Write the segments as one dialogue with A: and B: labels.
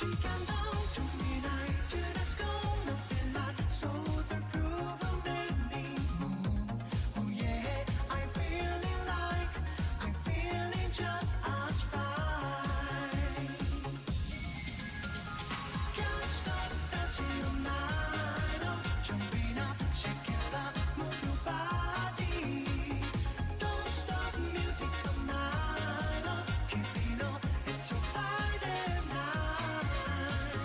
A: It's a Friday night.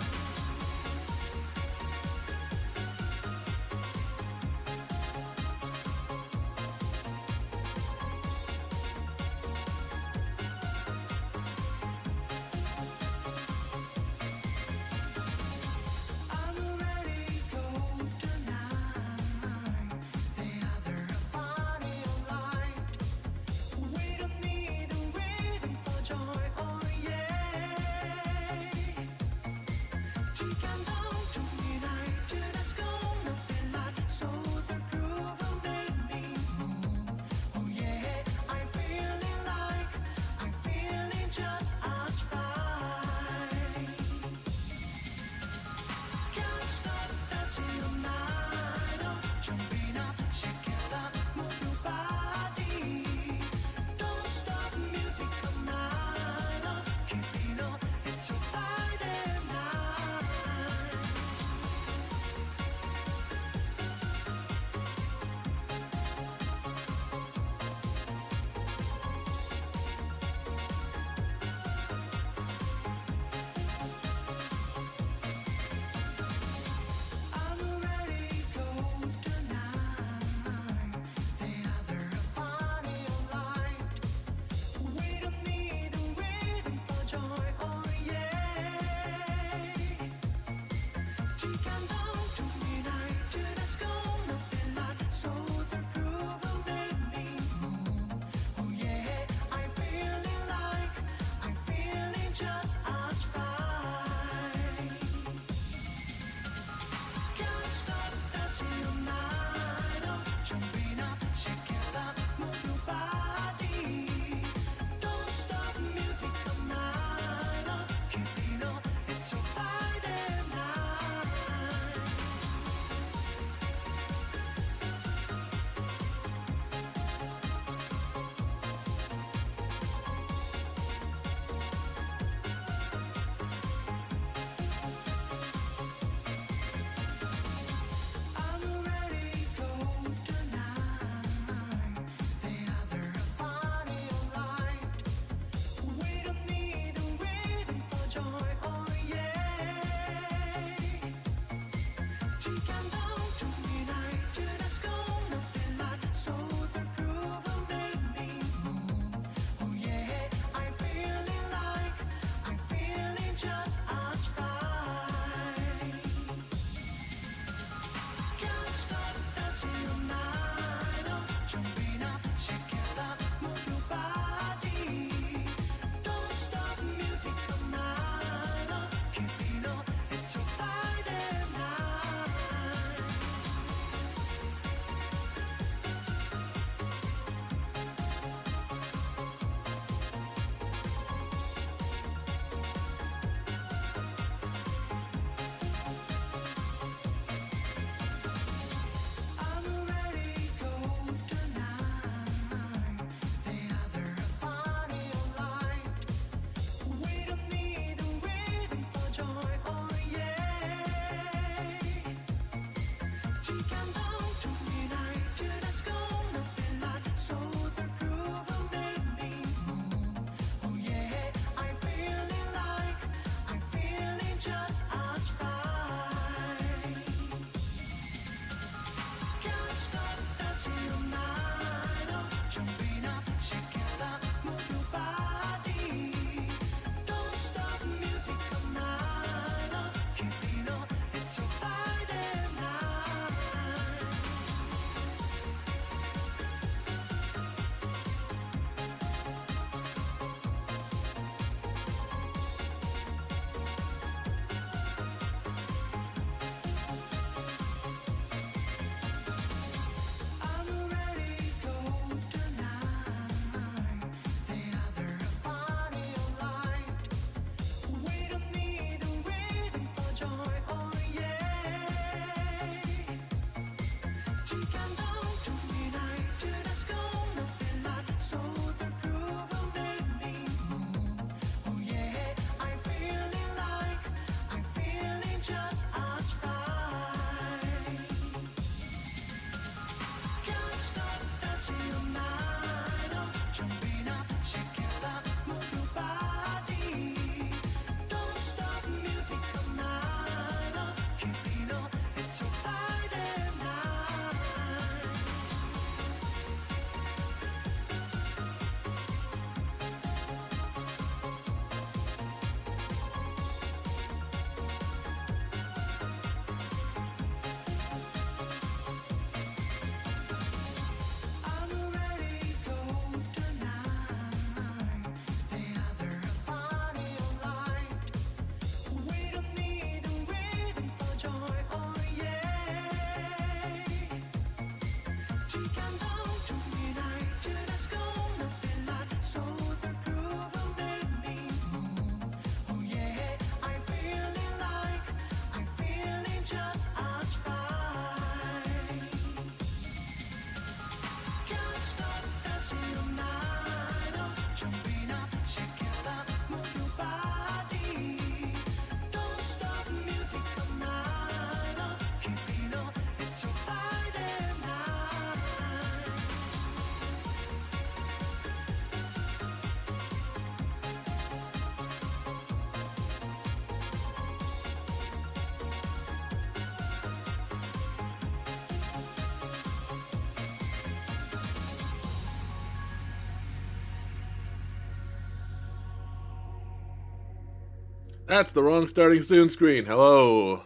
A: That's the wrong starting soon screen. Hello.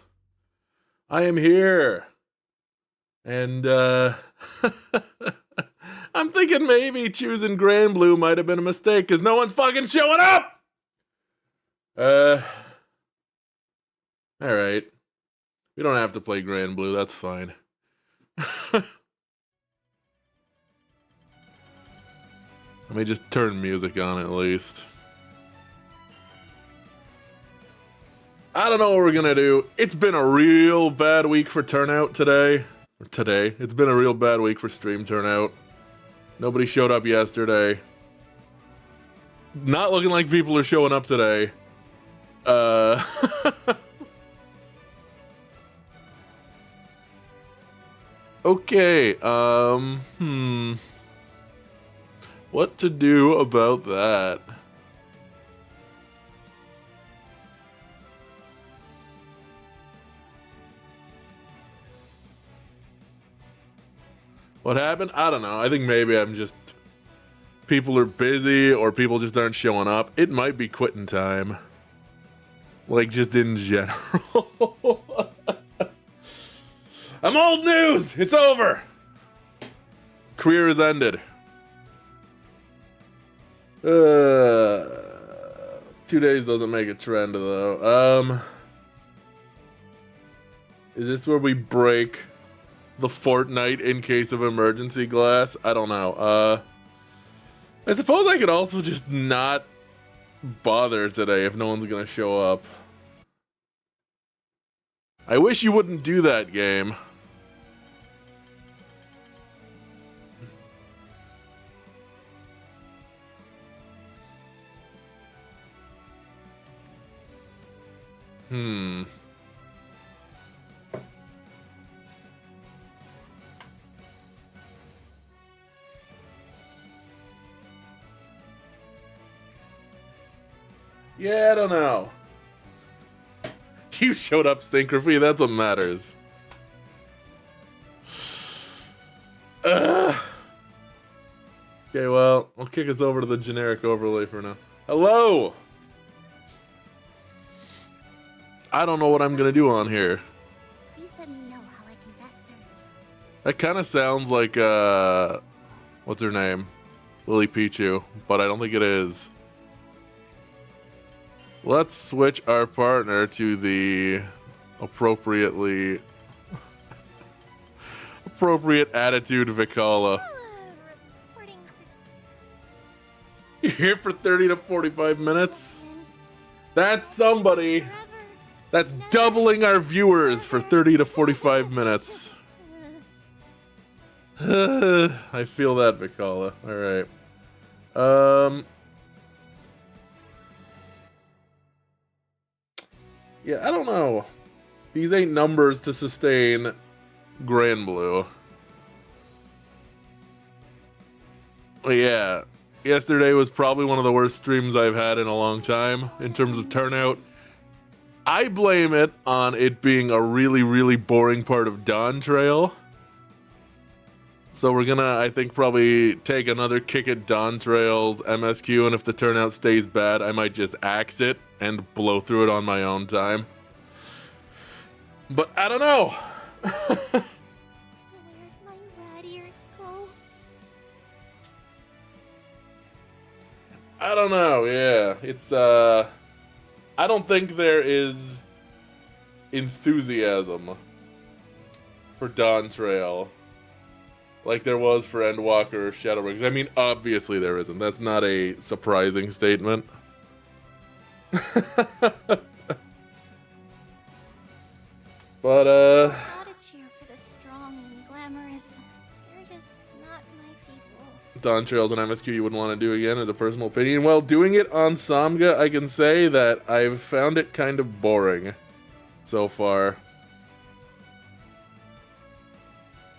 A: I am here. And, I'm thinking maybe choosing Grand Blue might have been a mistake because no one's fucking showing up! Alright. We don't have to play Grand Blue, that's fine. Let me just turn music on at least. I don't know what we're gonna do. It's been a real bad week for turnout today. It's been a real bad week for stream turnout. Nobody showed up yesterday. Not looking like people are showing up today. Okay, what to do about that? What happened? I don't know. I think maybe I'm just... people are busy or people just aren't showing up. It might be quitting time. Like, just in general. I'm old news! It's over! Career has ended. 2 days doesn't make a trend, though. Is this where we break the Fortnite in case of emergency glass? I don't know. I suppose I could also just not bother today if no one's gonna show up. I wish you wouldn't do that, game. Yeah, I don't know. You showed up, Synchraphy, that's what matters. Okay, well, I'll kick us over to the generic overlay for now. Hello! I don't know what I'm gonna do on here.
B: Please let me know how I can best serve you.
A: That kind of sounds like, what's her name? Lily Pichu, but I don't think it is. Let's switch our partner to the appropriate attitude Vikala.
B: Reporting
A: You're here for 30 to 45 minutes? That's somebody.
B: forever.
A: That's doubling our viewers for 30 to 45 minutes. I feel that, Vikala. Alright. Yeah, I don't know. These ain't numbers to sustain Grand Blue. Yeah. Yesterday was probably one of the worst streams I've had in a long time in terms of turnout. I blame it on it being a really, really boring part of Dawn Trail. So we're gonna, I think, probably take another kick at Dawn Trail's MSQ, and if the turnout stays bad, I might just axe it and blow through it on my own time. But I don't know.
B: Where'd my rat ears go?
A: I don't know, yeah. It's, I don't think there is enthusiasm for Dawn Trail like there was for Endwalker or Shadowbringers. I mean, obviously there isn't. That's not a surprising statement. But,
B: Gotta cheer for the strong and glamorous. They're just not my people.
A: Dawn Trail's an MSQ you wouldn't want to do again, as a personal opinion. Well, doing it on Samga, I can say that I've found it kind of boring so far.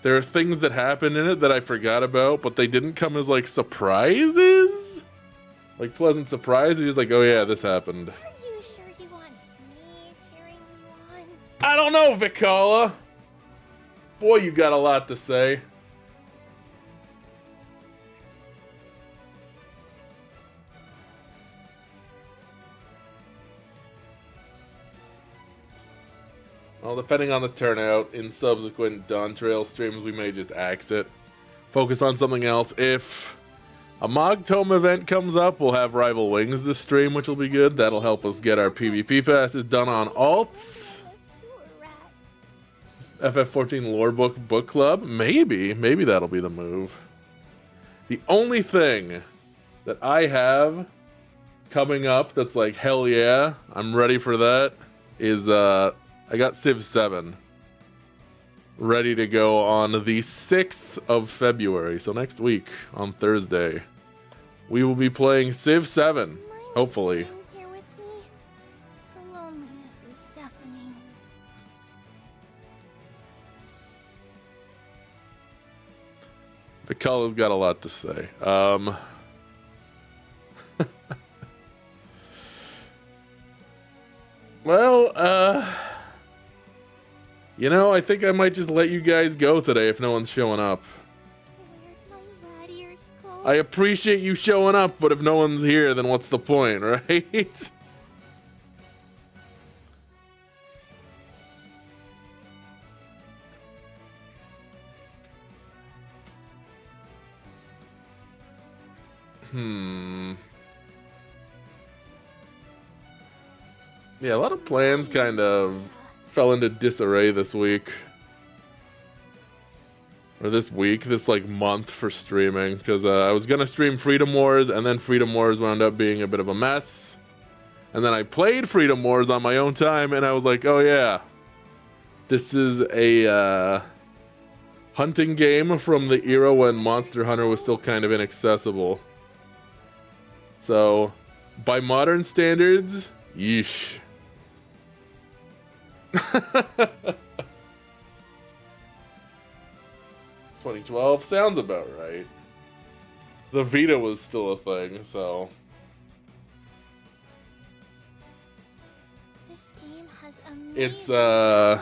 A: There are things that happen in it that I forgot about, but they didn't come as, like, surprises? Like, pleasant surprises. You're just like, oh yeah, this happened.
B: Are you sure you want me cheering you on?
A: I don't know, Vikala. Boy, you got a lot to say. Well, depending on the turnout, in subsequent Dawn Trail streams, we may just axe it. Focus on something else. If a Mog Tome event comes up, we'll have Rival Wings this stream, which will be good. That'll help us get our PvP passes done on alts. FF14 Lore Book Club? Maybe that'll be the move. The only thing that I have coming up that's like, hell yeah, I'm ready for that, is I got Civ 7 ready to go on the 6th of February. So next week, on Thursday, we will be playing Civ 7, hopefully.
B: Here with me? The loneliness is deafening.
A: The color's got a lot to say. Well, you know, I think I might just let you guys go today if no one's showing up.
B: Where'd my rat ears go?
A: I appreciate you showing up, but if no one's here, then what's the point, right? Yeah, a lot of plans kind of fell into disarray this week. Or this week, this like month for streaming. Because I was going to stream Freedom Wars, and then Freedom Wars wound up being a bit of a mess. And then I played Freedom Wars on my own time, and I was like, oh yeah. This is a hunting game from the era when Monster Hunter was still kind of inaccessible. So, by modern standards, yeesh. 2012 sounds about right. The Vita was still a thing, so.
B: This game has amazing
A: It's
B: graphics.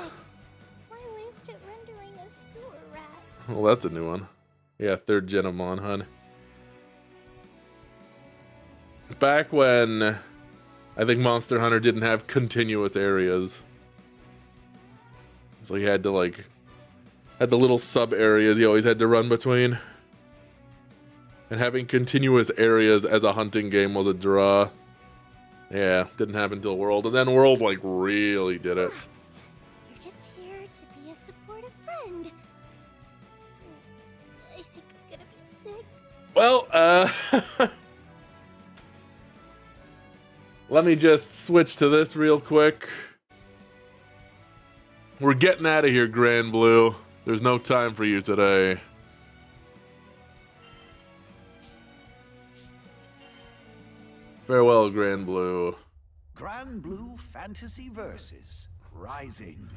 B: Why waste it rendering a sewer rat?
A: well, that's a new one. Yeah, 3rd gen of Monhun. Back when I think Monster Hunter didn't have continuous areas. So you had to had the little sub areas you always had to run between. And having continuous areas as a hunting game was a draw. Yeah, didn't happen until World. And then World like really did it.
B: Relax. You're just here to be a supportive friend. I think I'm gonna be sick.
A: Well, let me just switch to this real quick. We're getting out of here, Grand Blue. There's no time for you today. Farewell, Grand Blue.
C: Grand Blue Fantasy Versus Rising.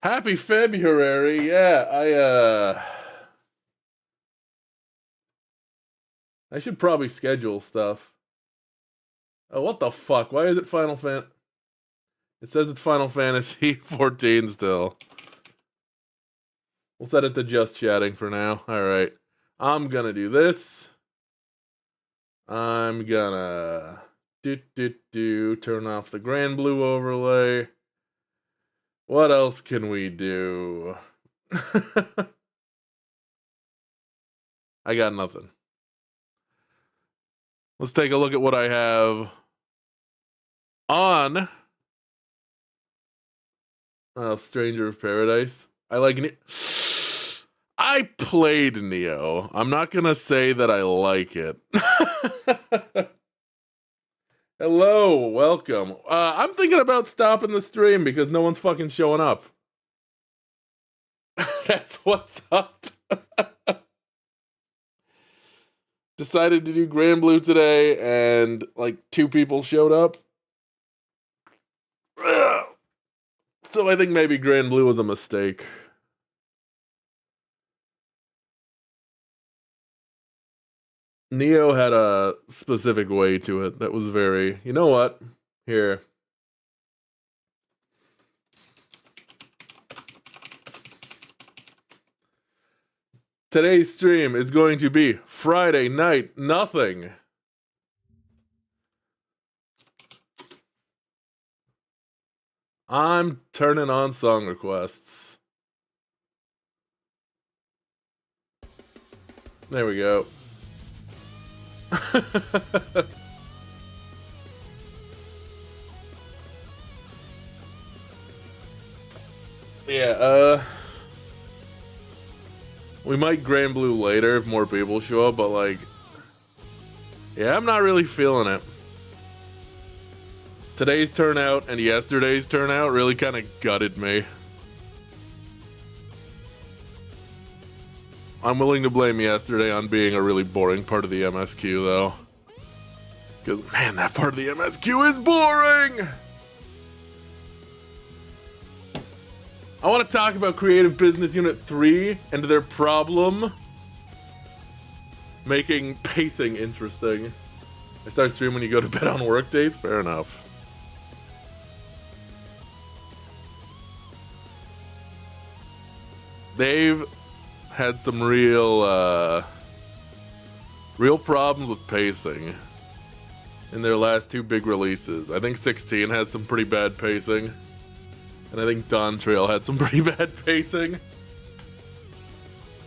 A: Happy February. Yeah, I should probably schedule stuff. Oh, what the fuck? Why is it Final Fan? It says it's Final Fantasy 14 still. We'll set it to just chatting for now. Alright. I'm gonna do this. I'm gonna turn off the Grand Blue overlay. What else can we do? I got nothing. Let's take a look at what I have on Stranger of Paradise. I played Neo. I'm not gonna say that I like it. Hello, welcome. I'm thinking about stopping the stream because no one's fucking showing up. That's what's up. Decided to do Grand Blue today, and like 2 people showed up. So I think maybe Grand Blue was a mistake. Neo had a specific way to it that was very, you know what? Here. Today's stream is going to be Friday Night Nothing. I'm turning on song requests. There we go. Yeah, we might Granblue later if more people show up, but like, yeah, I'm not really feeling it. Today's turnout and yesterday's turnout really kind of gutted me. I'm willing to blame yesterday on being a really boring part of the MSQ, though. Because, man, that part of the MSQ is boring! I want to talk about Creative Business Unit 3 and their problem making pacing interesting. I start streaming when you go to bed on work days? Fair enough. They've had some real problems with pacing in their last two big releases. I think 16 has some pretty bad pacing. And I think Dawn Trail had some pretty bad pacing.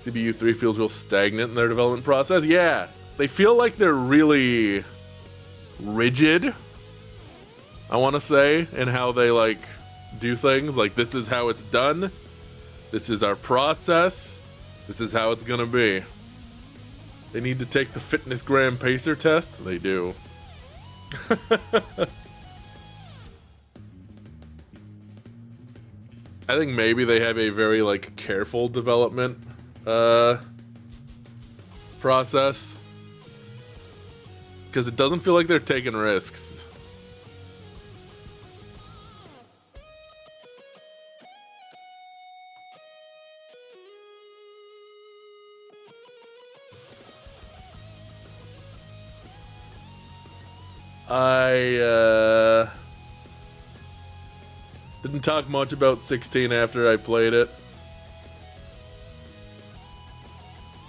A: CBU 3 feels real stagnant in their development process. Yeah, they feel like they're really rigid, I want to say, in how they like do things. Like, this is how it's done. This is our process. This is how it's gonna be. They need to take the Fitness Gram Pacer test. They do. I think maybe they have a very like careful development process, because it doesn't feel like they're taking risks. I didn't talk much about 16 after I played it,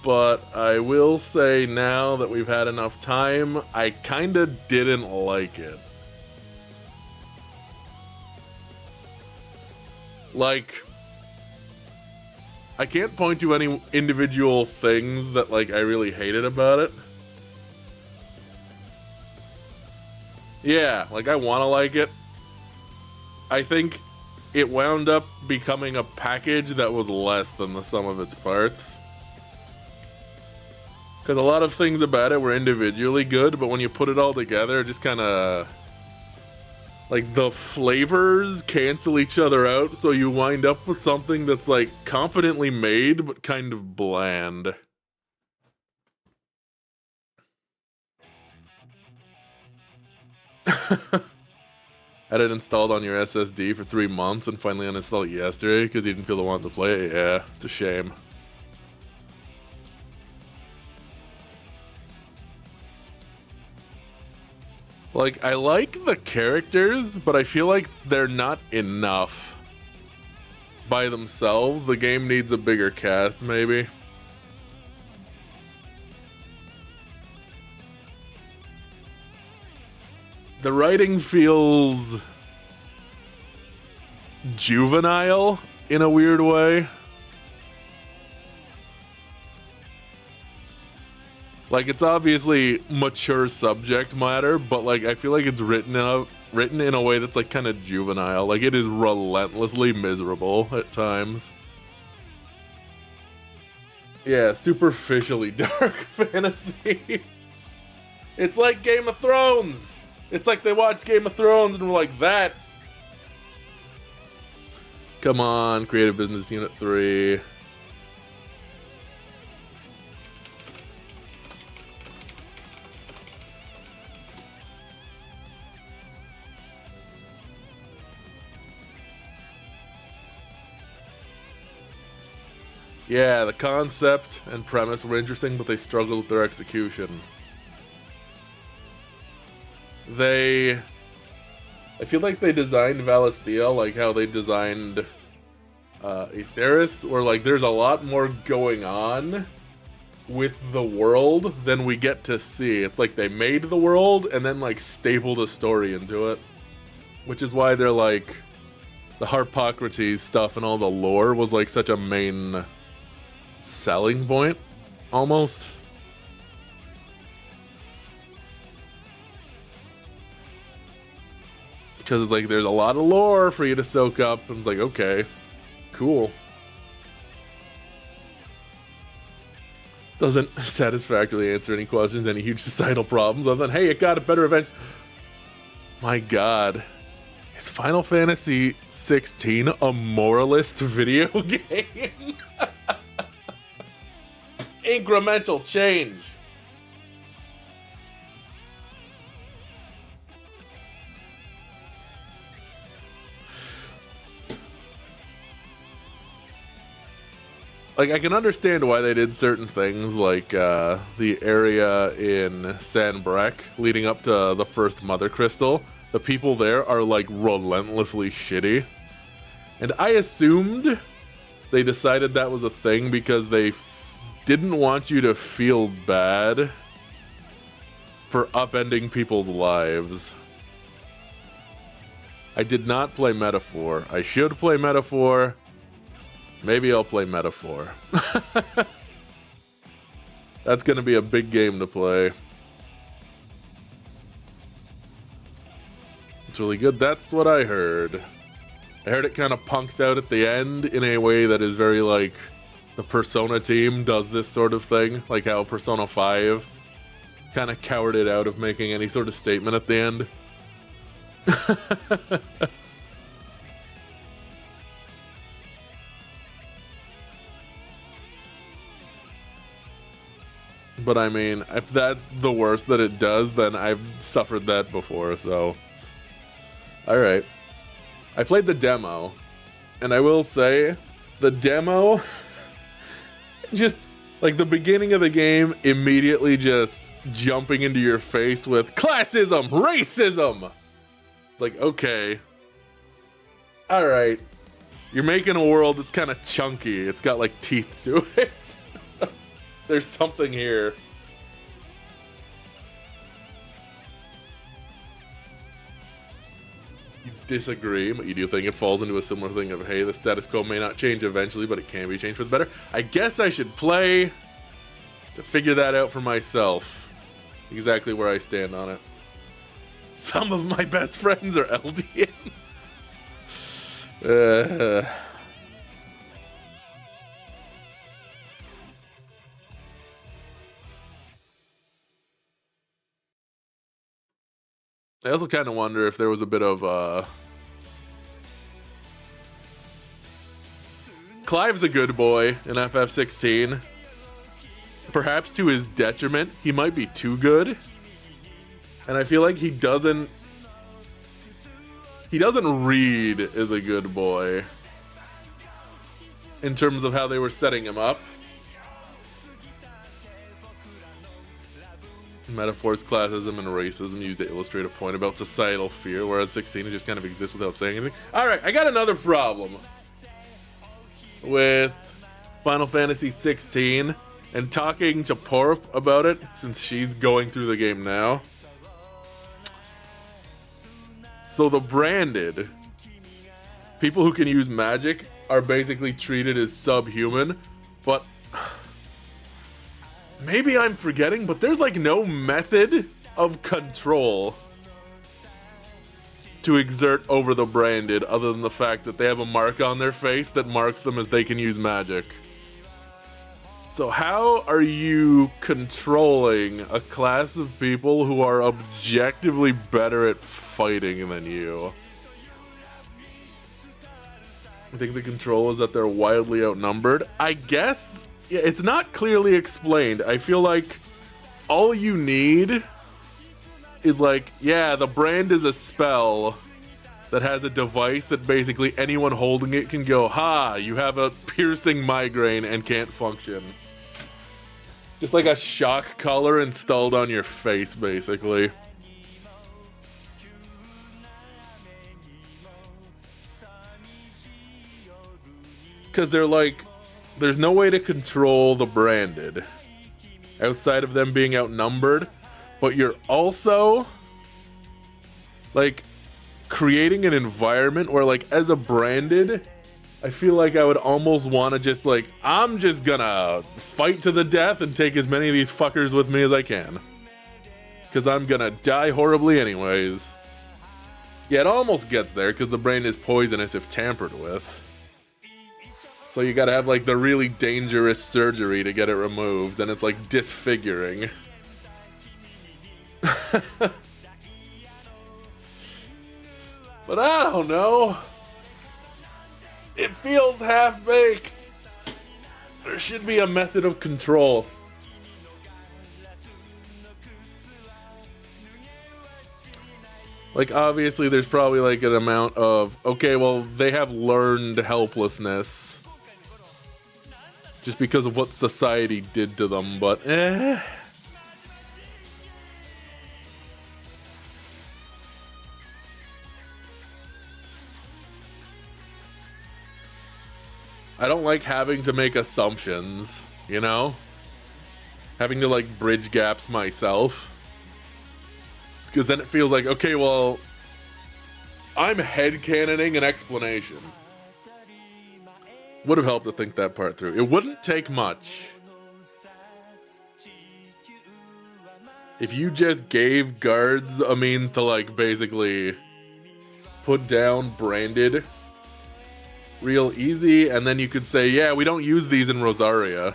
A: but I will say now that we've had enough time, I kinda didn't like it. Like, I can't point to any individual things that like I really hated about it. Yeah, like I wanna like it. I think it wound up becoming a package that was less than the sum of its parts. Because a lot of things about it were individually good, but when you put it all together, it just kind of... like, the flavors cancel each other out, so you wind up with something that's, like, competently made, but kind of bland. Had it installed on your SSD for 3 months and finally uninstalled it yesterday because you didn't feel the want to play it. Yeah, it's a shame. Like, I like the characters, but I feel like they're not enough by themselves. The game needs a bigger cast, maybe. The writing feels juvenile in a weird way. Like, it's obviously mature subject matter, but like I feel like it's written in a way that's like kind of juvenile. Like, it is relentlessly miserable at times. Yeah, superficially dark fantasy. It's like Game of Thrones. It's like they watched Game of Thrones and were like, that. Come on, Creative Business Unit 3. Yeah, the concept and premise were interesting, but they struggled with their execution. I feel like they designed Valisthea like how they designed Aetheris, where like there's a lot more going on with the world than we get to see. It's like they made the world and then like stapled a story into it, which is why they're like the Harpocrates stuff and all the lore was like such a main selling point, almost. Because it's like there's a lot of lore for you to soak up, and it's like, okay, cool. Doesn't satisfactorily answer any questions, any huge societal problems, other than, hey, it got a better event. My god. Is Final Fantasy 16 a moralist video game? Incremental change. Like, I can understand why they did certain things, like the area in Sanbreque leading up to the first Mother Crystal. The people there are, like, relentlessly shitty. And I assumed they decided that was a thing because they didn't want you to feel bad for upending people's lives. I did not play Metaphor. I should play Metaphor. Maybe I'll play Metaphor. That's gonna be a big game to play. It's really good. That's what I heard. I heard it kind of punks out at the end in a way that is very like the Persona team does this sort of thing. Like how Persona 5 kind of cowered it out of making any sort of statement at the end. But I mean, if that's the worst that it does, then I've suffered that before, so. Alright. I played the demo, and I will say, the demo, just, like, the beginning of the game, immediately just jumping into your face with classism, racism! It's like, okay. Alright. You're making a world that's kind of chunky. It's got, like, teeth to it. There's something here. You disagree, but you do think it falls into a similar thing of, hey, the status quo may not change eventually, but it can be changed for the better. I guess I should play to figure that out for myself. Exactly where I stand on it. Some of my best friends are LDNs. I also kind of wonder if there was a bit of, Clive's a good boy in FF16. Perhaps to his detriment, he might be too good. And I feel like he doesn't read as a good boy. In terms of how they were setting him up. Metaphors, classism, and racism used to illustrate a point about societal fear, whereas 16 just kind of exists without saying anything. Alright, I got another problem with Final Fantasy 16 and talking to Porp about it, since she's going through the game now. So the branded people who can use magic are basically treated as subhuman, but maybe I'm forgetting, but there's like no method of control to exert over the branded other than the fact that they have a mark on their face that marks them as they can use magic. So how are you controlling a class of people who are objectively better at fighting than you? I think the control is that they're wildly outnumbered. I guess it's not clearly explained. I feel like all you need is like, yeah, the brand is a spell that has a device that basically anyone holding it can go, ha, you have a piercing migraine and can't function. Just like a shock collar installed on your face, basically. Because they're like, there's no way to control the branded outside of them being outnumbered, but you're also like, creating an environment where, like, as a branded, I feel like I would almost want to just, like, I'm just gonna fight to the death and take as many of these fuckers with me as I can. Because I'm gonna die horribly anyways. Yeah, it almost gets there because the brain is poisonous if tampered with. So you gotta have, like, the really dangerous surgery to get it removed, and it's, like, disfiguring. But I don't know. It feels half-baked. There should be a method of control. Like, obviously, there's probably, like, an amount of, okay, well, they have learned helplessness just because of what society did to them, but I don't like having to make assumptions, you know? Having to, like, bridge gaps myself. Because then it feels like, okay, well, I'm headcanoning an explanation. Would have helped to think that part through. It wouldn't take much. If you just gave guards a means to, like, basically put down branded real easy, and then you could say, yeah, we don't use these in Rosaria.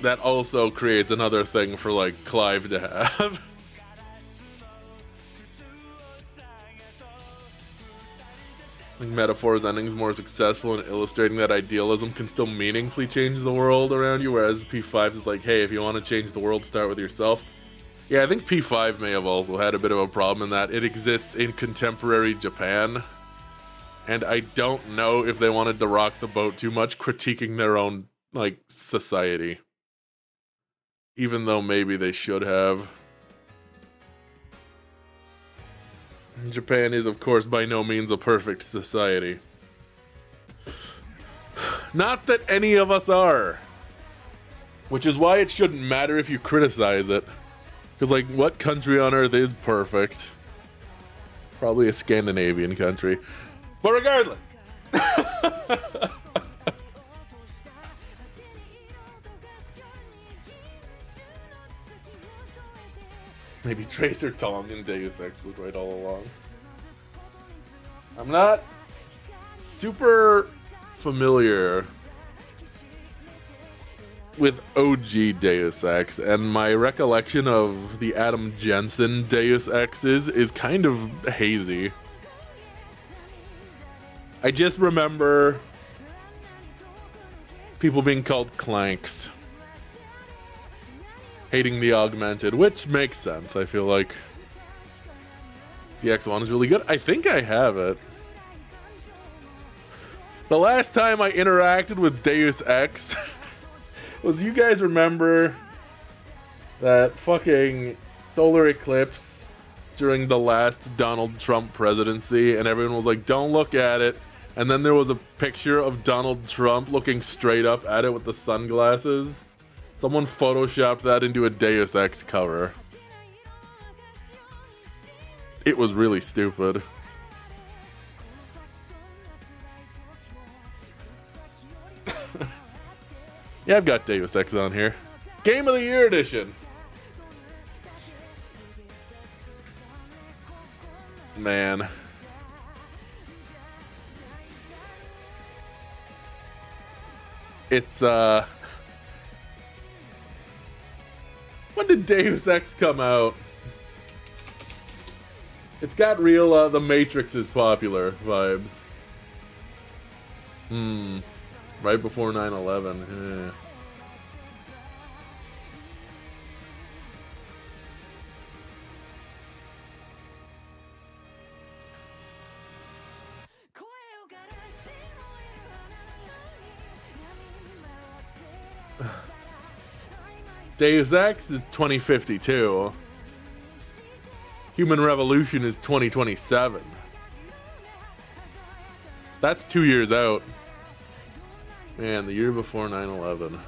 A: That also creates another thing for, like, Clive to have. Like, metaphors endings more successful in illustrating that idealism can still meaningfully change the world around you, whereas P5 is like, hey, if you want to change the world, start with yourself. Yeah, I think P5 may have also had a bit of a problem in that it exists in contemporary Japan. And I don't know if they wanted to rock the boat too much, critiquing their own, like, society. Even though maybe they should have. Japan is, of course, by no means a perfect society. Not that any of us are. Which is why it shouldn't matter if you criticize it. Because, like, what country on earth is perfect? Probably a Scandinavian country. But regardless. Maybe Tracer Tong and Deus Ex was right all along. I'm not super familiar with OG Deus Ex, and my recollection of the Adam Jensen Deus Exes is kind of hazy. I just remember people being called clanks. Hating the augmented, which makes sense, I feel like. The X1 is really good. I think I have it. The last time I interacted with Deus Ex was, you guys remember that fucking solar eclipse during the last Donald Trump presidency, and everyone was like, don't look at it. And then there was a picture of Donald Trump looking straight up at it with the sunglasses. Someone photoshopped that into a Deus Ex cover. It was really stupid. Yeah, I've got Deus Ex on here. Game of the Year edition. Man. It's, when did Deus Ex come out? It's got real, The Matrix is popular vibes. Right before 9/11. Yeah. Deus Ex is 2052. Human Revolution is 2027. That's 2 years out. Man, the year before 9/11.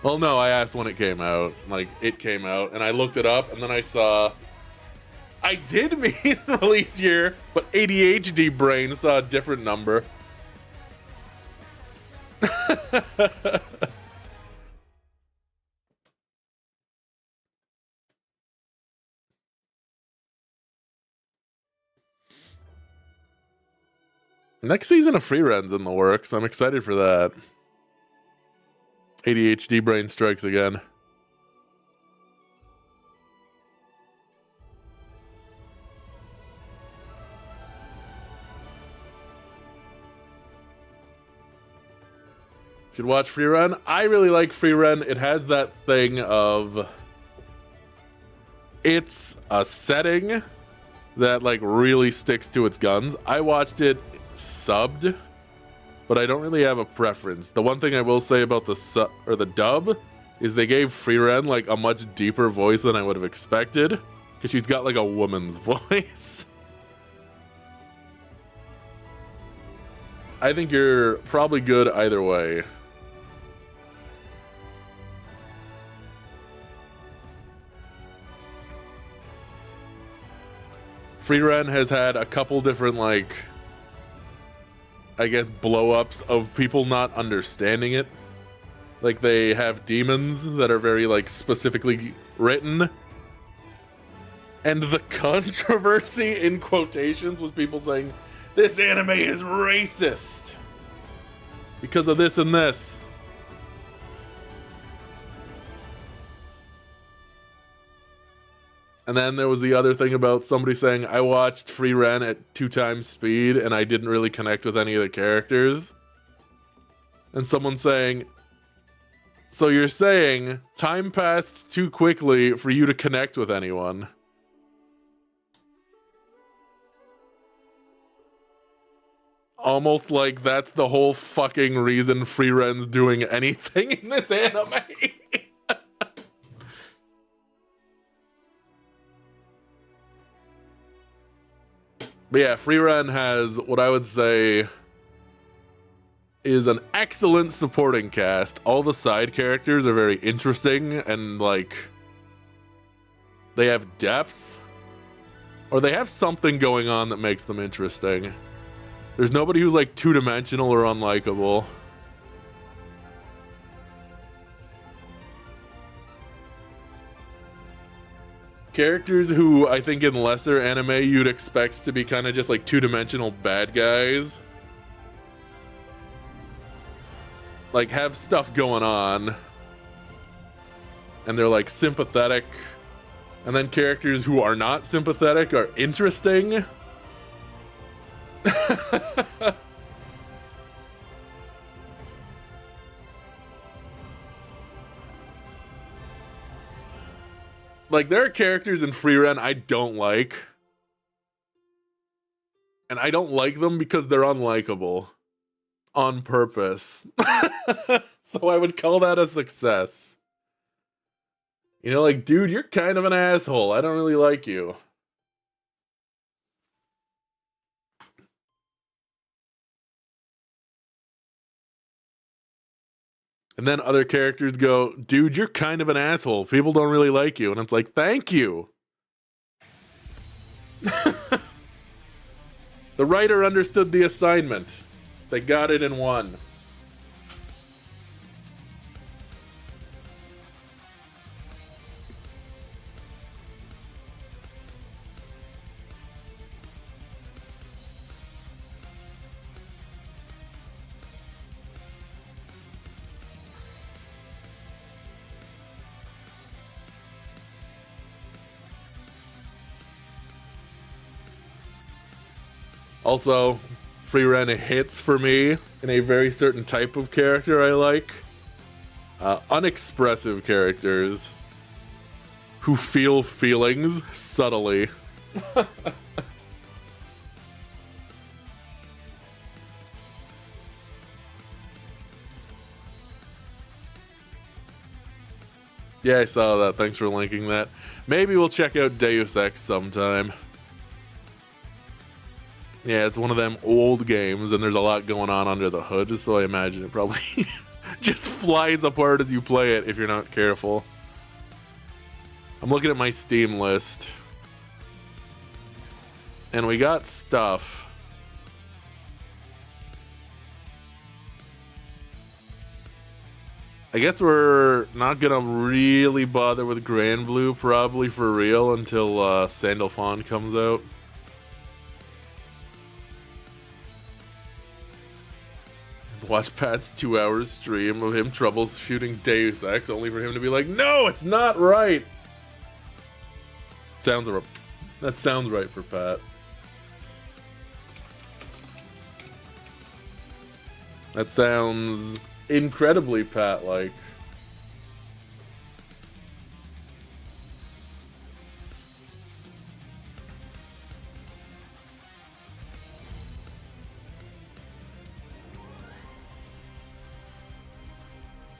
A: Well, no, I asked when it came out. Like, it came out, and I looked it up, and then I saw... I did mean release year, but ADHD brain saw a different number. Next season of Freeren's in the works. I'm excited for that. ADHD brain strikes again. Should watch Freeren. I really like Freeren. It has that thing of... It's a setting that like really sticks to its guns. I watched it subbed, but I don't really have a preference. The one thing I will say about the dub is they gave Freeren like a much deeper voice than I would have expected, because she's got like a woman's voice. I think you're probably good either way. Freeren has had a couple different, like, I guess, blow-ups of people not understanding it. Like, they have demons that are very, like, specifically written. And the controversy, in quotations, was people saying, this anime is racist because of this and this. And then there was the other thing about somebody saying, I watched Freeren at 2 times speed and I didn't really connect with any of the characters. And someone saying, so you're saying time passed too quickly for you to connect with anyone? Almost like that's the whole fucking reason Freeren's doing anything in this anime. But yeah, Freeren has what I would say is an excellent supporting cast. All the side characters are very interesting and like they have depth, or they have something going on that makes them interesting. There's nobody who's like two-dimensional or unlikable. Characters who I think in lesser anime you'd expect to be kind of just like two-dimensional bad guys, like have stuff going on and they're like sympathetic, and then characters who are not sympathetic are interesting. Like, there are characters in Freeren I don't like. And I don't like them because they're unlikable. On purpose. So I would call that a success. You know, like, dude, you're kind of an asshole. I don't really like you. And then other characters go, dude, you're kind of an asshole. People don't really like you. And it's like, thank you. The writer understood the assignment. They got it in one. Also, Freeren hits for me in a very certain type of character I like. Unexpressive characters who feel feelings subtly. Yeah, I saw that. Thanks for linking that. Maybe we'll check out Deus Ex sometime. Yeah, it's one of them old games, and there's a lot going on under the hood, so I imagine it probably just flies apart as you play it if you're not careful. I'm looking at my Steam list. And we got stuff. I guess we're not gonna really bother with Grand Blue probably for real until Sandalphon comes out. Watch Pat's 2 hours stream of him troubleshooting Deus Ex, only for him to be like, "No, it's not right." That sounds right for Pat. That sounds incredibly Pat-like.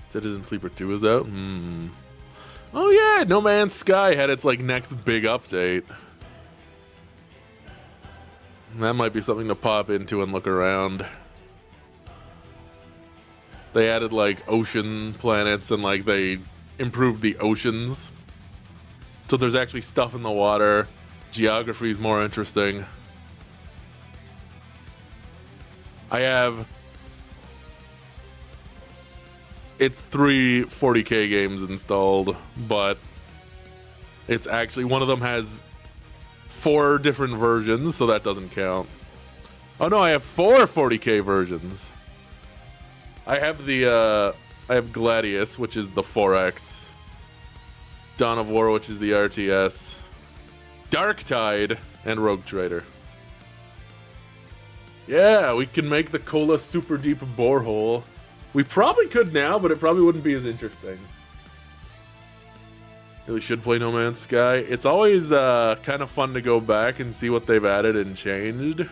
A: Citizen Sleeper 2 is out? Oh yeah, No Man's Sky had its like next big update. That might be something to pop into and look around. They added like ocean planets and like they improved the oceans. So there's actually stuff in the water. Geography is more interesting. It's 3 40k games installed, but it's actually, one of them has 4 different versions, so that doesn't count. Oh no, I have 4 40k versions. I have Gladius, which is the 4X. Dawn of War, which is the RTS. Darktide, and Rogue Trader. Yeah, we can make the Cola super deep borehole. We probably could now, but it probably wouldn't be as interesting. Really should play No Man's Sky. It's always kind of fun to go back and see what they've added and changed.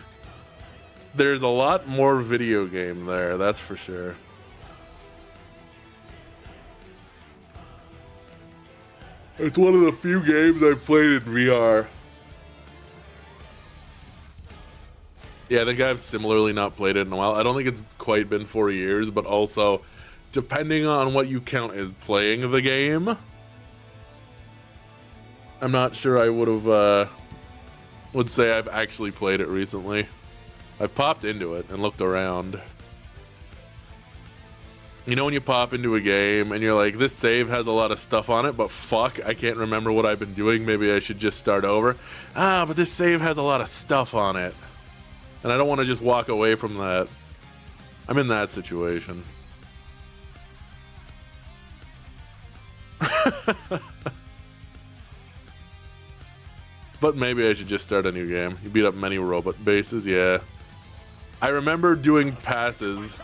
A: There's a lot more video game there, that's for sure. It's one of the few games I've played in VR. Yeah, I think I've similarly not played it in a while. I don't think it's quite been 4 years, but also, depending on what you count as playing the game, I'm not sure I would say I've actually played it recently. I've popped into it and looked around. You know when you pop into a game and you're like, this save has a lot of stuff on it, but fuck, I can't remember what I've been doing. Maybe I should just start over. But this save has a lot of stuff on it. And I don't want to just walk away from that. I'm in that situation. But maybe I should just start a new game. You beat up many robot bases, yeah. I remember doing passes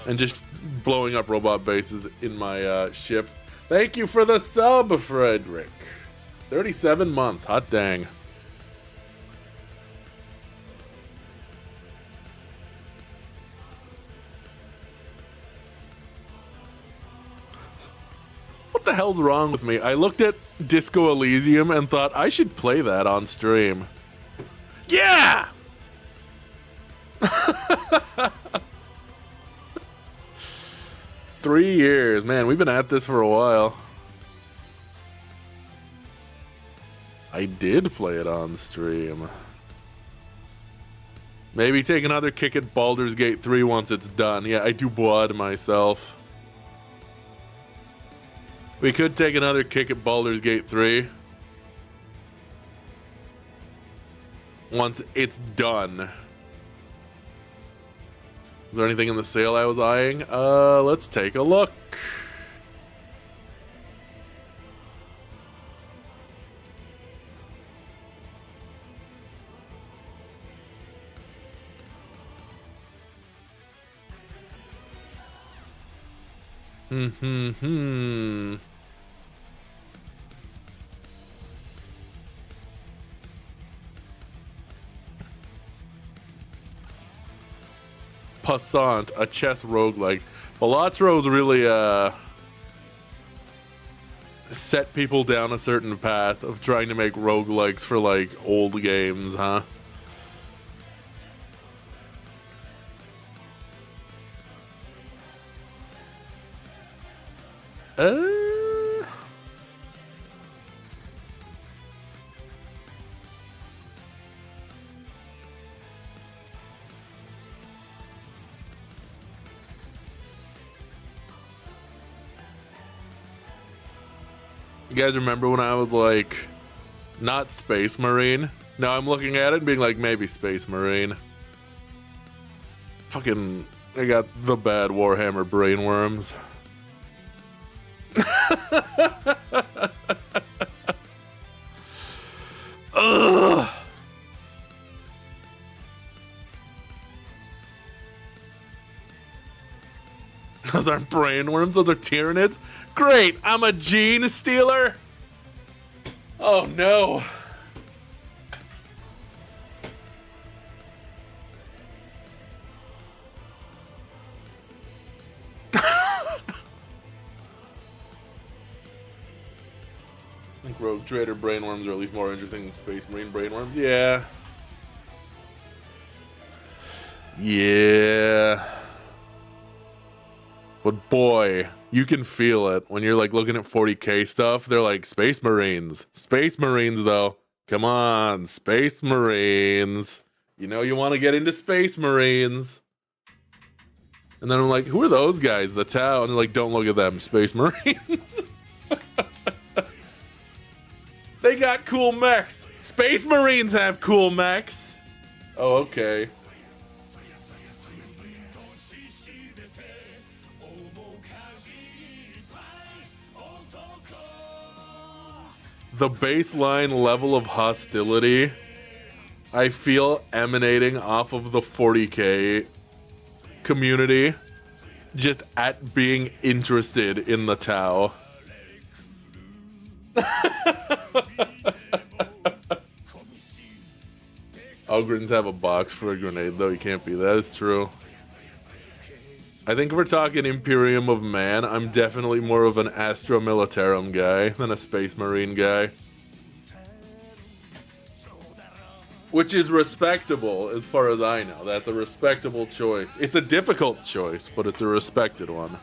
A: and just blowing up robot bases in my ship. Thank you for the sub, Frederick. 37 months, hot dang. What the hell's wrong with me? I looked at Disco Elysium and thought I should play that on stream. Yeah! 3 years. Man, we've been at this for a while. I did play it on stream. Maybe take another kick at Baldur's Gate 3 once it's done. Yeah, I do blood myself. We could take another kick at Baldur's Gate 3 once it's done. Is there anything in the sale I was eyeing? Let's take a look. Passant, a chess roguelike. Balatros really set people down a certain path of trying to make roguelikes for like old games, huh? Uh, you guys remember when I was like, not Space Marine? Now I'm looking at it and being like, maybe Space Marine. Fucking, I got the bad Warhammer brainworms. Ugh. Those aren't brainworms, those are Tyranids. Great, I'm a gene stealer. Oh no. I think Rogue Trader brainworms are at least more interesting than Space Marine brainworms. Yeah. Yeah. But boy, you can feel it when you're like looking at 40K stuff. They're like, Space Marines. Space Marines, though. Come on, Space Marines. You know you want to get into Space Marines. And then I'm like, who are those guys? The Tau. And they're like, don't look at them. Space Marines. They got cool mechs. Space Marines have cool mechs. Oh, okay. The baseline level of hostility I feel emanating off of the 40K community just at being interested in the Tau. Ogrins have a box for a grenade, though. You can't be. That is true. I think if we're talking Imperium of Man, I'm definitely more of an Astra Militarum guy than a Space Marine guy. Which is respectable as far as I know. That's a respectable choice. It's a difficult choice, but it's a respected one.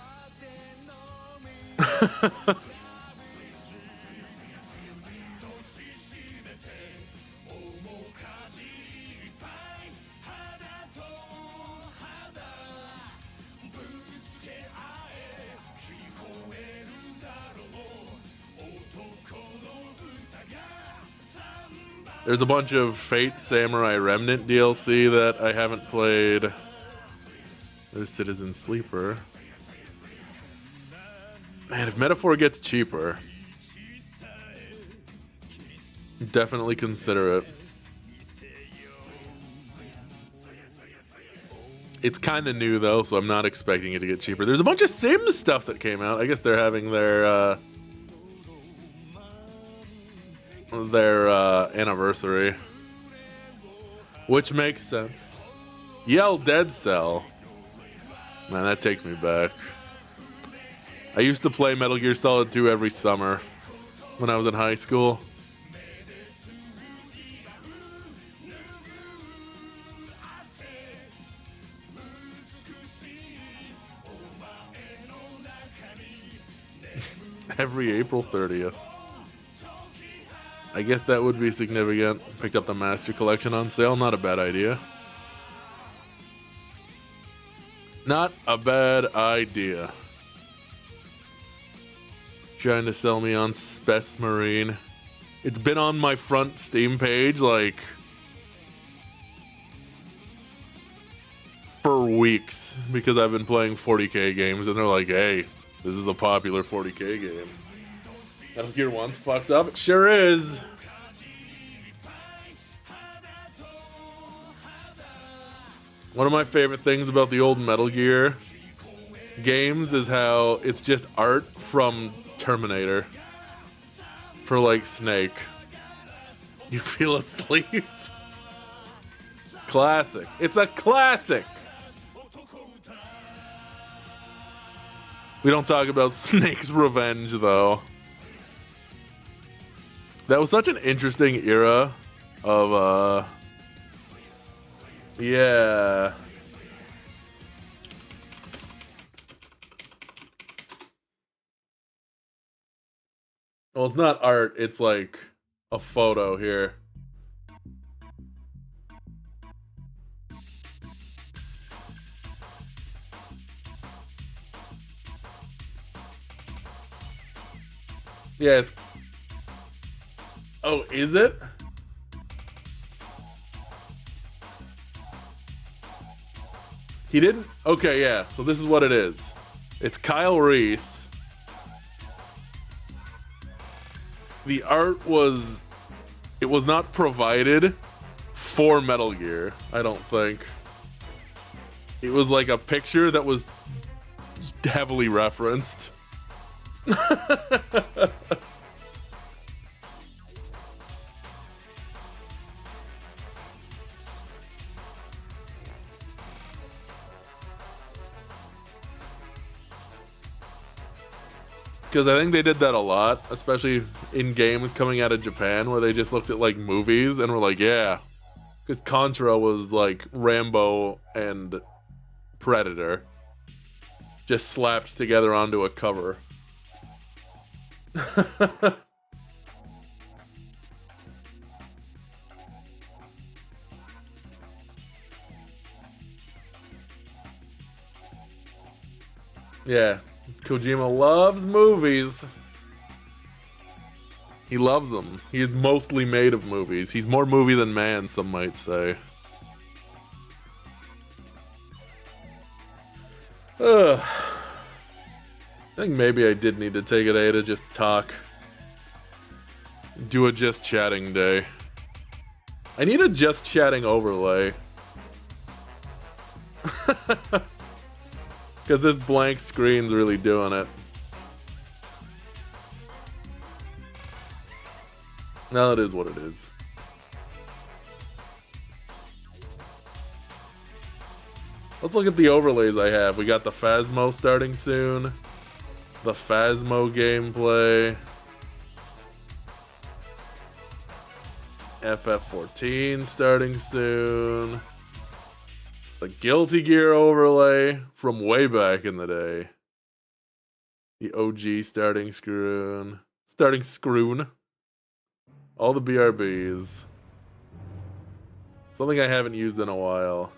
A: There's a bunch of Fate Samurai Remnant DLC that I haven't played. There's Citizen Sleeper. Man, if Metaphor gets cheaper, definitely consider it. It's kind of new though, so I'm not expecting it to get cheaper. There's a bunch of Sims stuff that came out. I guess they're having their anniversary, which makes sense. Yell Dead Cell. Man, that takes me back. I used to play Metal Gear Solid 2 every summer when I was in high school. Every April 30th. I guess that would be significant. Picked up the Master Collection on sale. Not a bad idea. Not a bad idea. Trying to sell me on Space Marine. It's been on my front Steam page like for weeks because I've been playing 40K games and they're like, hey, this is a popular 40K game. Metal Gear 1's fucked up. It sure is. One of my favorite things about the old Metal Gear games is how it's just art from Terminator for like Snake. You feel asleep. Classic. It's a classic. We don't talk about Snake's Revenge though. That was such an interesting era of yeah. Well, it's not art, it's like a photo here. Yeah, it's... Oh, is it? He didn't? Okay, yeah. So this is what it is. It's Kyle Reese. The art was... It was not provided for Metal Gear, I don't think. It was like a picture that was heavily referenced. Because I think they did that a lot, especially in games coming out of Japan, where they just looked at like movies and were like, yeah. Because Contra was like Rambo and Predator just slapped together onto a cover. Yeah, Kojima loves movies. He loves them. He is mostly made of movies. He's more movie than man, some might say. Ugh. I think maybe I did need to take a day to just talk. Do a just chatting day. I need a just chatting overlay. Because this blank screen's really doing it. No, it is what it is. Let's look at the overlays I have. We got the Phasmo starting soon. The Phasmo gameplay. FF14 starting soon. The Guilty Gear overlay from way back in the day. The OG starting scroon. Starting scroon. All the BRBs. Something I haven't used in a while.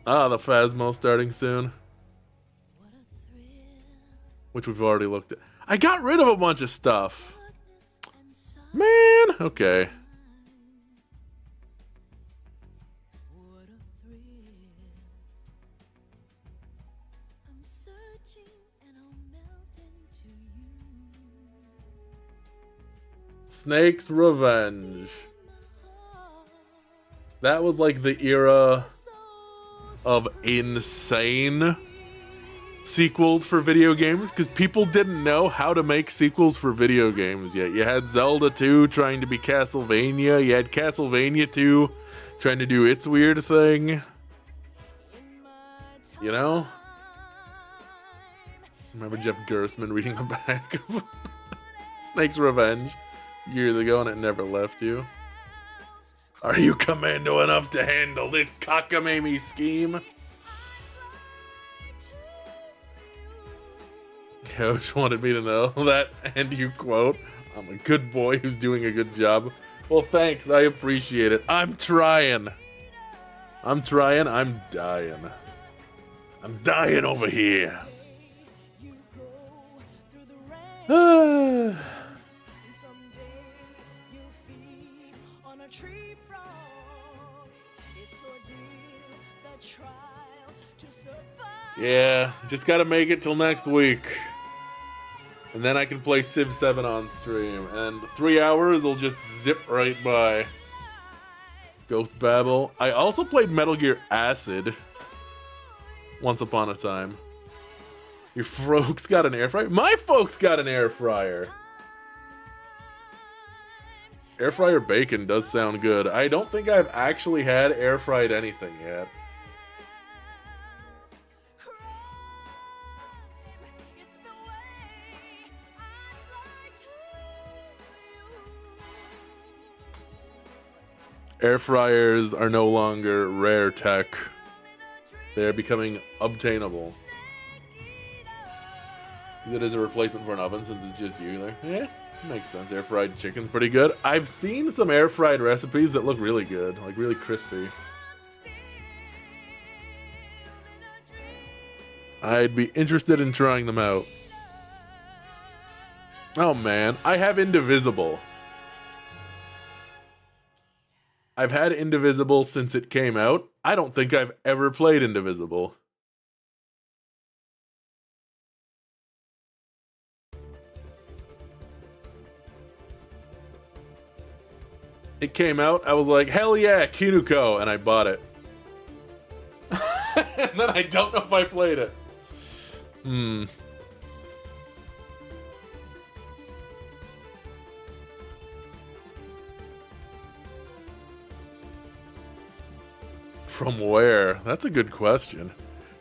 A: Ah, the Phasmo starting soon. Which we've already looked at. I got rid of a bunch of stuff. Man, okay. Snake's Revenge. That was like the era of insane sequels for video games, because people didn't know how to make sequels for video games yet. You had Zelda 2 trying to be Castlevania. You had Castlevania 2 trying to do its weird thing. You know? Remember Jeff Gerstmann reading the back of Snake's Revenge years ago, and it never left you. Are you commando enough to handle this cockamamie scheme? Coach wanted me to know that, and you quote, I'm a good boy who's doing a good job. Well, thanks, I appreciate it. I'm trying. I'm dying. I'm dying over here. Yeah, just gotta make it till next week. And then I can play Civ 7 on stream. And 3 hours will just zip right by. Ghost Babel. I also played Metal Gear Acid once upon a time. Your folks got an air fryer? My folks got an air fryer. Air fryer bacon does sound good. I don't think I've actually had air fried anything yet. Air fryers are no longer rare tech. They are becoming obtainable. Because it is a replacement for an oven since it's just you there. Yeah, makes sense. Air fried chicken's pretty good. I've seen some air fried recipes that look really good, like really crispy. I'd be interested in trying them out. Oh man, I have Indivisible. I've had Indivisible since it came out. I don't think I've ever played Indivisible. It came out, I was like, hell yeah, Kinuko, and I bought it. And then I don't know if I played it. From where? That's a good question.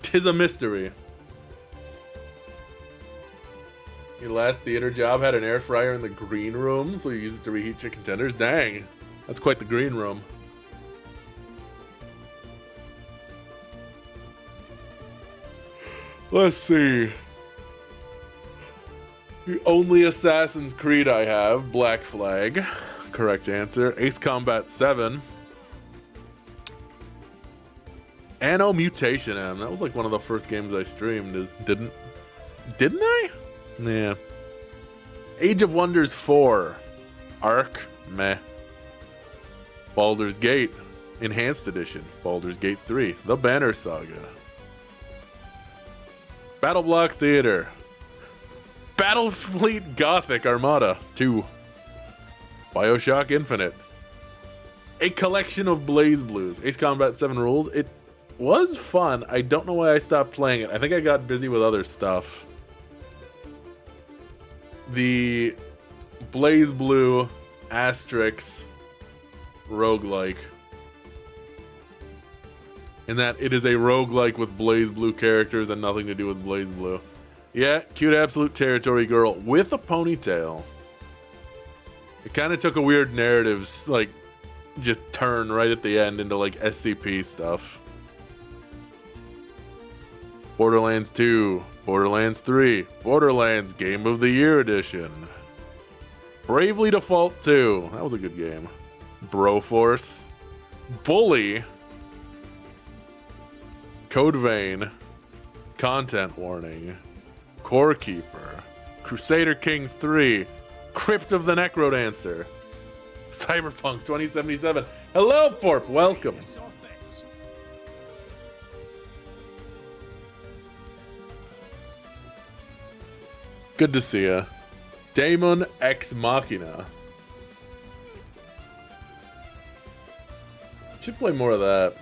A: 'Tis a mystery. Your last theater job had an air fryer in the green room, so you use it to reheat chicken tenders? Dang, that's quite the green room. Let's see. The only Assassin's Creed I have, Black Flag. Correct answer. Ace Combat 7. Anno Mutation M. That was like one of the first games I streamed. Didn't I? Yeah. Age of Wonders 4. Ark. Meh. Baldur's Gate. Enhanced Edition. Baldur's Gate 3. The Banner Saga. Battleblock Theater. Battlefleet Gothic Armada 2. Bioshock Infinite. A collection of Blaze Blues. Ace Combat 7 Rules. It was fun. I don't know why I stopped playing it. I think I got busy with other stuff. The Blaze Blue Asterix roguelike. In that it is a roguelike with Blaze Blue characters and nothing to do with Blaze Blue. Yeah, cute Absolute Territory girl with a ponytail. It kind of took a weird narrative, like, just turn right at the end into, like, SCP stuff. Borderlands 2, Borderlands 3, Borderlands Game of the Year Edition. Bravely Default 2, that was a good game. Broforce, Bully, Code Vein, Content Warning, Core Keeper, Crusader Kings 3, Crypt of the Necrodancer, Cyberpunk 2077. Hello, Porp, welcome. Good to see ya. Daemon Ex Machina. Should play more of that.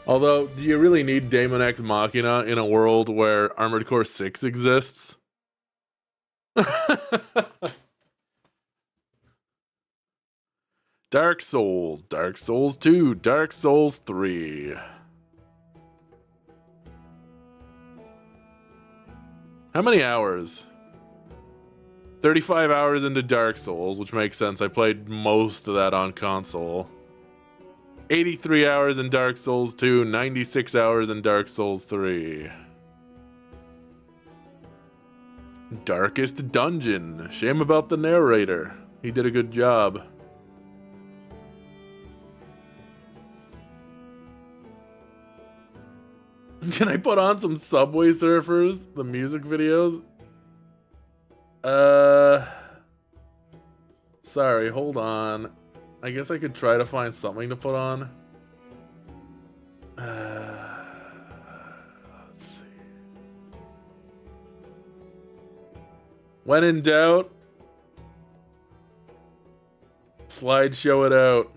A: Although, do you really need Daemon Ex Machina in a world where Armored Core 6 exists? Dark Souls, Dark Souls 2, Dark Souls 3. How many hours? 35 hours into Dark Souls, which makes sense. I played most of that on console. 83 hours in Dark Souls 2, 96 hours in Dark Souls 3. Darkest Dungeon. Shame about the narrator. He did a good job. Can I put on some Subway Surfers? The music videos? Sorry, hold on. I guess I could try to find something to put on. Let's see. When in doubt, slideshow it out.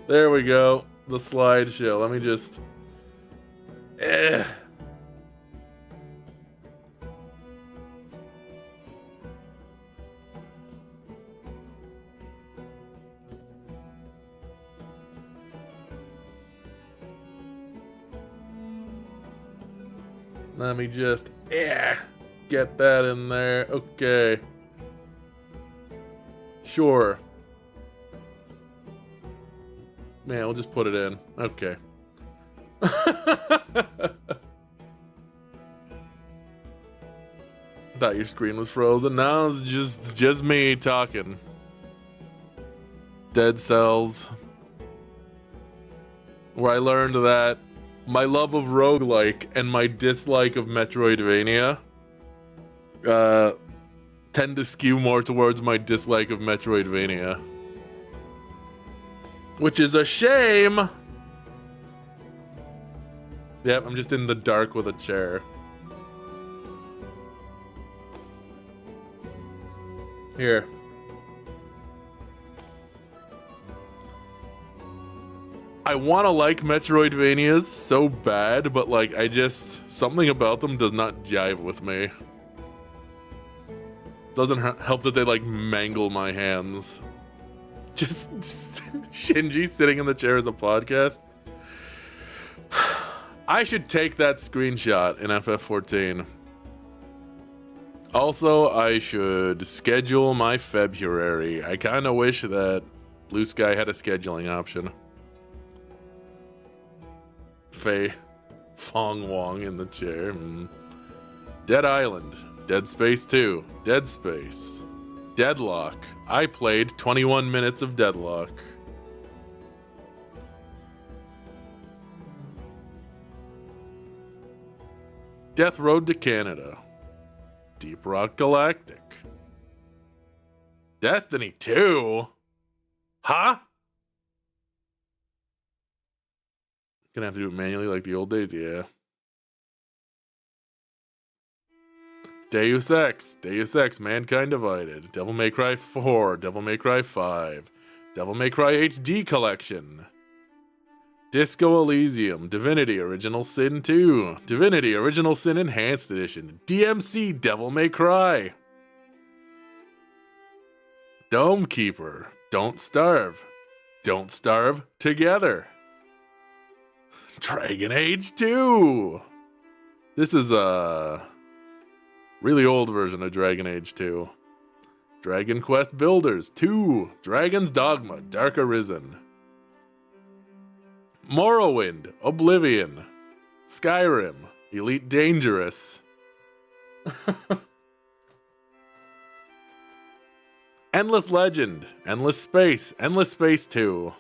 A: There we go. The slideshow. Let me just... Let me just get that in there. Okay. Sure. Man, we'll just put it in. Okay. Thought your screen was frozen. Now it's just me talking. Dead Cells. Where I learned that my love of roguelike and my dislike of Metroidvania tend to skew more towards my dislike of Metroidvania. Which is a shame! Yep, I'm just in the dark with a chair. Here. I want to like Metroidvanias so bad, but like something about them does not jive with me. Doesn't help that they like mangle my hands. Just Shinji sitting in the chair as a podcast. I should take that screenshot in FF14. Also, I should schedule my February. I kind of wish that Blue Sky had a scheduling option. Fei Fong Wong in the chair. Dead Island. Dead Space 2. Dead Space. Deadlock. I played 21 minutes of Deadlock. Death Road to Canada. Deep Rock Galactic. Destiny 2? Huh? Gonna have to do it manually like the old days, yeah. Deus Ex, Mankind Divided, Devil May Cry 4, Devil May Cry 5, Devil May Cry HD Collection, Disco Elysium, Divinity Original Sin 2, Divinity Original Sin Enhanced Edition, DMC Devil May Cry, Dome Keeper, Don't Starve Together, Dragon Age 2. This is a really old version of Dragon Age 2. Dragon Quest Builders 2, Dragon's Dogma, Dark Arisen, Morrowind, Oblivion, Skyrim, Elite Dangerous, Endless Legend, Endless Space 2.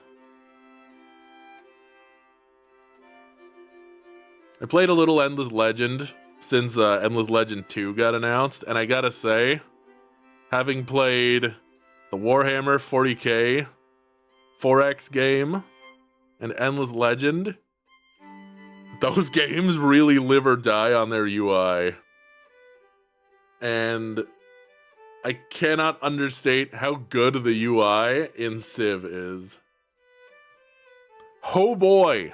A: I played a little Endless Legend since Endless Legend 2 got announced, and I gotta say, having played the Warhammer 40k 4X game and Endless Legend, those games really live or die on their UI. And I cannot understate how good the UI in Civ is. Oh boy!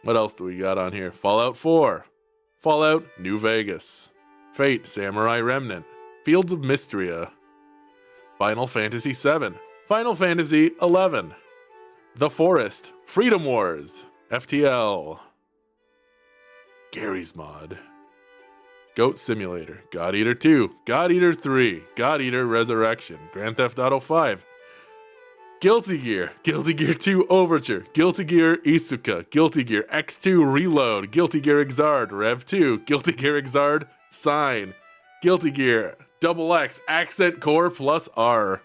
A: What else do we got on here? Fallout 4, Fallout New Vegas, Fate Samurai Remnant, Fields of Mystria, Final Fantasy VII, Final Fantasy XI, The Forest, Freedom Wars, FTL, Gary's Mod, Goat Simulator, God Eater 2, God Eater 3, God Eater Resurrection, Grand Theft Auto 5, Guilty Gear 2 Overture, Guilty Gear Isuka, Guilty Gear X2 Reload, Guilty Gear Xrd Rev 2, Guilty Gear Xrd Sign, Guilty Gear XX Accent Core plus R.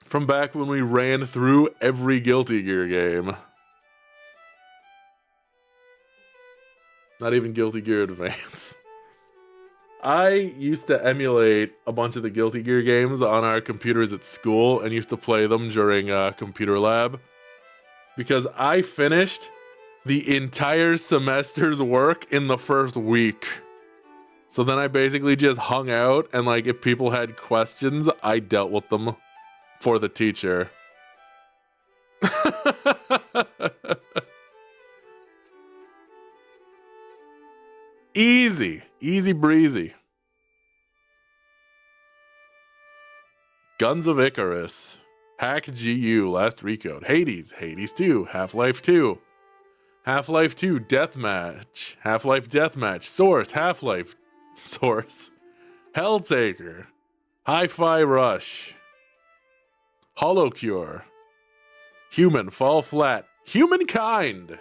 A: From back when we ran through every Guilty Gear game. Not even Guilty Gear Advance. I used to emulate a bunch of the Guilty Gear games on our computers at school and used to play them during computer lab. Because I finished the entire semester's work in the first week. So then I basically just hung out and like if people had questions, I dealt with them for the teacher. Easy breezy. Guns of Icarus, Hack GU, Last Recode, Hades, Hades 2, Half-Life 2, Half-Life 2 Deathmatch, Half-Life Deathmatch, Source, Half-Life, Source, Helltaker, Hi-Fi Rush, Holocure, Human Fall Flat, Humankind.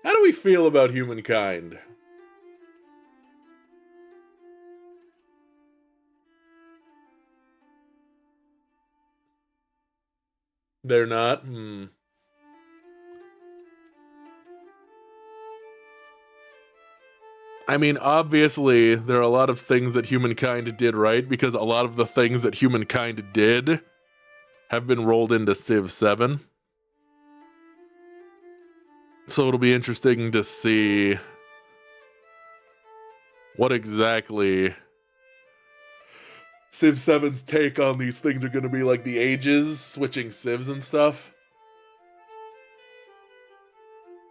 A: How do we feel about Humankind? They're not? I mean, obviously, there are a lot of things that Humankind did right, because a lot of the things that Humankind did have been rolled into Civ 7. So it'll be interesting to see what exactly Civ 7's take on these things are going to be, like the ages, switching civs and stuff.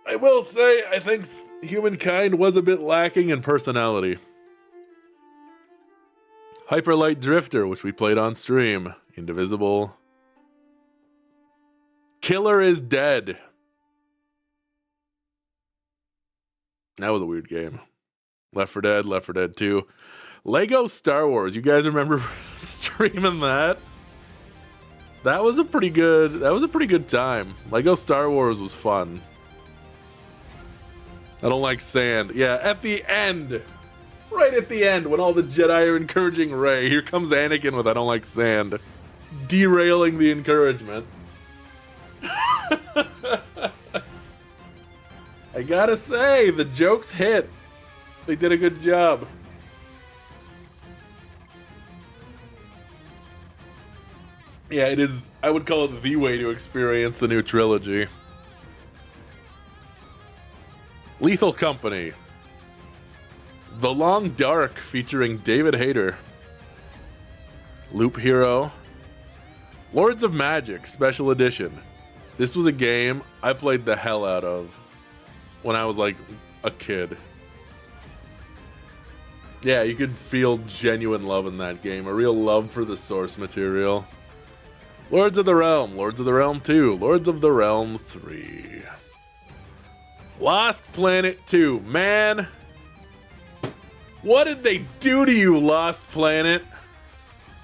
A: I will say, I think Humankind was a bit lacking in personality. Hyperlight Drifter, which we played on stream. Indivisible. Killer is Dead. That was a weird game. Left 4 Dead, Left 4 Dead 2. Lego Star Wars. You guys remember streaming that? That was a pretty good time. Lego Star Wars was fun. I don't like sand. Yeah, at the end. Right at the end, when all the Jedi are encouraging Rey, here comes Anakin with I don't like sand. Derailing the encouragement. I gotta say, the jokes hit. They did a good job. Yeah, it is. I would call it the way to experience the new trilogy. Lethal Company. The Long Dark featuring David Hayter. Loop Hero. Lords of Magic Special Edition. This was a game I played the hell out of when I was like a kid. Yeah, you could feel genuine love in that game. A real love for the source material. Lords of the Realm. Lords of the Realm 2. Lords of the Realm 3. Lost Planet 2. Man, what did they do to you, Lost Planet?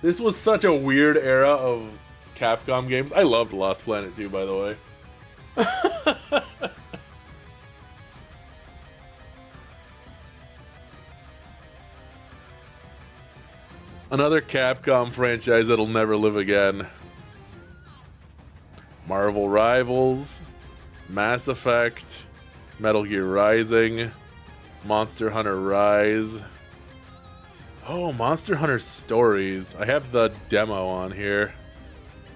A: This was such a weird era of Capcom games. I loved Lost Planet 2, by the way. Another Capcom franchise that'll never live again. Marvel Rivals, Mass Effect, Metal Gear Rising, Monster Hunter Rise. Oh, Monster Hunter Stories. I have the demo on here.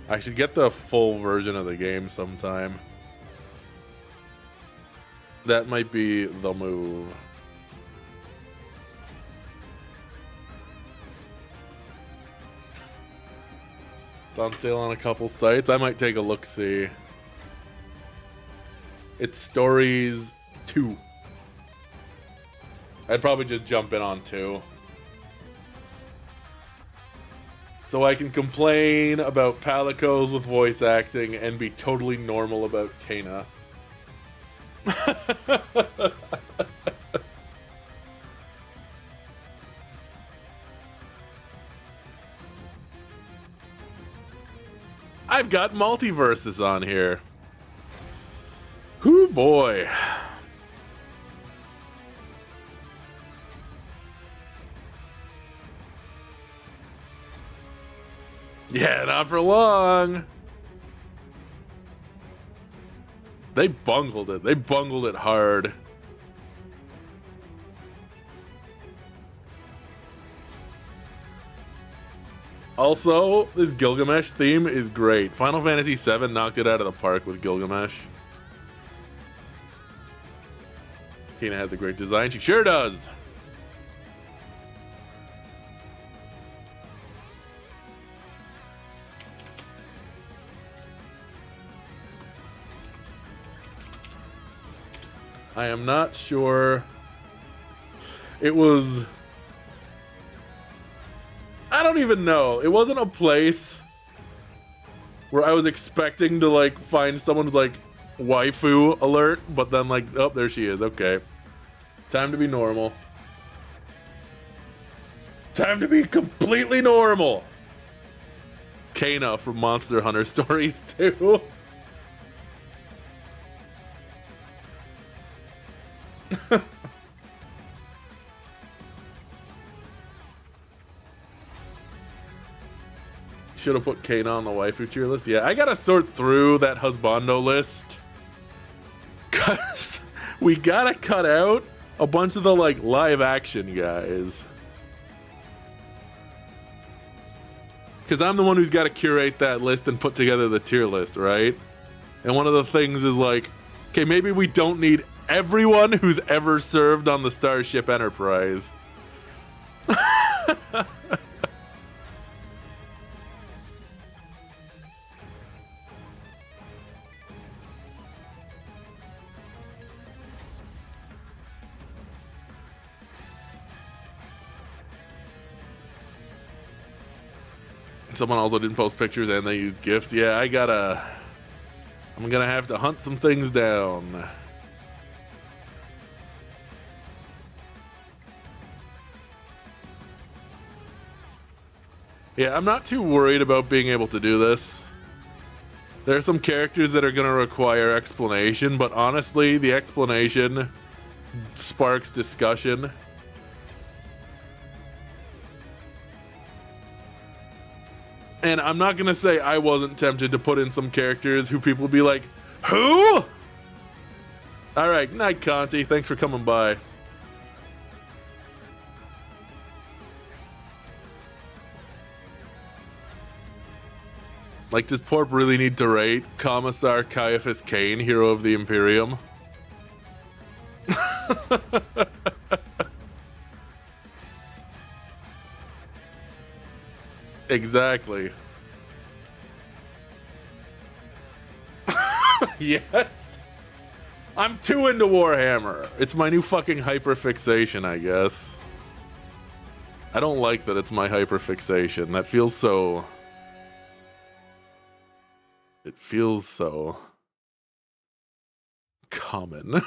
A: I should get the full version of the game sometime. That might be the move. It's on sale on a couple sites. I might take a look-see. It's Stories 2. I'd probably just jump in on 2. So I can complain about Palicos with voice acting and be totally normal about Kena. I've got multiverses on here. Hoo boy. Yeah, not for long. They bungled it. They bungled it hard. Also, this Gilgamesh theme is great. Final Fantasy VII knocked it out of the park with Gilgamesh. Kena has a great design. She sure does. I am not sure. It was... I don't don't even know. It wasn't a place where I was expecting to like find someone's like waifu alert, but then like, oh, there she is. Okay. Time to be normal. Time to be completely normal. Kana from Monster Hunter Stories 2. Should have put Kana on the waifu tier list. Yeah, I gotta sort through that husbando list. Cause we gotta cut out a bunch of the like live action guys. Cause I'm the one who's gotta curate that list and put together the tier list, right? And one of the things is like, okay, maybe we don't need everyone who's ever served on the Starship Enterprise. Someone also didn't post pictures and they used GIFs. Yeah, I'm gonna have to hunt some things down. Yeah, I'm not too worried about being able to do this. There are some characters that are gonna require explanation, but honestly, the explanation sparks discussion. And I'm not gonna say I wasn't tempted to put in some characters who people be like, who? Alright, night Conti, thanks for coming by. Like, does Porp really need to rate Commissar Caiaphas Kane, Hero of the Imperium? Exactly. Yes. I'm too into Warhammer. It's my new fucking hyperfixation, I guess. I don't like that it's my hyperfixation. That feels so... It feels so... common.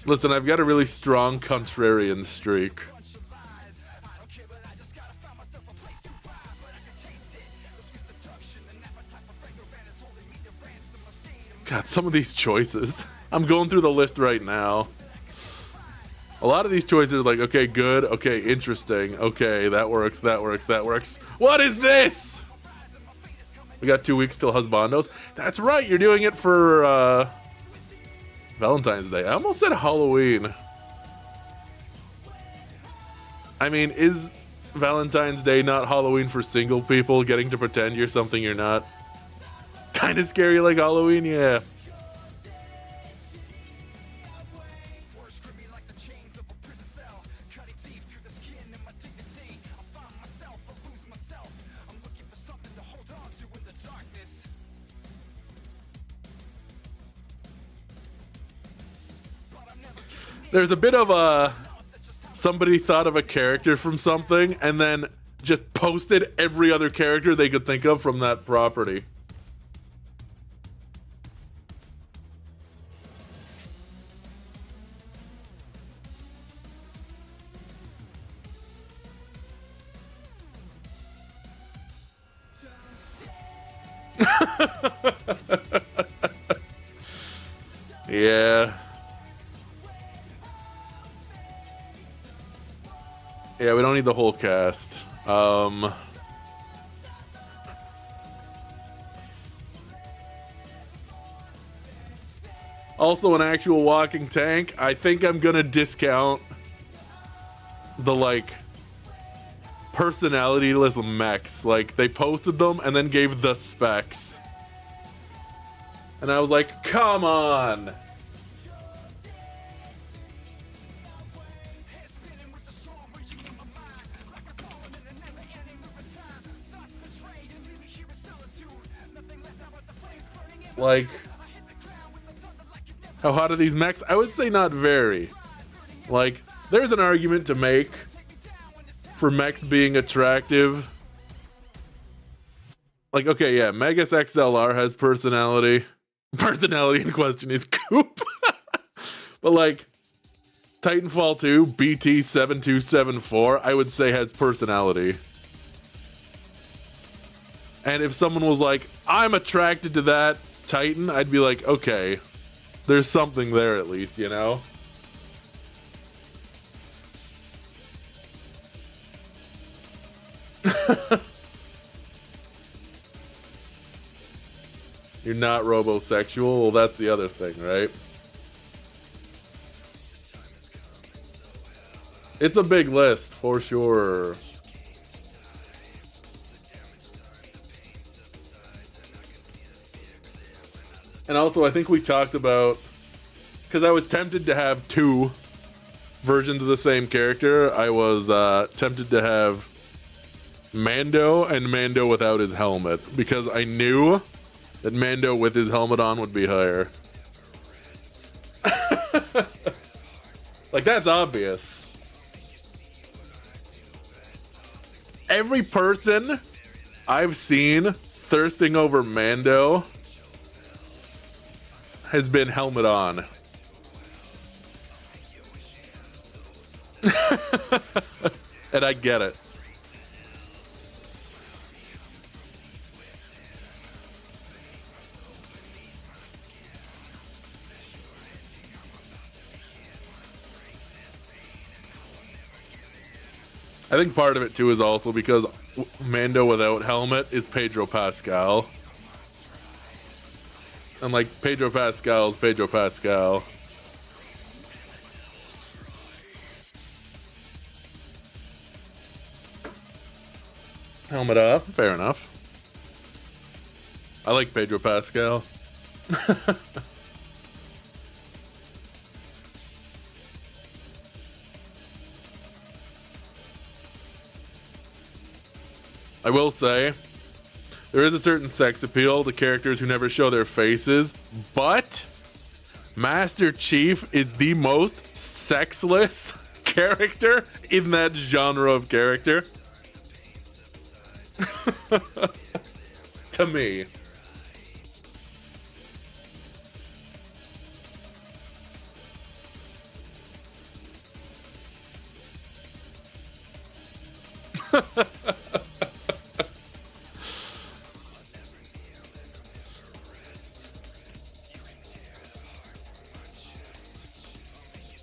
A: Listen, I've got a really strong contrarian streak. God, some of these choices. I'm going through the list right now. A lot of these choices are like, okay, good, okay, interesting, okay, that works, that works, that works. What is this? We got 2 weeks till Husbandos. That's right, you're doing it for Valentine's Day. I almost said Halloween. I mean, is Valentine's Day not Halloween for single people, getting to pretend you're something you're not? Kind of scary like Halloween, yeah. There's a bit of a... Somebody thought of a character from something and then just posted every other character they could think of from that property. Yeah. Yeah, we don't need the whole cast. Also an actual walking tank. I think I'm gonna discount the like personality-less mechs. Like they posted them and then gave the specs. And I was like, come on. Like, how hot are these mechs? I would say not very. Like, there's an argument to make for mechs being attractive. Like, okay, yeah, Megas XLR has personality. Personality in question is Coop. But like, Titanfall 2 BT7274, I would say has personality. And if someone was like, I'm attracted to that Titan, I'd be like, okay, there's something there at least, you know? You're not robosexual? Well, that's the other thing, right? It's a big list, for sure. And also, I think we talked about... Because I was tempted to have two versions of the same character. I was tempted to have Mando and Mando without his helmet. Because I knew that Mando with his helmet on would be higher. Like, that's obvious. Every person I've seen thirsting over Mando has been helmet on. And I get it. I think part of it too is also because Mando without helmet is Pedro Pascal. And like, Pedro Pascal's Pedro Pascal. Helmet off, fair enough. I like Pedro Pascal. I will say, there is a certain sex appeal to characters who never show their faces, but Master Chief is the most sexless character in that genre of character. To me.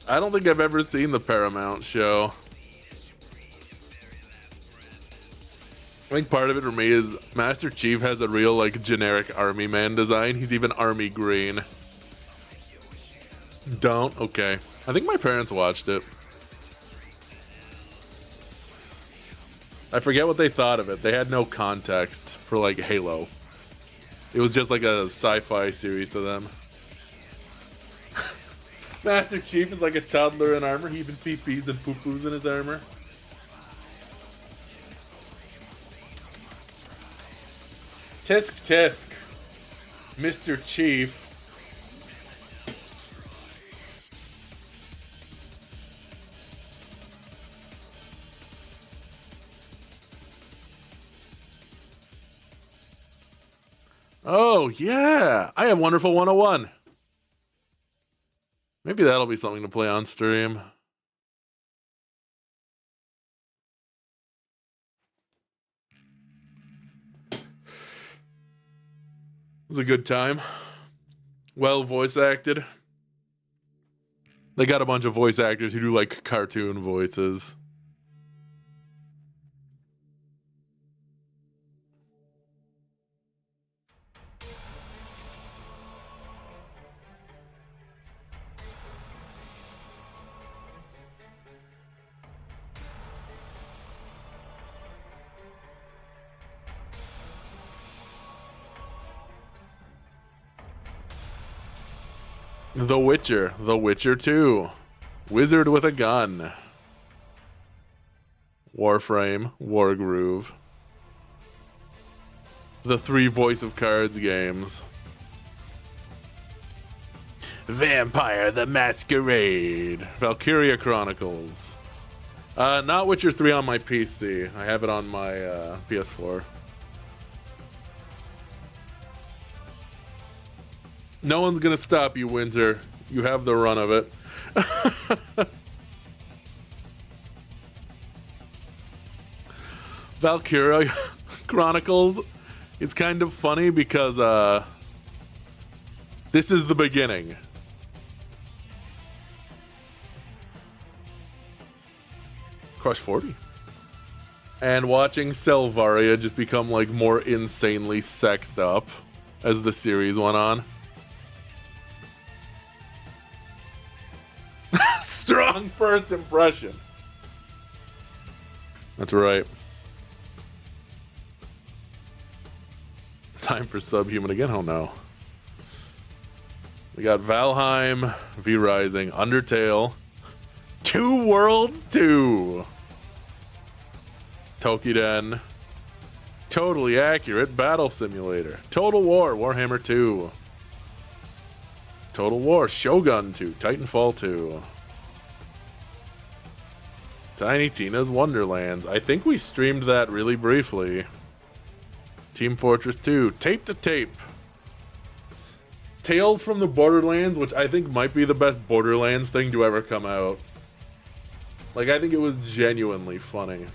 A: I don't think I've ever seen the Paramount show. I think part of it for me is Master Chief has a real, like, generic army man design. He's even army green. Don't? Okay. I think my parents watched it. I forget what they thought of it. They had no context for, like, Halo. It was just like a sci-fi series to them. Master Chief is like a toddler in armor. He even pee-pees and poo-poos in his armor. Tisk tisk, Mr. Chief. Oh, yeah. I have Wonderful 101. Maybe that'll be something to play on stream. It was a good time. Well voice acted. They got a bunch of voice actors who do like cartoon voices. The Witcher, The Witcher 2, Wizard with a Gun, Warframe, Wargroove, the 3 Voice of Cards games. Vampire the Masquerade. Valkyria Chronicles. Not Witcher 3 on my PC. I have it on my PS4. No one's gonna stop you, Winter. You have the run of it. Valkyria Chronicles. It's kind of funny because this is the beginning. Crush 40. And watching Selvaria just become like more insanely sexed up as the series went on. Strong first impression. That's right. Time for Subhuman again? Oh no. We got Valheim, V Rising, Undertale, Two Worlds 2, Tokiden, Totally Accurate Battle Simulator, Total War, Warhammer 2, Total War, Shogun 2, Titanfall 2, Tiny Tina's Wonderlands. I think we streamed that really briefly. Team Fortress 2, Tape to Tape. Tales from the Borderlands, which I think might be the best Borderlands thing to ever come out. Like, I think it was genuinely funny.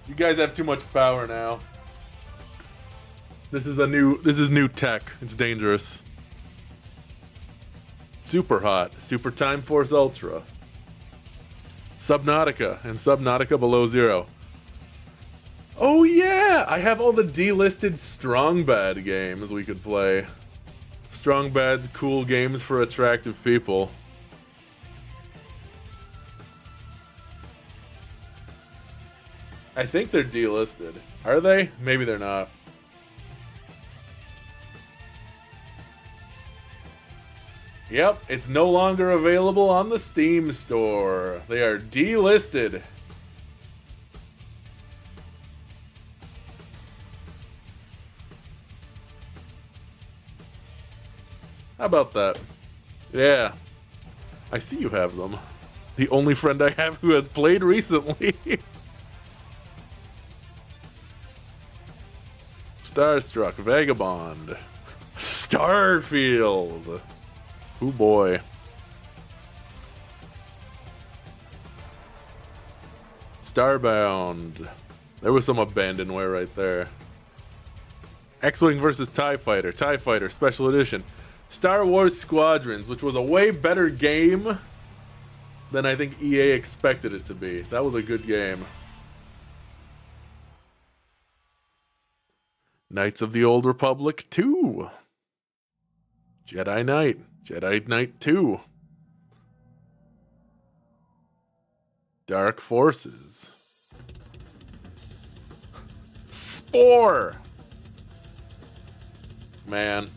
A: You guys have too much power now. This is new tech. It's dangerous. Super Hot, Super Time Force Ultra, Subnautica, and Subnautica Below Zero. Oh yeah, I have all the delisted Strong Bad games we could play. Strong Bad's cool games for attractive people. I think they're delisted. Are they? Maybe they're not. Yep, it's no longer available on the Steam store. They are delisted. How about that? Yeah. I see you have them. The only friend I have who has played recently. Starstruck, Vagabond, Starfield. Oh boy. Starbound. There was some abandonware right there. X-Wing versus TIE Fighter Special Edition. Star Wars Squadrons, which was a way better game than I think EA expected it to be. That was a good game. Knights of the Old Republic 2. Jedi Knight 2. Dark Forces. Spore. Man.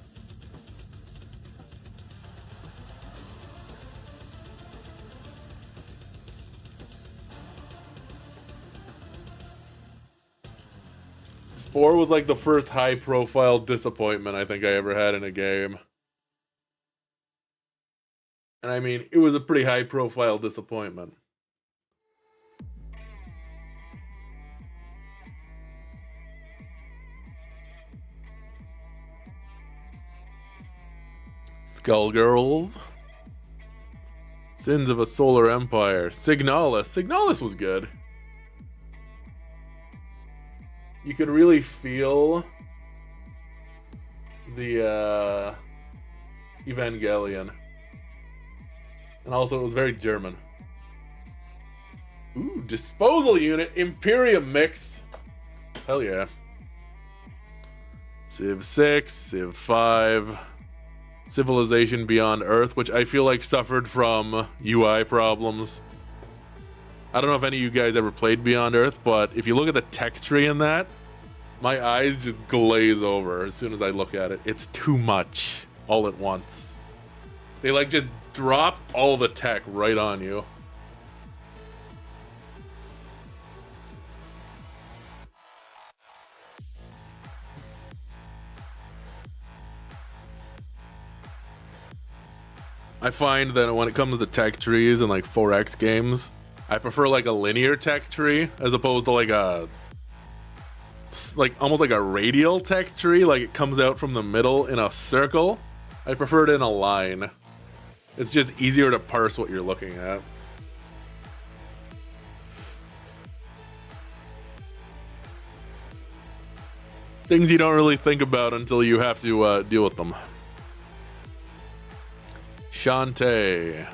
A: Spore was like the first high-profile disappointment I think I ever had in a game. And I mean, it was a pretty high-profile disappointment. Skullgirls. Sins of a Solar Empire. Signalis. Signalis was good. You could really feel the Evangelion. And also it was very German. Ooh, Disposal Unit, Imperium Mix. Hell yeah. Civ 6, Civ 5, Civilization Beyond Earth, which I feel like suffered from UI problems. I don't know if any of you guys ever played Beyond Earth, but if you look at the tech tree in that, my eyes just glaze over as soon as I look at it. It's too much all at once. They like just drop all the tech right on you. I find that when it comes to tech trees and like 4X games, I prefer like a linear tech tree as opposed to like almost like a radial tech tree, like it comes out from the middle in a circle. I prefer it in a line. It's just easier to parse what you're looking at. Things you don't really think about until you have to deal with them. Shantae.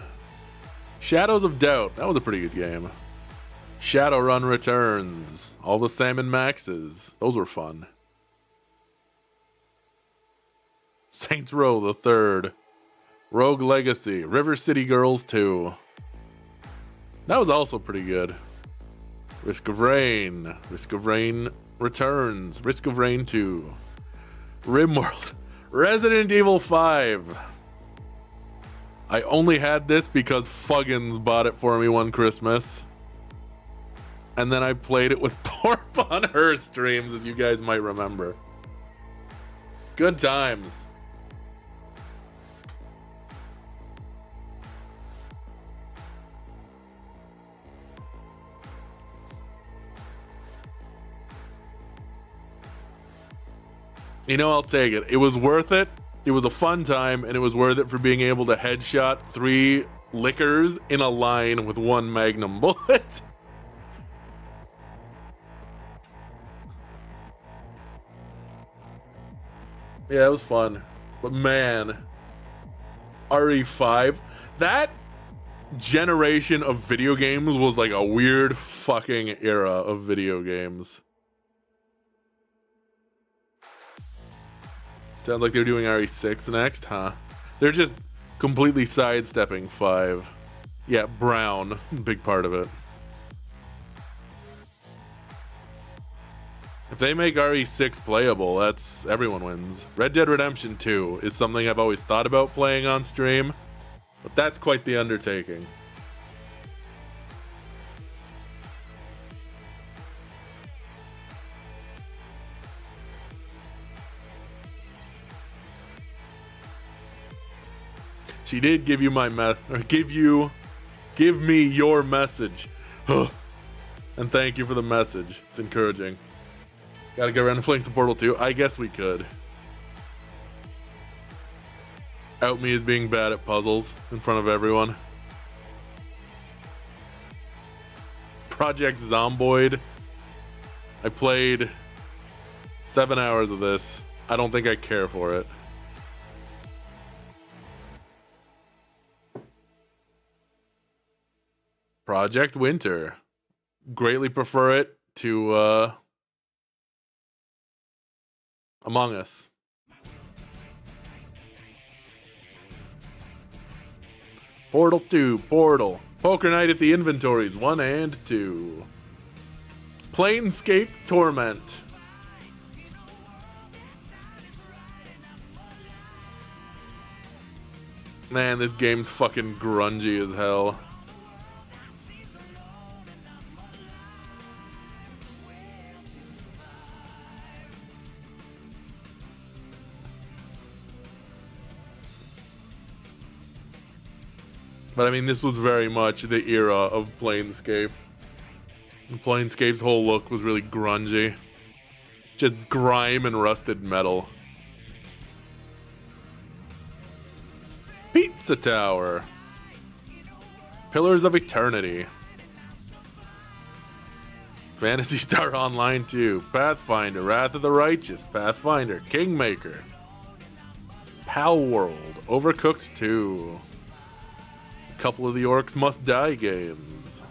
A: Shadows of Doubt. That was a pretty good game. Shadowrun Returns. All the Salmon Maxes. Those were fun. Saints Row the Third. Rogue Legacy. River City Girls 2. That was also pretty good. Risk of Rain. Risk of Rain Returns. Risk of Rain 2. RimWorld. Resident Evil 5. I only had this because Fuggins bought it for me one Christmas. And then I played it with Porp on her streams, as you guys might remember. Good times. You know, I'll take it. It was worth it. It was a fun time, and it was worth it for being able to headshot 3 lickers in a line with 1 magnum bullet. Yeah, it was fun. But man, RE5, that generation of video games was like a weird fucking era of video games. Sounds like they're doing RE6 next, huh? They're just completely sidestepping 5. Yeah, Brown, big part of it. If they make RE6 playable, that's everyone wins. Red Dead Redemption 2 is something I've always thought about playing on stream, but that's quite the undertaking. She did give you give me your message. And thank you for the message. It's encouraging. Gotta get around to playing some Portal 2. I guess we could. Out me as being bad at puzzles in front of everyone. Project Zomboid. I played 7 hours of this. I don't think I care for it. Project Winter. Greatly prefer it to Among Us. Portal 2, Portal. Poker Night at the Inventories 1 and 2. Planescape Torment. Man, this game's fucking grungy as hell. But I mean, this was very much the era of Planescape. Planescape's whole look was really grungy. Just grime and rusted metal. Pizza Tower. Pillars of Eternity. Phantasy Star Online 2. Pathfinder. Wrath of the Righteous. Pathfinder. Kingmaker. Pal World. Overcooked 2. Couple of the Orcs Must Die games.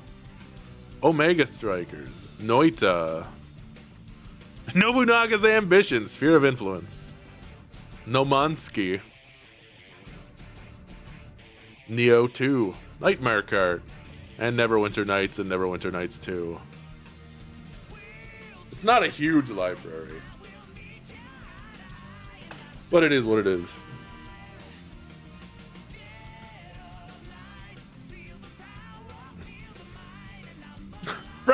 A: Omega Strikers. Noita. Nobunaga's Ambition. Sphere of Influence. Nomansky. Neo 2. Nightmare Cart. And Neverwinter Nights and Neverwinter Nights 2. It's not a huge library. But it is what it is.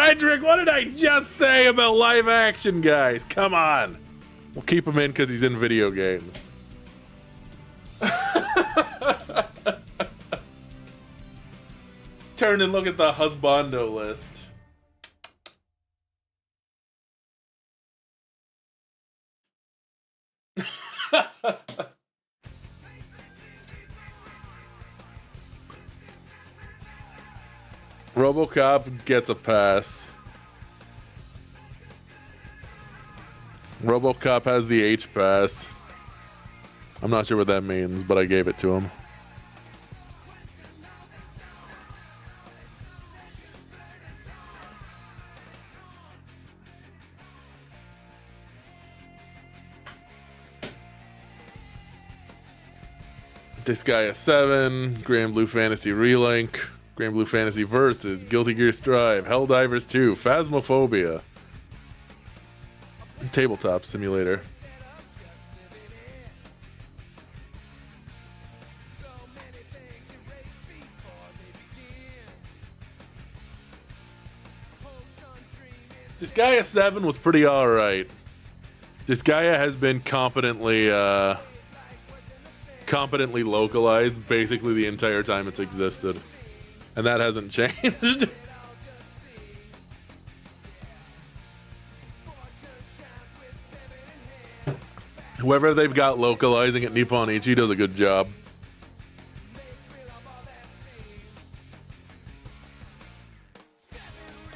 A: Frederick, what did I just say about live action guys? Come on. We'll keep him in because he's in video games. Turn and look at the husbando list. RoboCop gets a pass. RoboCop has the H pass. I'm not sure what that means, but I gave it to him. This guy a 7. Grand Blue Fantasy Relink. Grand Blue Fantasy Versus. Guilty Gear Strive. Helldivers 2. Phasmophobia. Tabletop Simulator. Disgaea 7 was pretty alright. Disgaea has been competently localized basically the entire time it's existed. And that hasn't changed. Whoever they've got localizing at Nippon Ichi does a good job.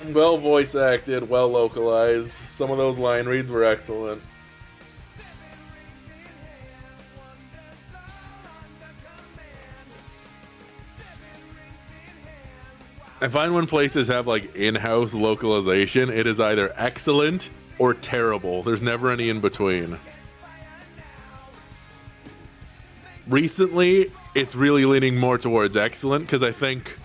A: Well voice acted, well localized. Some of those line reads were excellent. I find when places have like in-house localization, it is either excellent or terrible. There's never any in between. Recently, it's really leaning more towards excellent because I think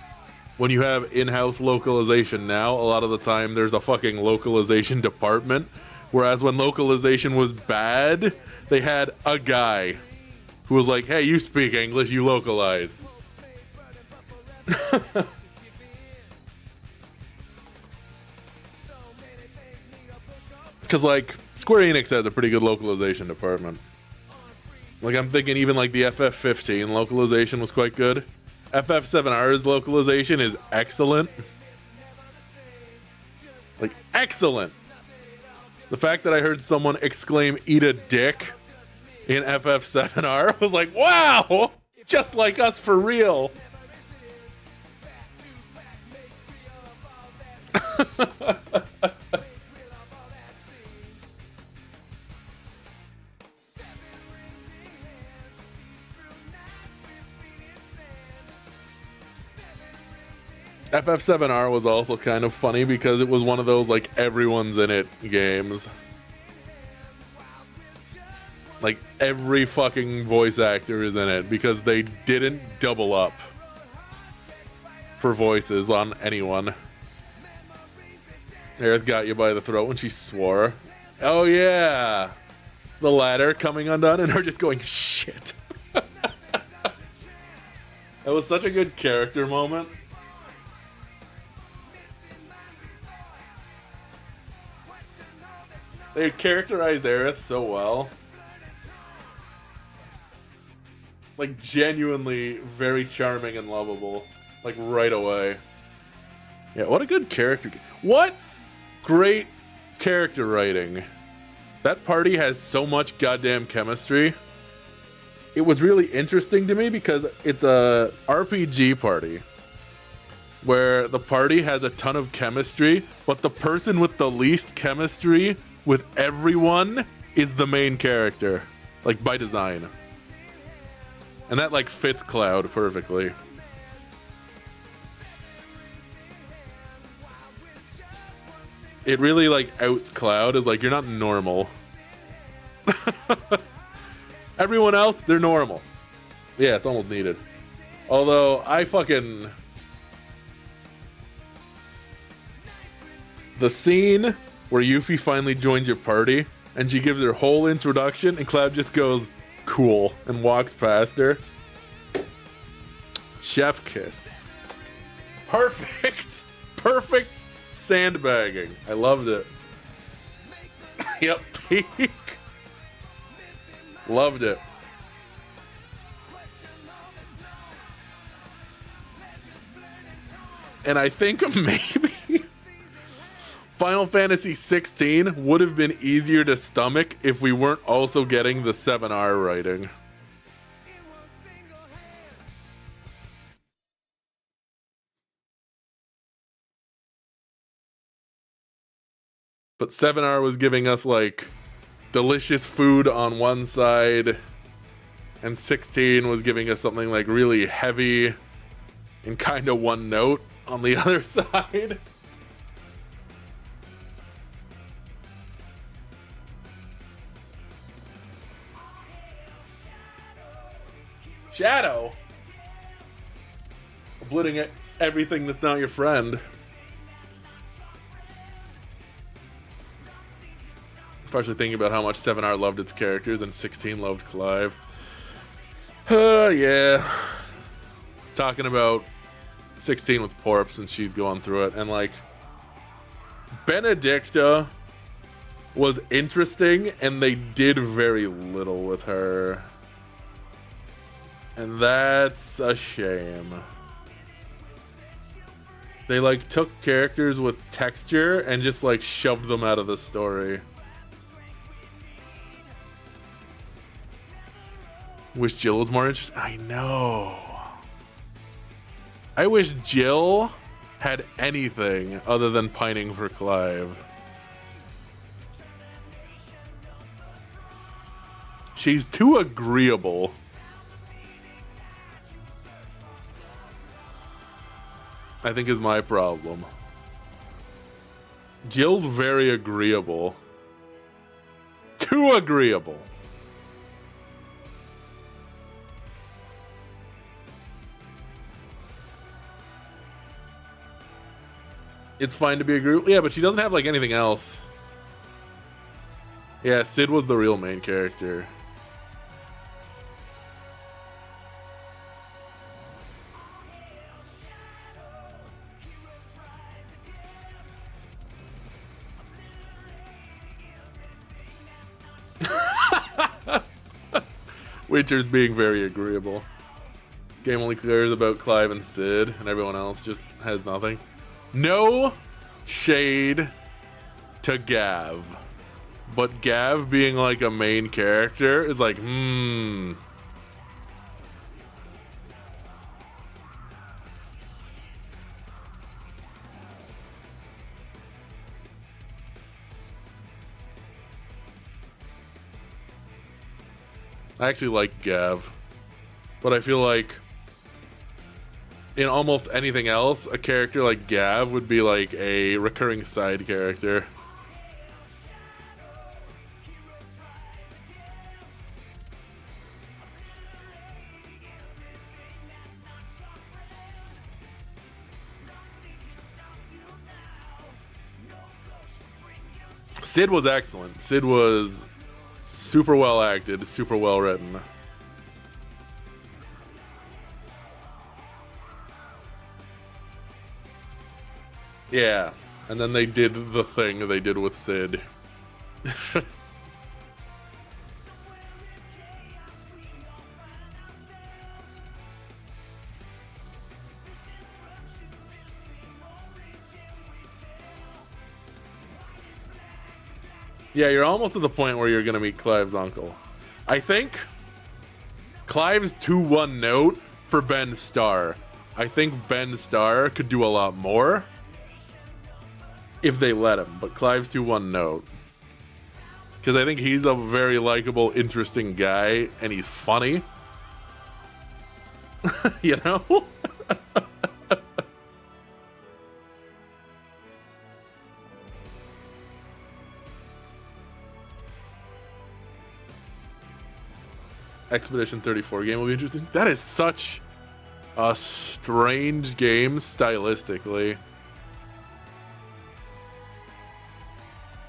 A: when you have in-house localization now, a lot of the time there's a fucking localization department. Whereas when localization was bad, they had a guy who was like, hey, you speak English, you localize. Because, like, Square Enix has a pretty good localization department. Like, I'm thinking even, like, the FF15 localization was quite good. FF7R's localization is excellent. Like, excellent! The fact that I heard someone exclaim, eat a dick, in FF7R, was like, wow! Just like us for real! FF7R was also kind of funny because it was one of those, like, everyone's in it games. Like, every fucking voice actor is in it because they didn't double up for voices on anyone. Aerith got you by the throat when she swore. Oh, yeah. The ladder coming undone and her just going, shit. That was such a good character moment. They characterized Aerith so well. Like, genuinely very charming and lovable. Like, right away. Yeah, what a good character. What great character writing. That party has so much goddamn chemistry. It was really interesting to me because it's a RPG party where the party has a ton of chemistry, but the person with the least chemistry with everyone is the main character, like, by design. And that, like, fits Cloud perfectly. It really, like, outs Cloud as, like, you're not normal. Everyone else, they're normal. Yeah, it's almost needed. Although, the scene where Yuffie finally joins your party, and she gives her whole introduction, and Cloud just goes, cool, and walks past her. Chef kiss. Perfect sandbagging. I loved it. Yep, peak. Loved it. And I think maybe Final Fantasy 16 would have been easier to stomach if we weren't also getting the 7R writing. But 7R was giving us like delicious food on one side, and 16 was giving us something like really heavy and kind of one note on the other side. Shadow? Obliterating everything that's not your friend. Especially thinking about how much 7R loved its characters and 16 loved Clive. Yeah. Talking about 16 with Porp since she's going through it. And like, Benedicta was interesting and they did very little with her. And that's a shame. They like took characters with texture and just like shoved them out of the story. Wish Jill was more interesting. I know. I wish Jill had anything other than pining for Clive. She's too agreeable. I think is my problem. Jill's very agreeable. Too agreeable. It's fine to be agreeable. Yeah, but she doesn't have like anything else. Yeah, Sid was the real main character. Winter's being very agreeable. Game only cares about Clive and Sid, and everyone else just has nothing. No shade to Gav, but Gav being like a main character is like, I actually like Gav, but I feel like in almost anything else, a character like Gav would be like a recurring side character. Sid was excellent. Sid was super well acted, super well written. Yeah, and then they did the thing they did with Sid. Yeah, you're almost at the point where you're gonna meet Clive's uncle. I think Clive's 2-1 note for Ben Starr. I think Ben Starr could do a lot more if they let him, but Clive's 2-1 note. Because I think he's a very likable, interesting guy, and he's funny. You know? Expedition 34 game will be interesting. That is such a strange game stylistically.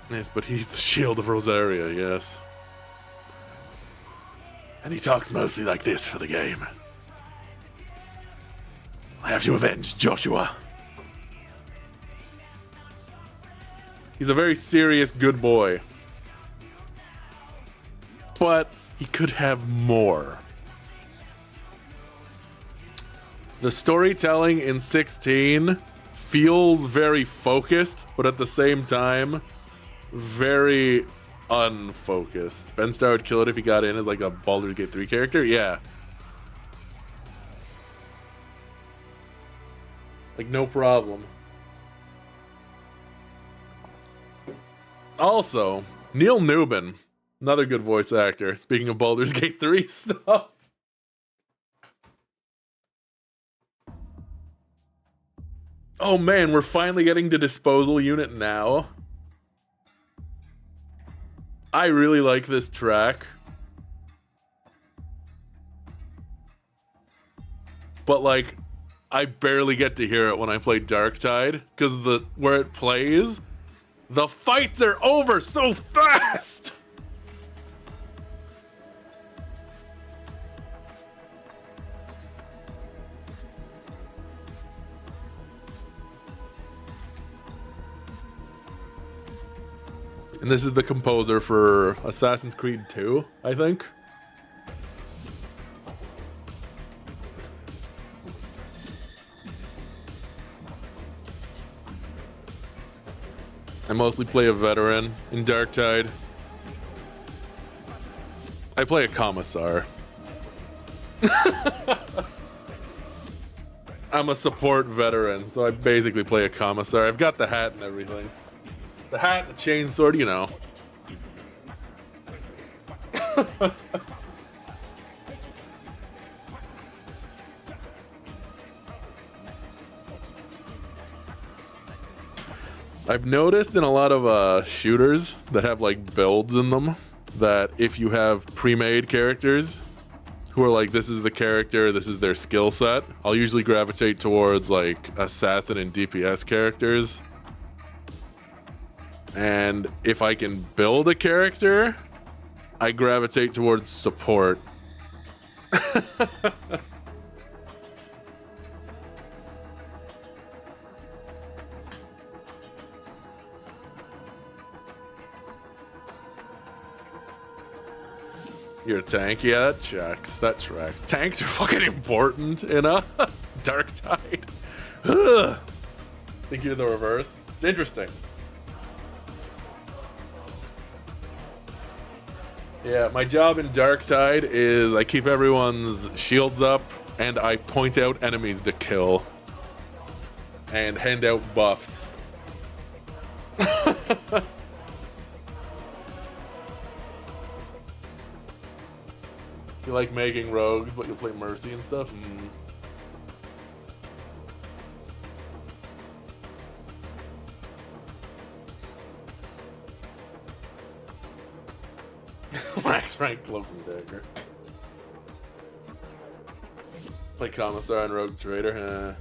A: Yes, but he's the shield of Rosaria, yes. And he talks mostly like this for the game. I have to avenge Joshua. He's a very serious good boy. But he could have more. The storytelling in 16 feels very focused, but at the same time, very unfocused. Ben-Star would kill it if he got in as like a Baldur's Gate 3 character. Yeah. Like, no problem. Also, Neil Newman, another good voice actor. Speaking of Baldur's Gate 3 stuff. Oh man, we're finally getting to Disposal Unit now. I really like this track. But like, I barely get to hear it when I play Darktide, because where it plays, the fights are over so fast! And this is the composer for Assassin's Creed 2, I think. I mostly play a veteran in Darktide. I play a commissar. I'm a support veteran, so I basically play a commissar. I've got the hat and everything. The hat, the chainsword, you know. I've noticed in a lot of shooters that have like builds in them that if you have pre-made characters who are like, this is the character, this is their skill set, I'll usually gravitate towards like assassin and DPS characters. And if I can build a character, I gravitate towards support. You're a tank? Yeah, that checks. That tracks. Tanks are fucking important in a Darktide. Ugh. Think you're the reverse? It's interesting. Yeah, my job in Darktide is I keep everyone's shields up and I point out enemies to kill and hand out buffs. You like making rogues, but you'll play Mercy and stuff? Max rank Cloak and Dagger. Play Commissar and Rogue Trader,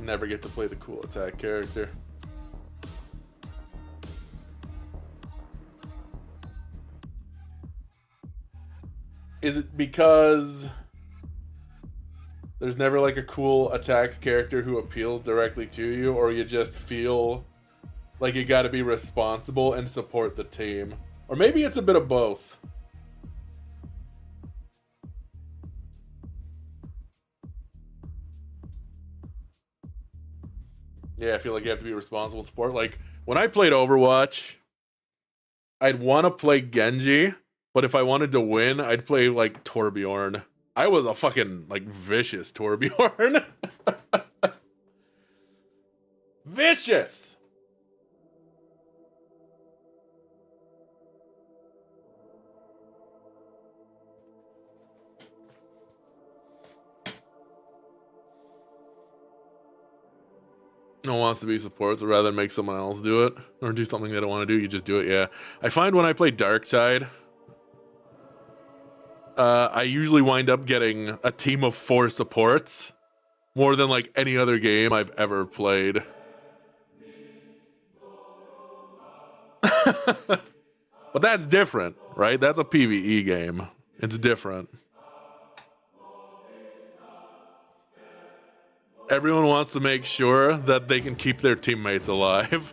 A: Never get to play the cool attack character. Is it because there's never like a cool attack character who appeals directly to you, or you just feel like you gotta be responsible and support the team? Or maybe it's a bit of both. Yeah, I feel like you have to be responsible and support. Like, when I played Overwatch, I'd want to play Genji, but if I wanted to win, I'd play, like, Torbjorn. I was a fucking, like, vicious Torbjorn. Vicious! No one wants to be support, so rather than make someone else do it or do something they don't want to do, you just do it. Yeah, I find when I play Darktide, I usually wind up getting a team of 4 supports more than like any other game I've ever played. But that's different, right? That's a PvE game. It's different. Everyone wants to make sure that they can keep their teammates alive.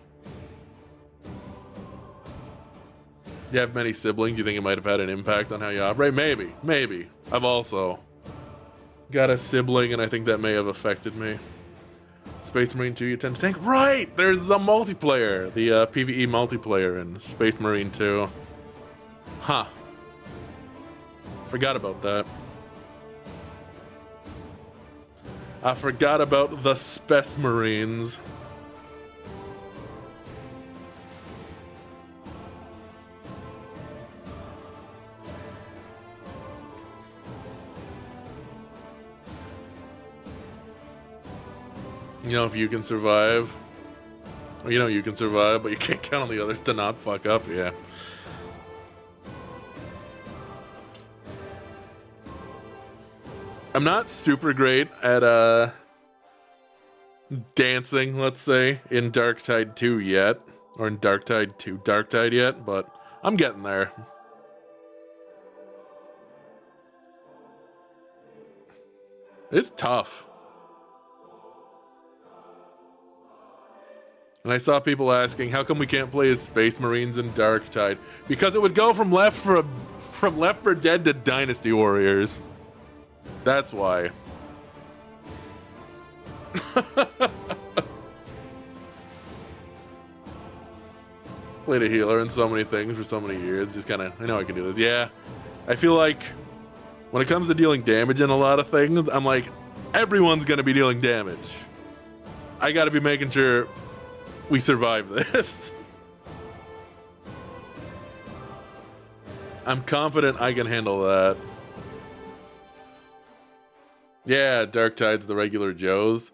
A: You have many siblings, you think it might have had an impact on how you operate? Maybe. I've also got a sibling, and I think that may have affected me. Space Marine 2, you tend to tank. Right! There's the multiplayer, the PvE multiplayer in Space Marine 2. Huh. Forgot about that. I forgot about the Spec Marines. You know, if you can survive. Well, you know you can survive, but you can't count on the others to not fuck up, yeah. I'm not super great at dancing, let's say, in Darktide 2 yet. Or in Darktide 2 Darktide yet, but I'm getting there. It's tough. And I saw people asking, how come we can't play as Space Marines in Darktide? Because it would go from Left 4 Dead to Dynasty Warriors. That's why. Played a healer in so many things for so many years. Just kind of, I know I can do this. Yeah. I feel like when it comes to dealing damage in a lot of things, I'm like, everyone's going to be dealing damage. I got to be making sure we survive this. I'm confident I can handle that. Yeah, Darktide's the regular Joes.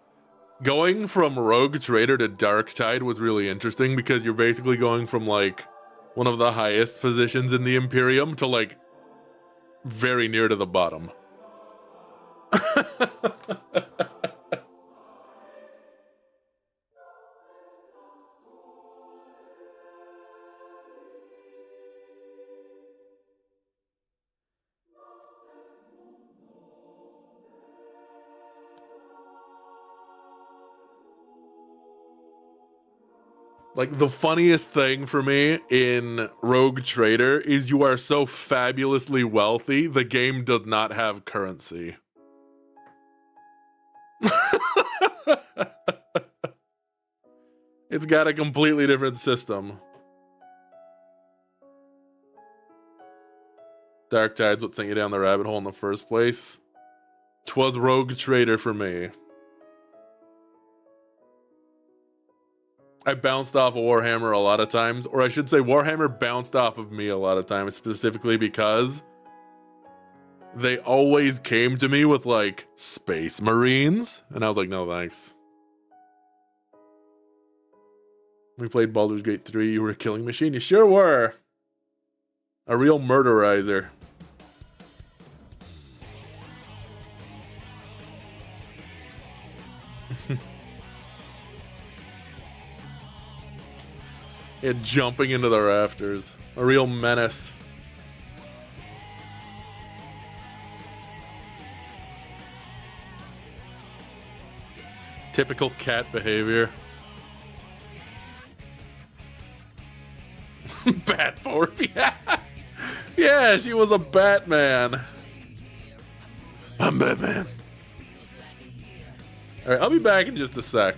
A: Going from Rogue Trader to Darktide was really interesting because you're basically going from like one of the highest positions in the Imperium to like very near to the bottom. Like, the funniest thing for me in Rogue Trader is you are so fabulously wealthy, the game does not have currency. It's got a completely different system. Darktide's what sent you down the rabbit hole in the first place. 'Twas Rogue Trader for me. I bounced off of Warhammer a lot of times, or I should say Warhammer bounced off of me a lot of times, specifically because they always came to me with like Space Marines, and I was like, no thanks. We played Baldur's Gate 3, you were a killing machine. You sure were. A real murderizer. It jumping into the rafters. A real menace. Typical cat behavior. Batborb, yeah. Yeah, she was a Batman. I'm Batman. Alright, I'll be back in just a sec.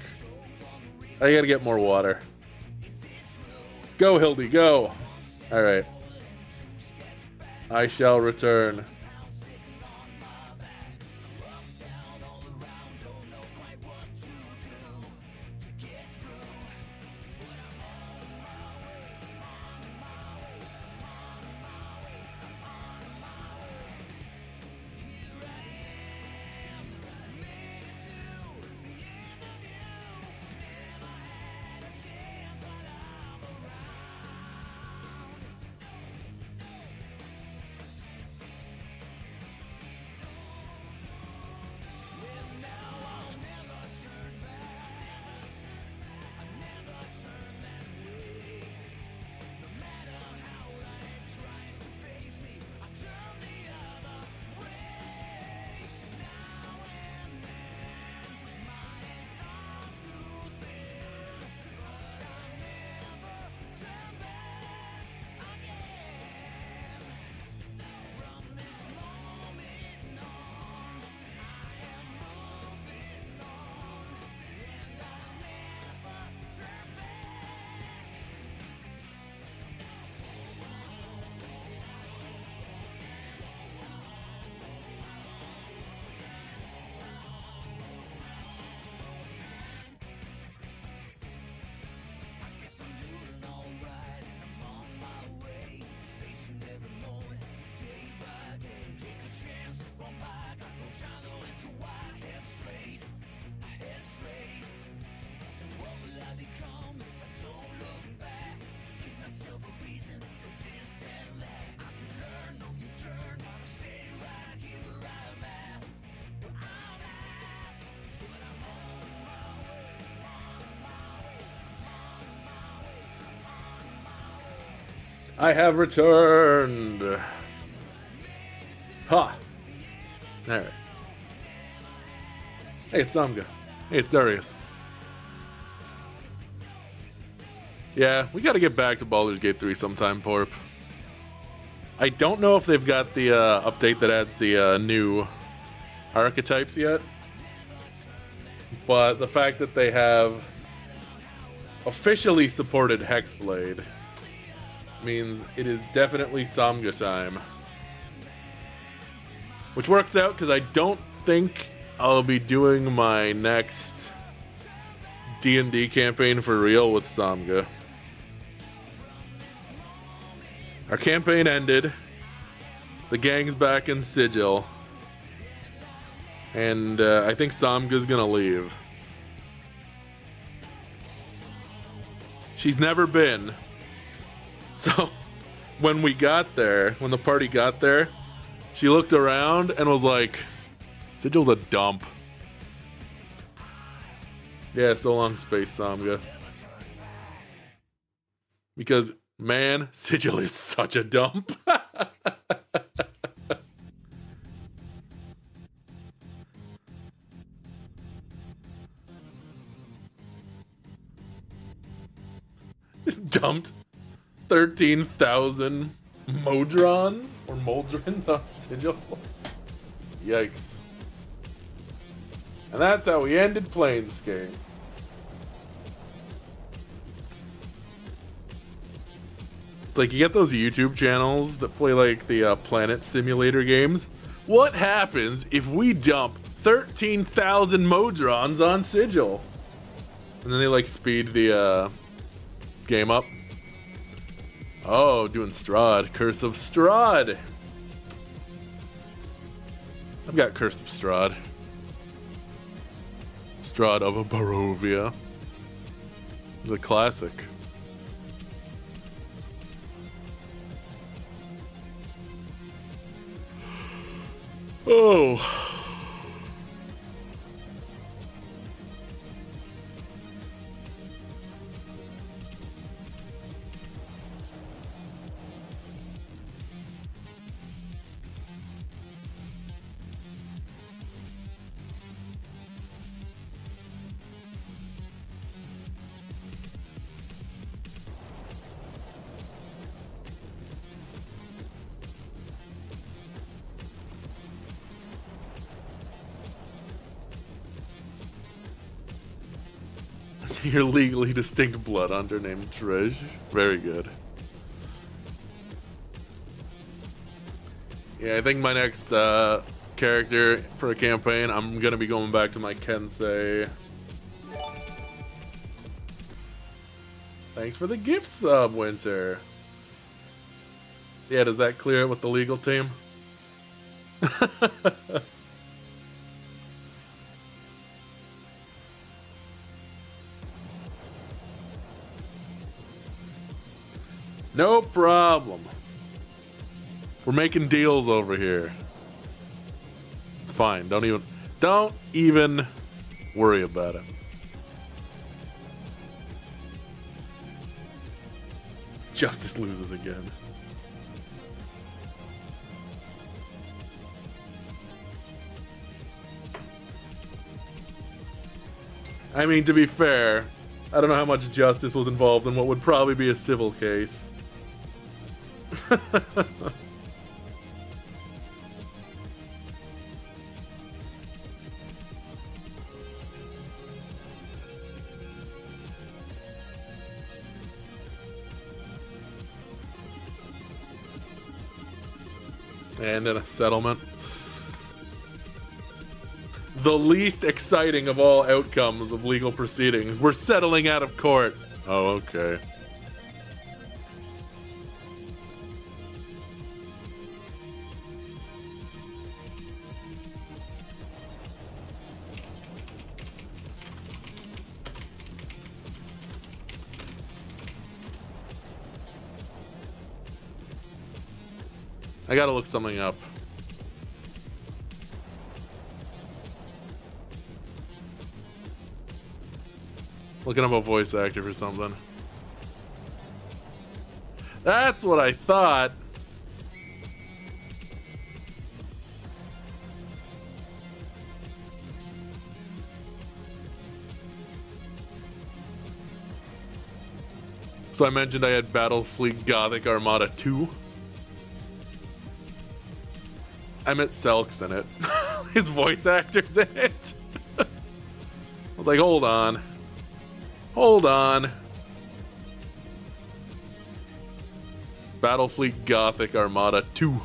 A: I gotta get more water. Go, Hildy, go. Alright. I shall return. I have returned. Ha! Alright. Hey, it's Samga. Hey, it's Darius. Yeah, we gotta get back to Baldur's Gate 3 sometime, Porp. I don't know if they've got the update that adds the new archetypes yet. But the fact that they have officially supported Hexblade means it is definitely Samga time. Which works out because I don't think I'll be doing my next D&D campaign for real with Samga. Our campaign ended. The gang's back in Sigil. And I think Samga's gonna leave. She's never been. So when we got there, when the party got there, she looked around and was like, Sigil's a dump. Yeah, so long, Space Samga. Because, man, Sigil is such a dump. Just dumped 13,000 Modrons or Moldrons on Sigil. Yikes. And that's how we ended Planescape. It's like you get those YouTube channels that play like the Planet Simulator games. What happens if we dump 13,000 Modrons on Sigil? And then they like speed the game up. Oh, doing Strahd. Curse of Strahd. I've got Curse of Strahd. Strahd of Barovia. The classic. Oh. Your legally distinct blood hunter named Trish. Very good. Yeah, I think my next character for a campaign, I'm gonna be going back to my Kensei. Thanks for the gift sub, Winter. Yeah, does that clear it with the legal team? No problem. We're making deals over here. It's fine. Don't even worry about it. Justice loses again. I mean, to be fair, I don't know how much justice was involved in what would probably be a civil case. And in a settlement. The least exciting of all outcomes of legal proceedings. We're settling out of court. Oh, okay. I gotta look something up. Looking up a voice actor for something. That's what I thought. So I mentioned I had Battlefleet Gothic Armada 2. I meant Selk's in it. His voice actor's in it. I was like, hold on. Hold on. Battlefleet Gothic Armada 2.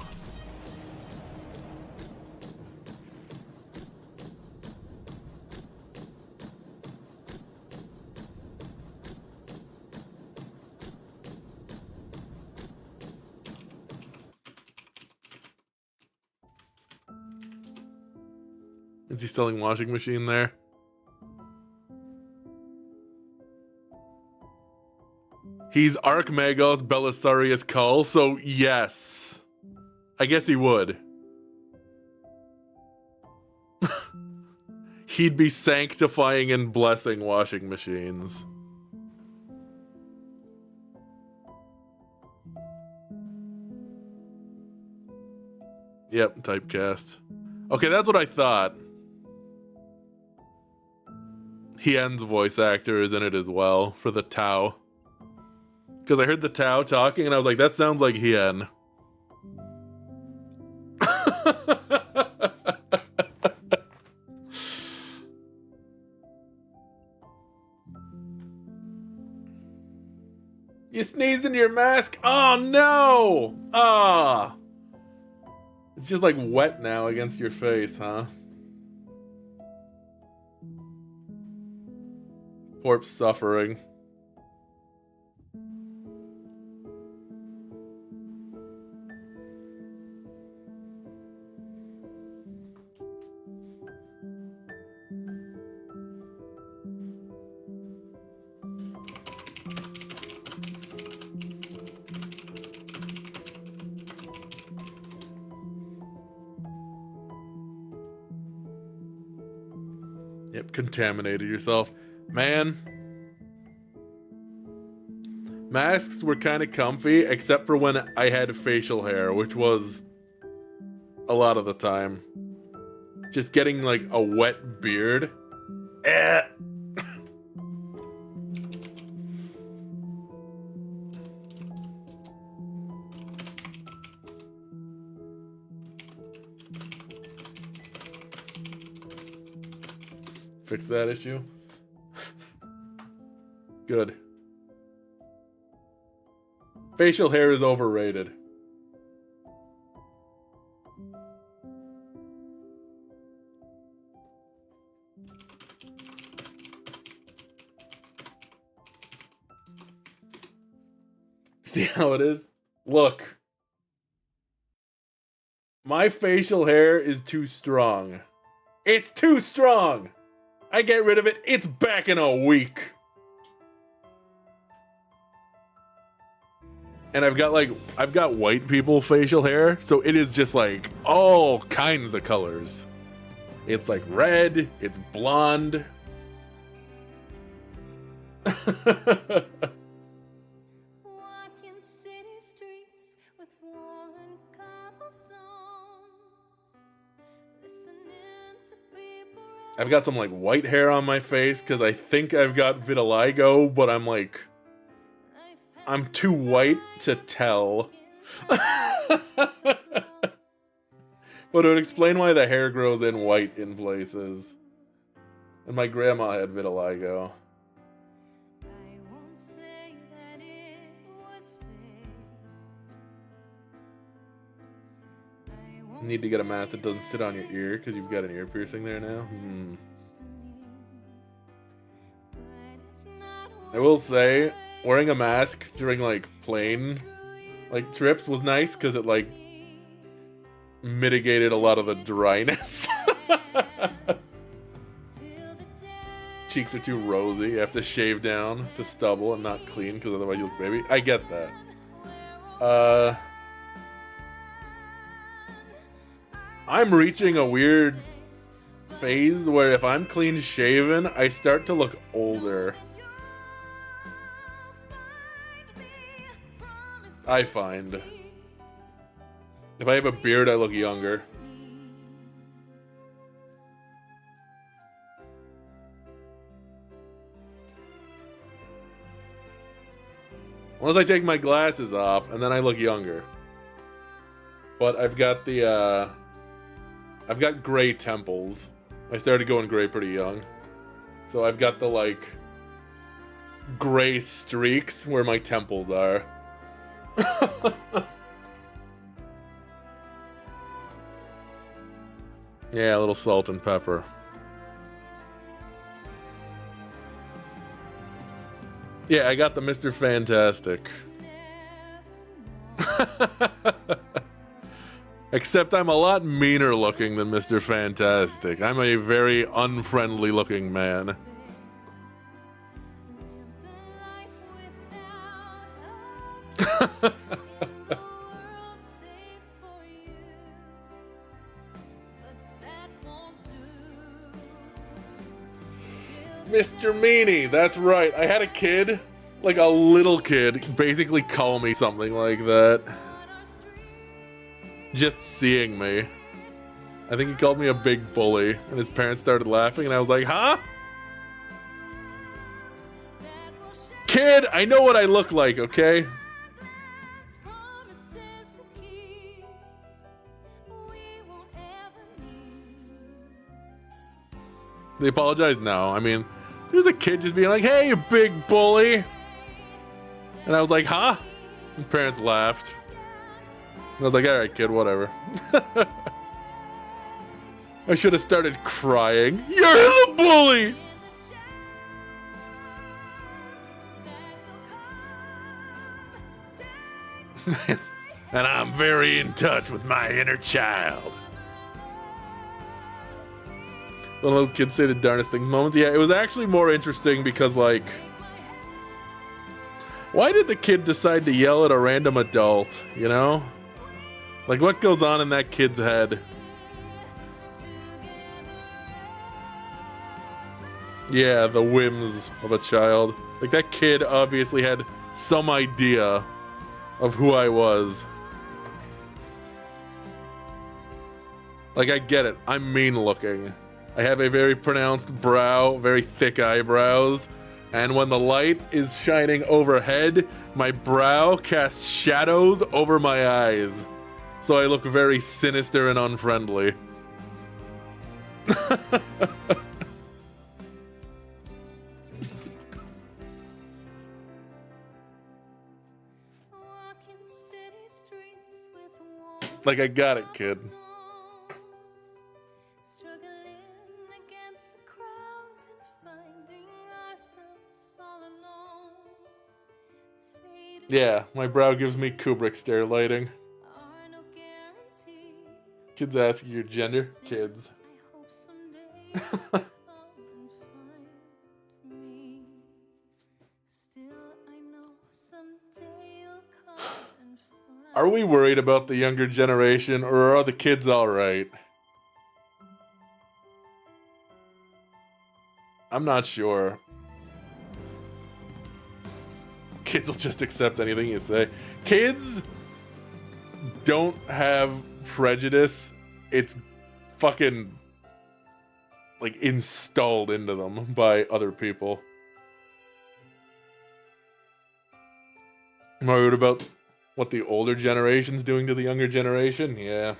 A: Is he selling washing machine there? He's Archmagos Belisarius Cull, so yes. I guess he would. He'd be sanctifying and blessing washing machines. Yep, typecast. Okay, that's what I thought. Hien's voice actor is in it as well for the Tau. Because I heard the Tau talking and I was like, that sounds like Hien. You sneezed into your mask? Oh no! Ah! It's just like wet now against your face, huh? Corpse suffering. Yep, contaminated yourself. Man. Masks were kind of comfy, except for when I had facial hair, which was a lot of the time. Just getting like a wet beard. Eh. Fix that issue. Good. Facial hair is overrated. See how it is? Look. My facial hair is too strong. It's too strong! I get rid of it, it's back in a week. And I've got white people facial hair, so it is just like all kinds of colors. It's like red, it's blonde. I've got some like white hair on my face because I think I've got vitiligo, but I'm too white to tell. But it would explain why the hair grows in white in places. And my grandma had vitiligo. Need to get a mask that doesn't sit on your ear because you've got an ear piercing there now. I will say, wearing a mask during like plane trips was nice because it like mitigated a lot of the dryness. Cheeks are too rosy. You have to shave down to stubble and not clean because otherwise you look baby. I get that. I'm reaching a weird phase where if I'm clean shaven, I start to look older. I find. If I have a beard, I look younger. Unless I take my glasses off, and then I look younger. But I've got the, I've got gray temples. I started going gray pretty young. So I've got the, like, gray streaks where my temples are. Yeah, a little salt and pepper. Yeah, I got the Mr. Fantastic. Except I'm a lot meaner looking than Mr. Fantastic. I'm a very unfriendly looking man. Mr. Meanie, that's right. I had a kid, like a little kid, basically call me something like that. Just seeing me. I think he called me a big bully, and his parents started laughing, and I was like, huh? Kid, I know what I look like, okay? They apologize? No. I mean, there's a kid just being like, hey, you big bully. And I was like, huh? His parents laughed. And I was like, all right, kid, whatever. I should have started crying. You're the bully! And I'm very in touch with my inner child. One of those kids say the darndest thing moments. Yeah, it was actually more interesting because, like, why did the kid decide to yell at a random adult, you know? Like, what goes on in that kid's head? Yeah, the whims of a child. Like, that kid obviously had some idea of who I was. Like, I get it. I'm mean looking. I have a very pronounced brow, very thick eyebrows, and when the light is shining overhead, my brow casts shadows over my eyes. So I look very sinister and unfriendly. Like, I got it, kid. Yeah, my brow gives me Kubrick stare lighting. Kids asking your gender? Kids. Are we worried about the younger generation, or are the kids alright? I'm not sure. Kids will just accept anything you say. Kids don't have prejudice. It's fucking, like, installed into them by other people. Am I worried about what the older generation's doing to the younger generation? Yeah.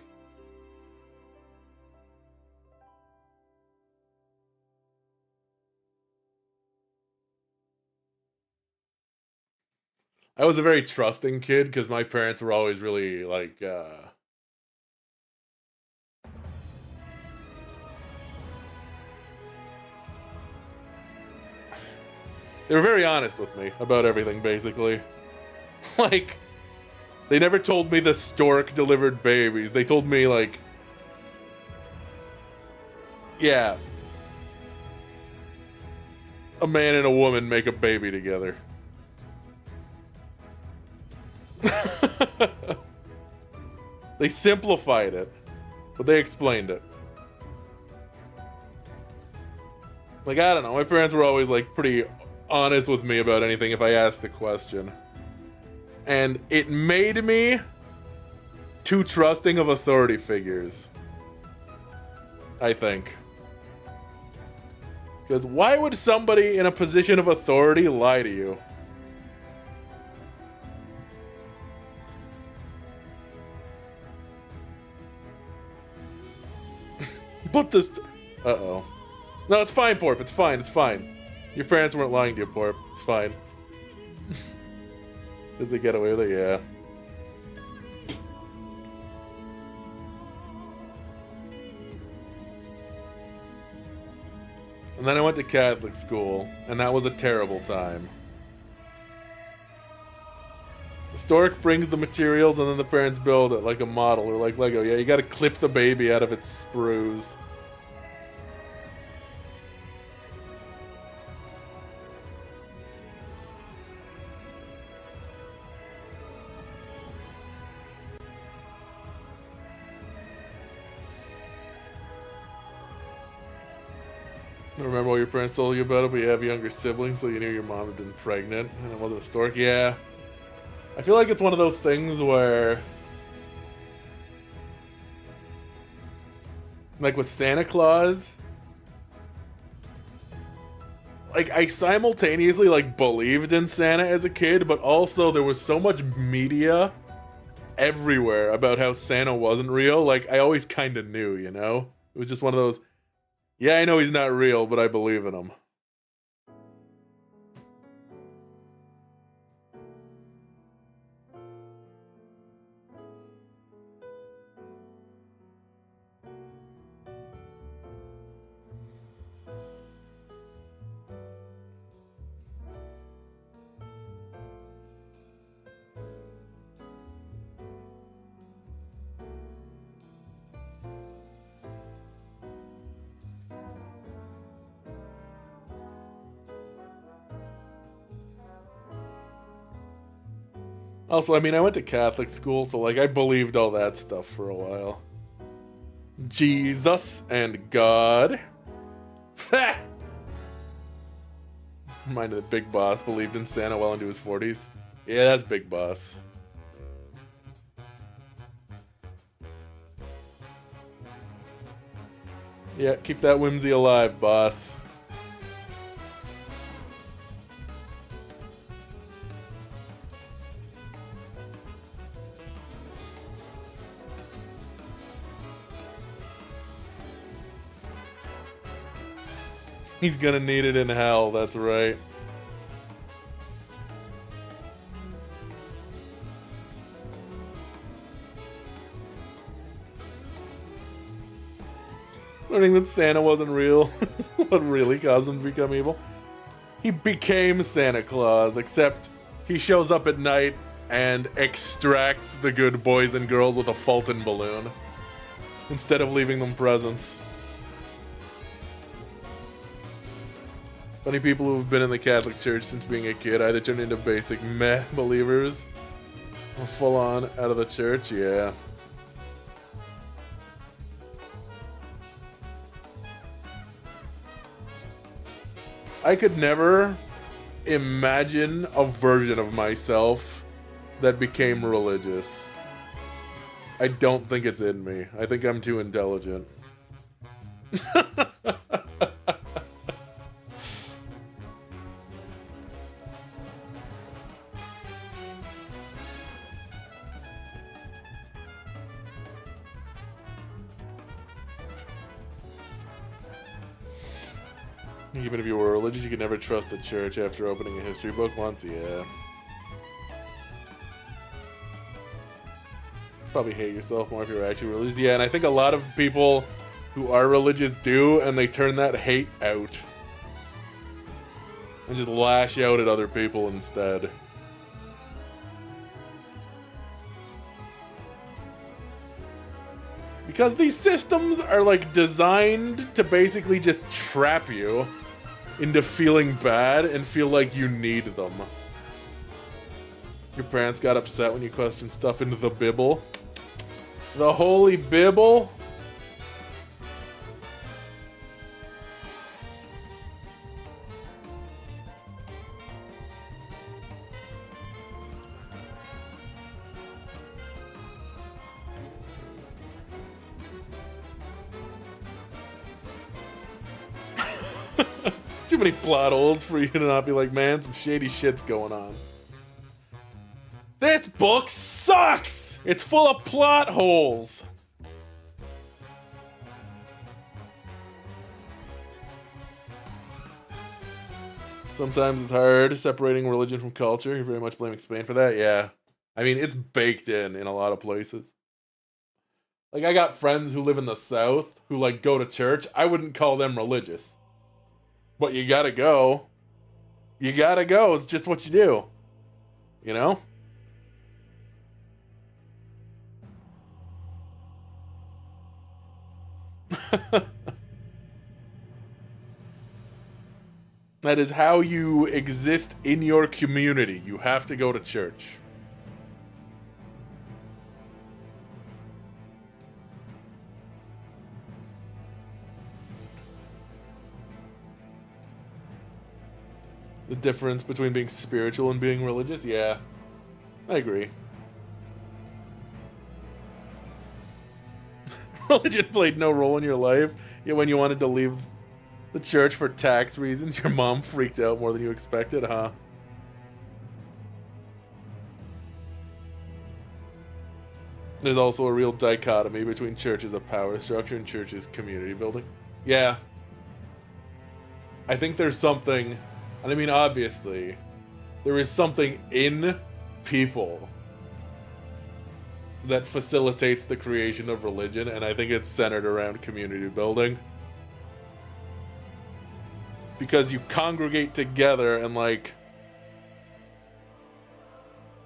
A: I was a very trusting kid because my parents were always really, like, they were very honest with me about everything, basically. Like, they never told me the stork delivered babies. They told me, like, yeah, a man and a woman make a baby together. They simplified it, but they explained it. Like, I don't know, my parents were always, like, pretty honest with me about anything if I asked a question. and it made me too trusting of authority figures, I think. Because why would somebody in a position of authority lie to you? But this... Uh-oh. No, it's fine, Porp. It's fine. It's fine. Your parents weren't lying to you, Porp. It's fine. Does they get away with it? Yeah. And then I went to Catholic school, and that was a terrible time. The stork brings the materials, and then the parents build it like a model or like Lego. Yeah, you gotta clip the baby out of its sprues. Remember what your parents told you about it, but you have younger siblings, so you knew your mom had been pregnant and it wasn't a stork? Yeah. I feel like it's one of those things where... like with Santa Claus... like, I simultaneously, like, believed in Santa as a kid, but also there was so much media everywhere about how Santa wasn't real. Like, I always kind of knew, you know? It was just one of those... yeah, I know he's not real, but I believe in him. Also, I mean, I went to Catholic school, so, like, I believed all that stuff for a while. Jesus and God. Ha! Reminded that Big Boss believed in Santa well into his 40s. Yeah, that's Big Boss. Yeah, keep that whimsy alive, boss. He's gonna need it in hell, that's right. Learning that Santa wasn't real, what really caused him to become evil. He became Santa Claus, except he shows up at night and extracts the good boys and girls with a Fulton balloon, instead of leaving them presents. Funny people who've been in the Catholic Church since being a kid either turn into basic meh believers or full on out of the church, yeah. I could never imagine a version of myself that became religious. I don't think it's in me. I think I'm too intelligent. Even if you were religious, you could never trust the church after opening a history book once, yeah. Probably hate yourself more if you're actually religious. Yeah, and I think a lot of people who are religious do, and they turn that hate out. And just lash out at other people instead. Because these systems are like designed to basically just trap you into feeling bad and feel like you need them. Your parents got upset when you questioned stuff into the Bible. The Holy Bible. Too many plot holes for you to not be like, man, some shady shit's going on. This book sucks! It's full of plot holes. Sometimes it's hard separating religion from culture. You're very much blaming Spain for that. Yeah. I mean, it's baked in a lot of places. Like, I got friends who live in the South who, like, go to church. I wouldn't call them religious. But you gotta go. You gotta go. It's just what you do. You know? That is how you exist in your community. You have to go to church. The difference between being spiritual and being religious? Yeah, I agree. Religion played no role in your life, yet when you wanted to leave the church for tax reasons, your mom freaked out more than you expected, huh? There's also a real dichotomy between church as a power structure and church as community building. Yeah. I think there's something, and I mean, obviously, there is something in people that facilitates the creation of religion, and I think it's centered around community building. Because you congregate together and, like,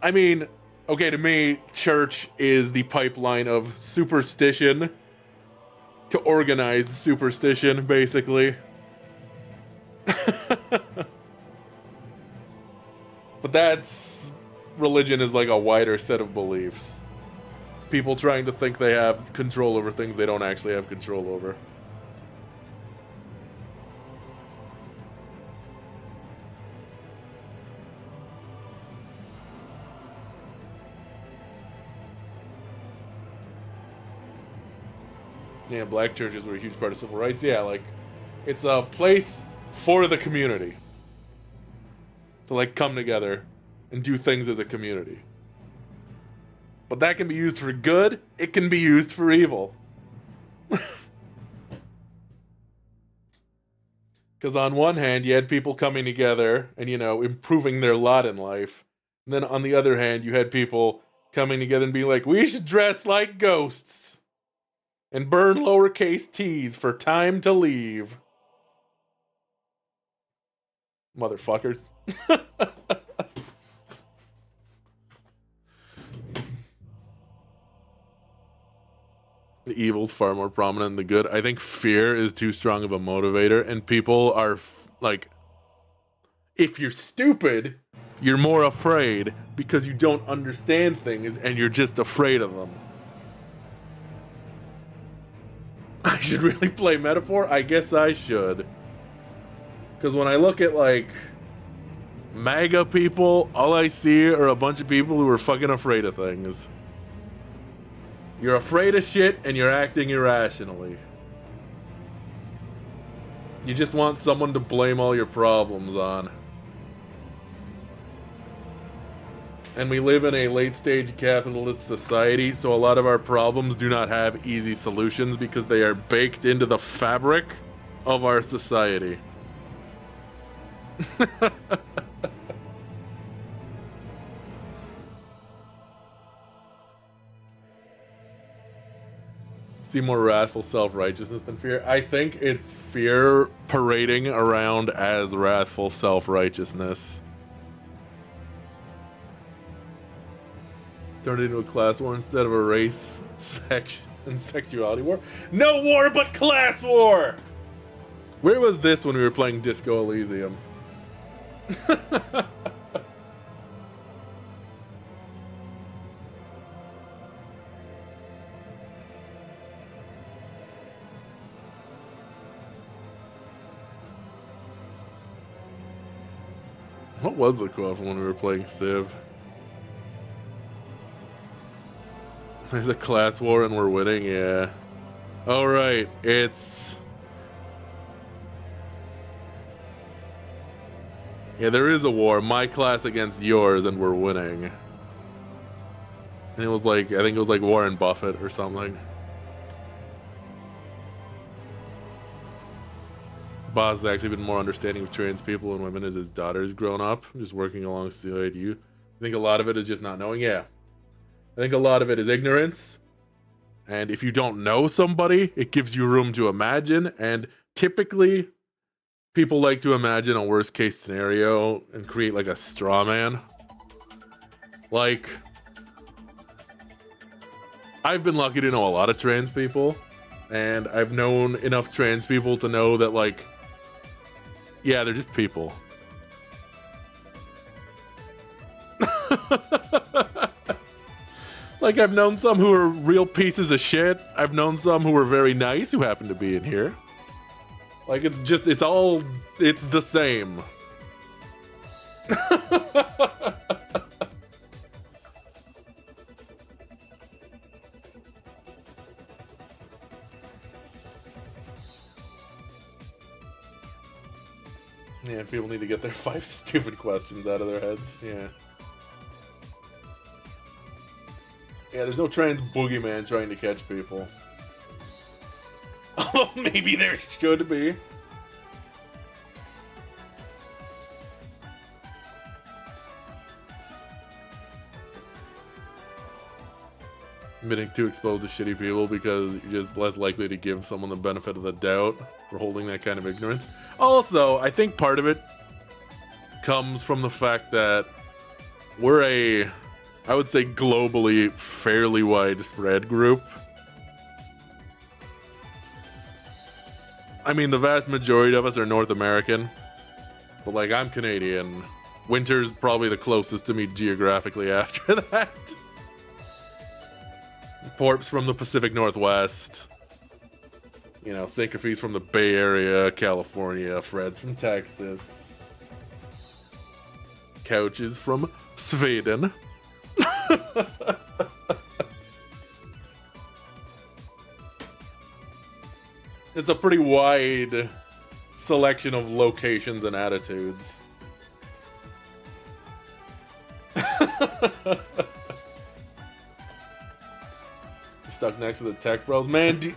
A: I mean, okay, to me, church is the pipeline of superstition to organized superstition, basically. But that's, religion is like a wider set of beliefs. People trying to think they have control over things they don't actually have control over. Yeah, black churches were a huge part of civil rights. Yeah, like, it's a place for the community to, like, come together and do things as a community. But that can be used for good, it can be used for evil. Because on one hand, you had people coming together and, you know, improving their lot in life. And then on the other hand, you had people coming together and being like, we should dress like ghosts and burn lowercase t's for time to leave. Motherfuckers. The evil's far more prominent than the good. I think fear is too strong of a motivator, and people are like, if you're stupid, you're more afraid because you don't understand things and you're just afraid of them. I should really play metaphor? I guess I should. Because when I look at, like, MAGA people, all I see are a bunch of people who are fucking afraid of things. You're afraid of shit and you're acting irrationally. You just want someone to blame all your problems on. And we live in a late-stage capitalist society, so a lot of our problems do not have easy solutions because they are baked into the fabric of our society. See more wrathful self-righteousness than fear? I think it's fear parading around as wrathful self-righteousness. Turned into a class war instead of a race, sex, and sexuality war. No war but class war! Where was this when we were playing Disco Elysium? What was the quote from when we were playing Civ? There's a class war and we're winning, yeah. Oh right, it's... Yeah, there is a war. My class against yours, and we're winning. And it was like, I think it was like Warren Buffett or something. Boss has actually been more understanding of trans people and women as his daughter's grown up, just working alongside you. I think a lot of it is just not knowing. Yeah. I think a lot of it is ignorance. And if you don't know somebody, it gives you room to imagine. And typically, people like to imagine a worst case scenario and create like a straw man. Like, I've been lucky to know a lot of trans people. And I've known enough trans people to know that, like, yeah, they're just people. Like, I've known some who are real pieces of shit. I've known some who are very nice who happen to be in here. Like, it's the same. Yeah, people need to get their 5 stupid questions out of their heads. Yeah. Yeah, there's no trans boogeyman trying to catch people. Oh, maybe there should be. Admitting too exposed to shitty people because you're just less likely to give someone the benefit of the doubt for holding that kind of ignorance. Also, I think part of it comes from the fact that we're a, I would say, globally fairly widespread group. I mean, the vast majority of us are North American, but like, I'm Canadian. Winter's probably the closest to me geographically after that. Porps from the Pacific Northwest. You know, Syncophy's from the Bay Area, California. Fred's from Texas. Couches from Sweden. It's a pretty wide selection of locations and attitudes. Stuck next to the tech bros. Man,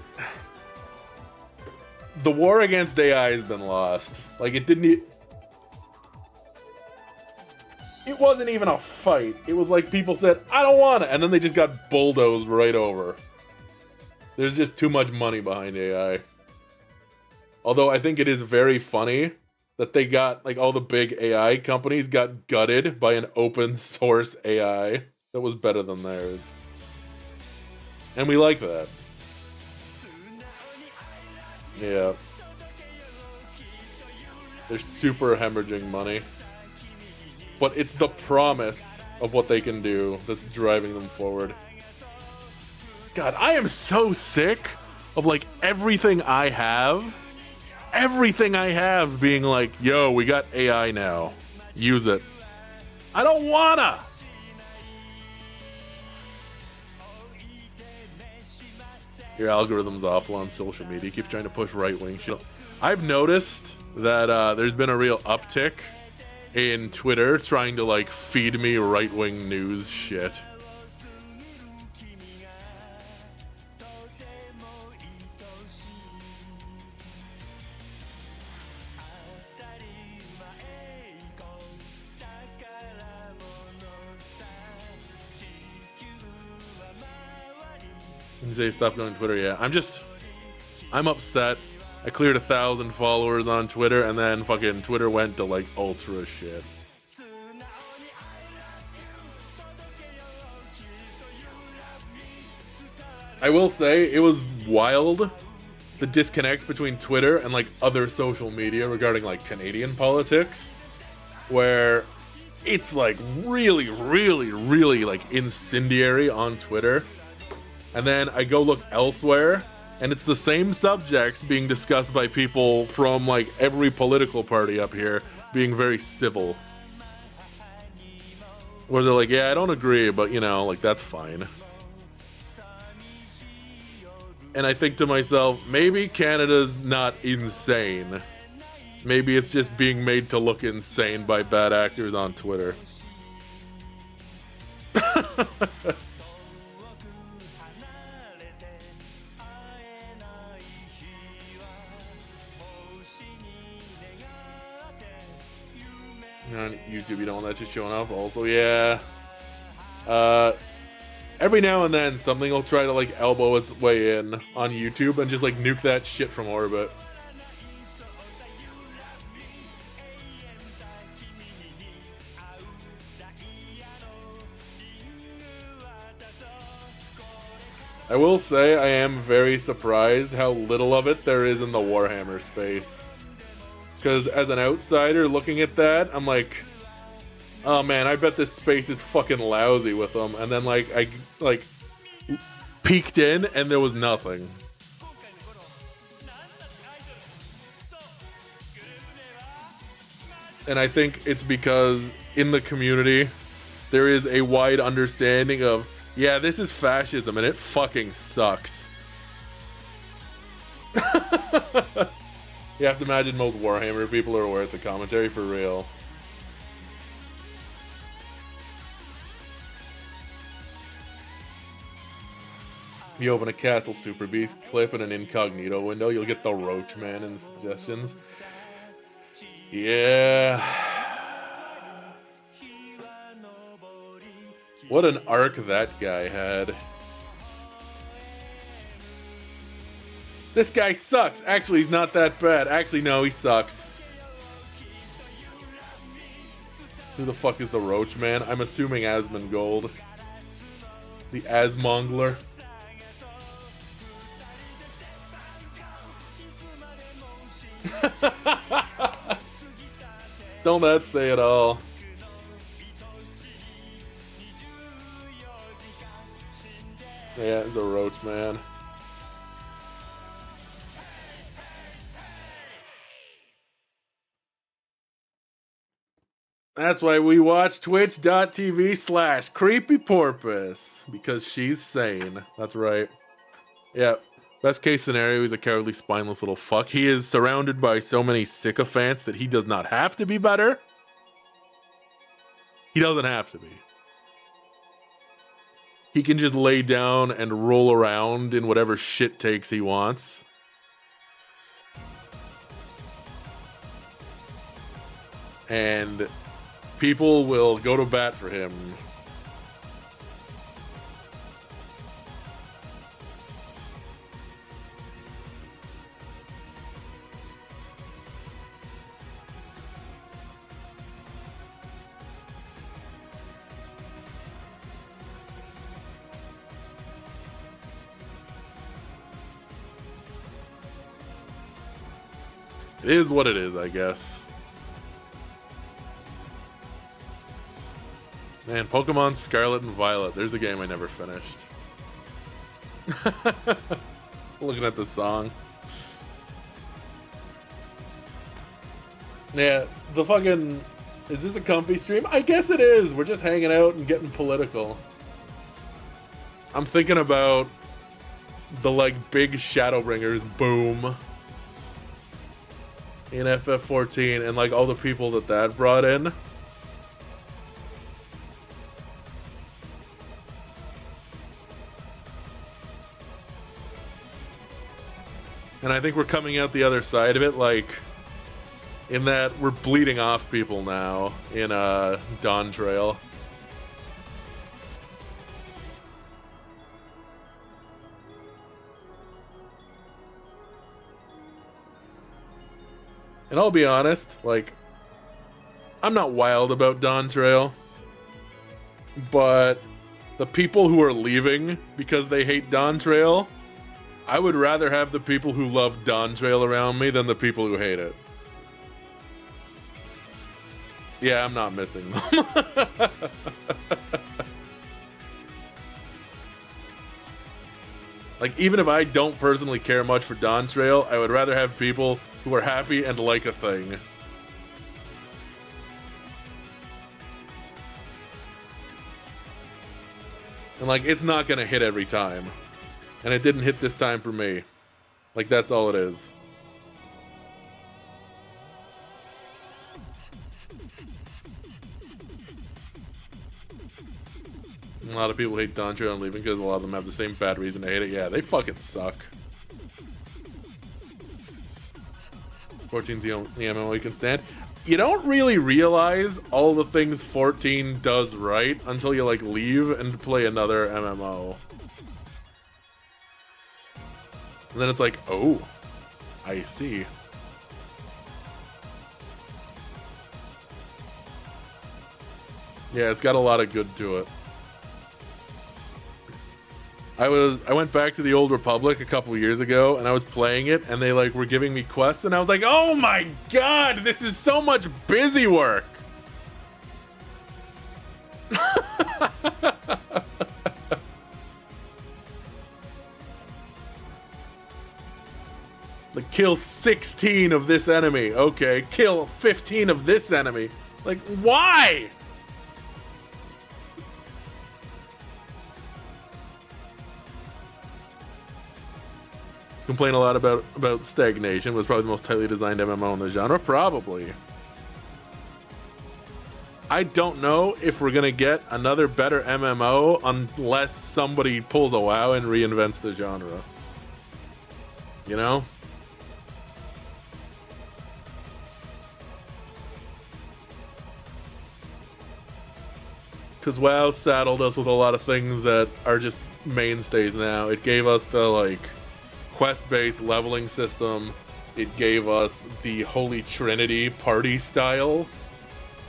A: the war against AI has been lost. Like, it wasn't even a fight. It was like people said, I don't want it. And then they just got bulldozed right over. There's just too much money behind AI. Although I think it is very funny that they got, like, all the big AI companies got gutted by an open source AI that was better than theirs. And we like that. Yeah. They're super hemorrhaging money. But it's the promise of what they can do that's driving them forward. God, I am so sick of, like, everything I have being like, yo, we got AI now. Use it. I don't wanna! Your algorithm's awful on social media. Keeps trying to push right-wing shit. I've noticed that there's been a real uptick in Twitter trying to, like, feed me right-wing news shit. You say stop going to Twitter, yeah. I'm upset. I cleared 1,000 followers on Twitter, and then fucking Twitter went to, like, ultra shit. I will say, it was wild, the disconnect between Twitter and, like, other social media regarding, like, Canadian politics, where it's, like, really, really, really, like, incendiary on Twitter. And then I go look elsewhere, and it's the same subjects being discussed by people from, like, every political party up here being very civil. Where they're like, yeah, I don't agree, but, you know, like, that's fine. And I think to myself, maybe Canada's not insane. Maybe it's just being made to look insane by bad actors on Twitter. On YouTube, you don't want that just showing up. Also, yeah. Every now and then, something will try to like elbow its way in on YouTube and just like nuke that shit from orbit. I will say I am very surprised how little of it there is in the Warhammer space. Because as an outsider looking at that, I'm like, oh man, I bet this space is fucking lousy with them. And then like I like peeked in and there was nothing. And I think it's because in the community there is a wide understanding of, yeah, this is fascism and it fucking sucks. You have to imagine most Warhammer people are aware it's a commentary for real. You open a Castle Super Beast clip in an incognito window, you'll get the Roach Man and suggestions. Yeah. What an arc that guy had. This guy sucks. Actually, he's not that bad. Actually, no, he sucks. Who the fuck is the Roach Man? I'm assuming Asmongold. The Asmongler. Don't that say it all? Yeah, it's a Roach Man. That's why we watch twitch.tv/creepyporpoise. Because she's sane. That's right. Yeah. Best case scenario, he's a cowardly, spineless little fuck. He is surrounded by so many sycophants that he does not have to be better. He doesn't have to be. He can just lay down and roll around in whatever shit takes he wants. And people will go to bat for him. It is what it is, I guess. Man, Pokemon Scarlet and Violet. There's a game I never finished. Looking at the song. Yeah, the fucking... Is this a comfy stream? I guess it is. We're just hanging out and getting political. I'm thinking about the, like, big Shadowbringers boom in FF14 and, like, all the people that brought in. And I think we're coming out the other side of it, like, in that we're bleeding off people now in Dawn Trail. And I'll be honest, like, I'm not wild about Dawn Trail, but the people who are leaving because they hate Dawn Trail, I would rather have the people who love Dawn Trail around me than the people who hate it. Yeah, I'm not missing them. Like, even if I don't personally care much for Dawn Trail, I would rather have people who are happy and like a thing. And, like, it's not gonna hit every time. And it didn't hit this time for me. Like, that's all it is. A lot of people hate Dawn Trail and leaving because a lot of them have the same bad reason to hate it. Yeah, they fucking suck. 14's the only MMO you can stand. You don't really realize all the things 14 does right until you like leave and play another MMO. And then it's like, oh, I see. Yeah, it's got a lot of good to it. I went back to the Old Republic a couple years ago and I was playing it and they like were giving me quests and I was like, oh my god, this is so much busy work. Like, kill 16 of this enemy. Okay, kill 15 of this enemy. Like, why? Complain a lot about Stagnation. Was probably the most tightly designed MMO in the genre. Probably. I don't know if we're gonna get another better MMO unless somebody pulls a WoW and reinvents the genre. You know? Because WoW saddled us with a lot of things that are just mainstays now. It gave us the like quest-based leveling system. It gave us the Holy Trinity party style.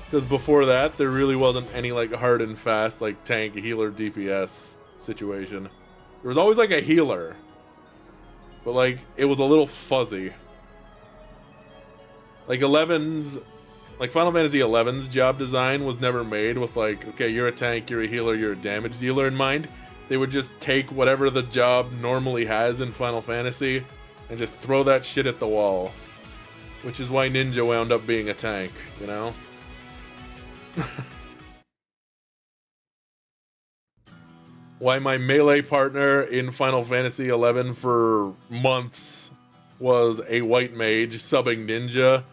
A: Because before that, there really wasn't any like hard and fast like tank, healer, DPS situation. There was always like a healer, but like it was a little fuzzy. Like Final Fantasy XI's job design was never made with like, okay, you're a tank, you're a healer, you're a damage dealer in mind. They would just take whatever the job normally has in Final Fantasy and just throw that shit at the wall. Which is why Ninja wound up being a tank, you know? Why my melee partner in Final Fantasy XI for months was a white mage subbing Ninja,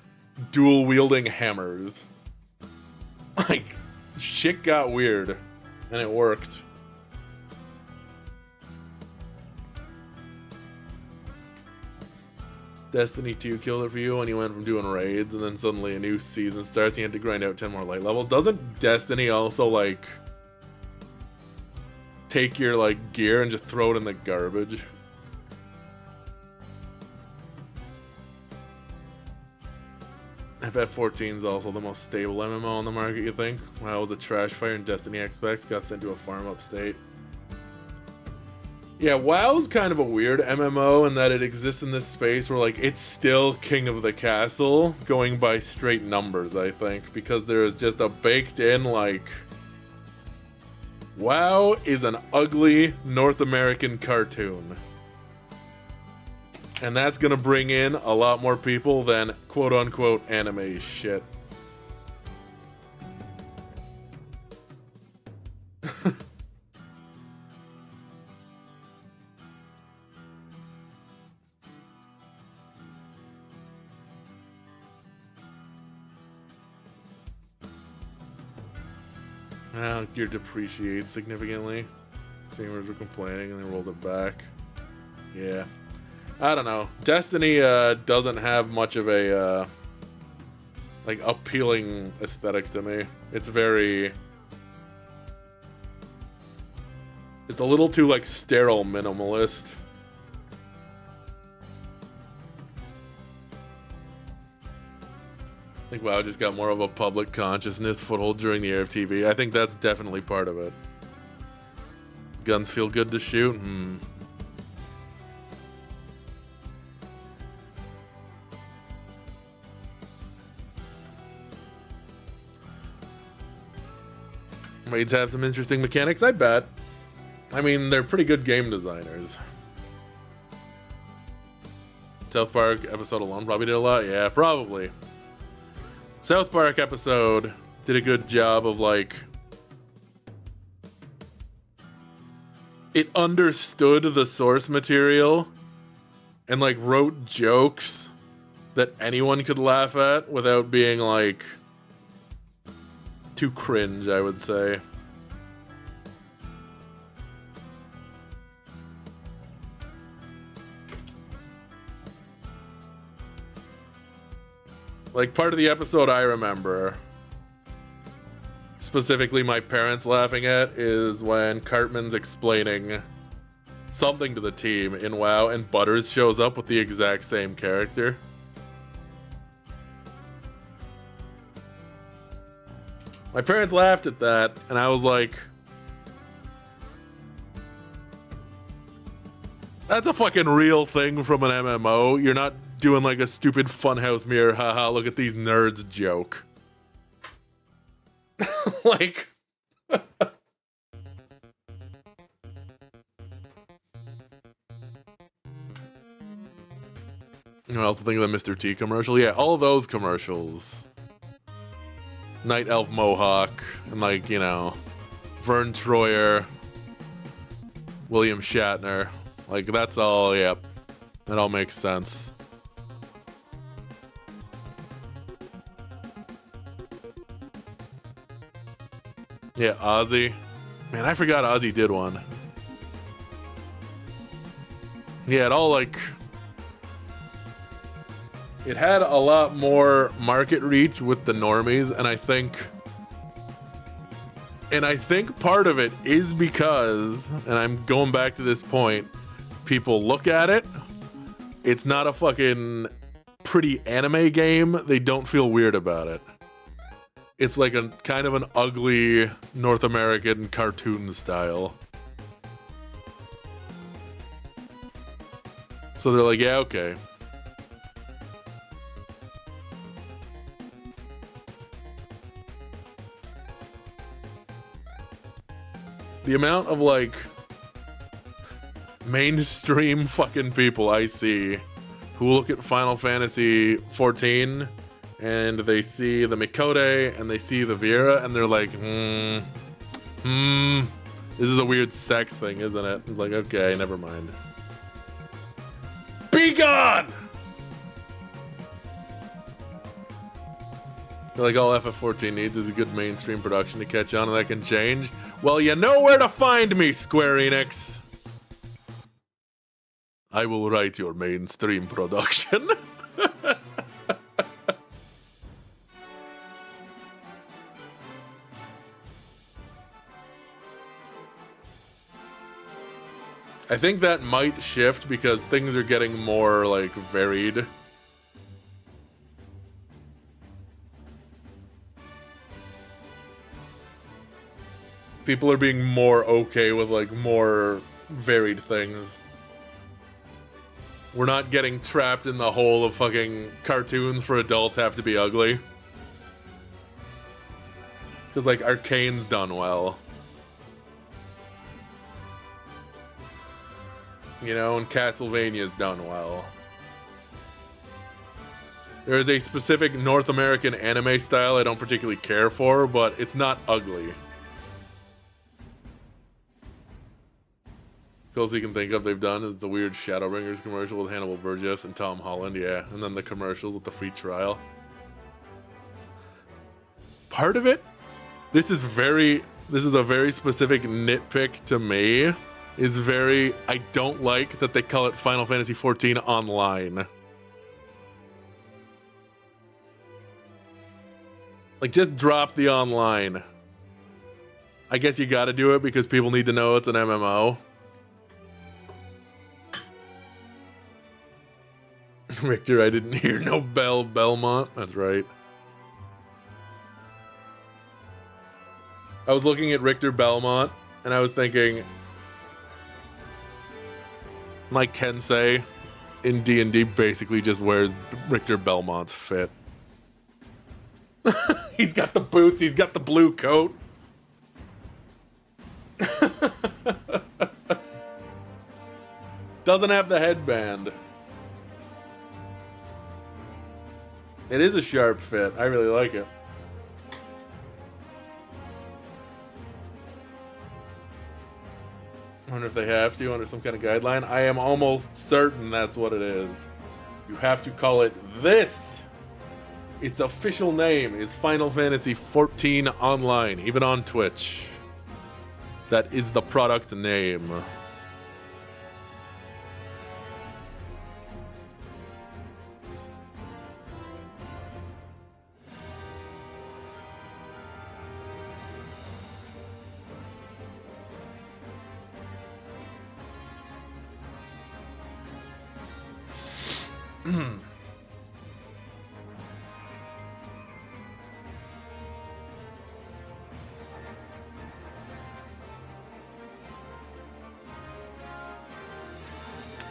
A: dual wielding hammers. Like, shit got weird, and it worked. Destiny 2 killed it for you when you went from doing raids and then suddenly a new season starts and you had to grind out 10 more light levels. Doesn't Destiny also like take your like gear and just throw it in the garbage? FF14 is also the most stable MMO on the market, you think? WoW was a trash fire and Destiny XPEX got sent to a farm upstate. Yeah, WoW's kind of a weird MMO in that it exists in this space where, like, it's still king of the castle, going by straight numbers, I think, because there is just a baked-in, like, WoW is an ugly North American cartoon. And that's gonna bring in a lot more people than quote-unquote anime shit. Gear depreciates significantly. Streamers were complaining and they rolled it back. Yeah. I don't know. Destiny doesn't have much of a like appealing aesthetic to me. It's very... It's a little too like sterile minimalist. I think WoW just got more of a public consciousness foothold during the era of TV. I think that's definitely part of it. Guns feel good to shoot? Raids have some interesting mechanics, I bet. I mean, they're pretty good game designers. South Park episode alone probably did a lot? Yeah, probably. South Park episode did a good job of like... It understood the source material and like wrote jokes that anyone could laugh at without being like too cringe, I would say. Like, part of the episode I remember, specifically my parents laughing at, is when Cartman's explaining something to the team in WoW and Butters shows up with the exact same character. My parents laughed at that, and I was like, that's a fucking real thing from an MMO. You're not doing like a stupid funhouse mirror, haha, look at these nerds joke. Like, I also think of the Mr. T commercial. Yeah, all of those commercials. Night Elf Mohawk, and like, you know, Vern Troyer, William Shatner. Like, that's all, yep. That all makes sense. Yeah, Ozzy. Man, I forgot Ozzy did one. Yeah, it all like... It had a lot more market reach with the normies, and I think part of it is because, and I'm going back to this point, people look at it, it's not a fucking pretty anime game, they don't feel weird about it. It's like a kind of an ugly North American cartoon style. So they're like, yeah, okay. The amount of like mainstream fucking people I see who look at Final Fantasy 14 and they see the Mikote and they see the Vera and they're like, this is a weird sex thing, isn't it? It's like, okay, never mind. Be gone! Like, all FF14 needs is a good mainstream production to catch on, and that can change. Well, you know where to find me, Square Enix. I will write your mainstream production. I think that might shift because things are getting more, like, varied. People are being more okay with, like, more varied things. We're not getting trapped in the hole of fucking cartoons for adults have to be ugly. Because, like, Arcane's done well. You know, and Castlevania's done well. There is a specific North American anime style I don't particularly care for, but it's not ugly. Closest you can think of they've done is the weird Shadowbringers commercial with Hannibal Burgess and Tom Holland, yeah. And then the commercials with the free trial. Part of it, this is a very specific nitpick to me. I don't like that they call it Final Fantasy XIV Online. Like, just drop the online. I guess you gotta do it because people need to know it's an MMO. Richter, I didn't hear no Belmont. That's right. I was looking at Richter Belmont, and I was thinking, like Kensei in D&D basically just wears Richter Belmont's fit. He's got the boots, he's got the blue coat. Doesn't have the headband. It is a sharp fit. I really like it. I wonder if they have to under some kind of guideline. I am almost certain that's what it is. You have to call it this Its official name is Final Fantasy XIV Online, even on Twitch. That is the product name.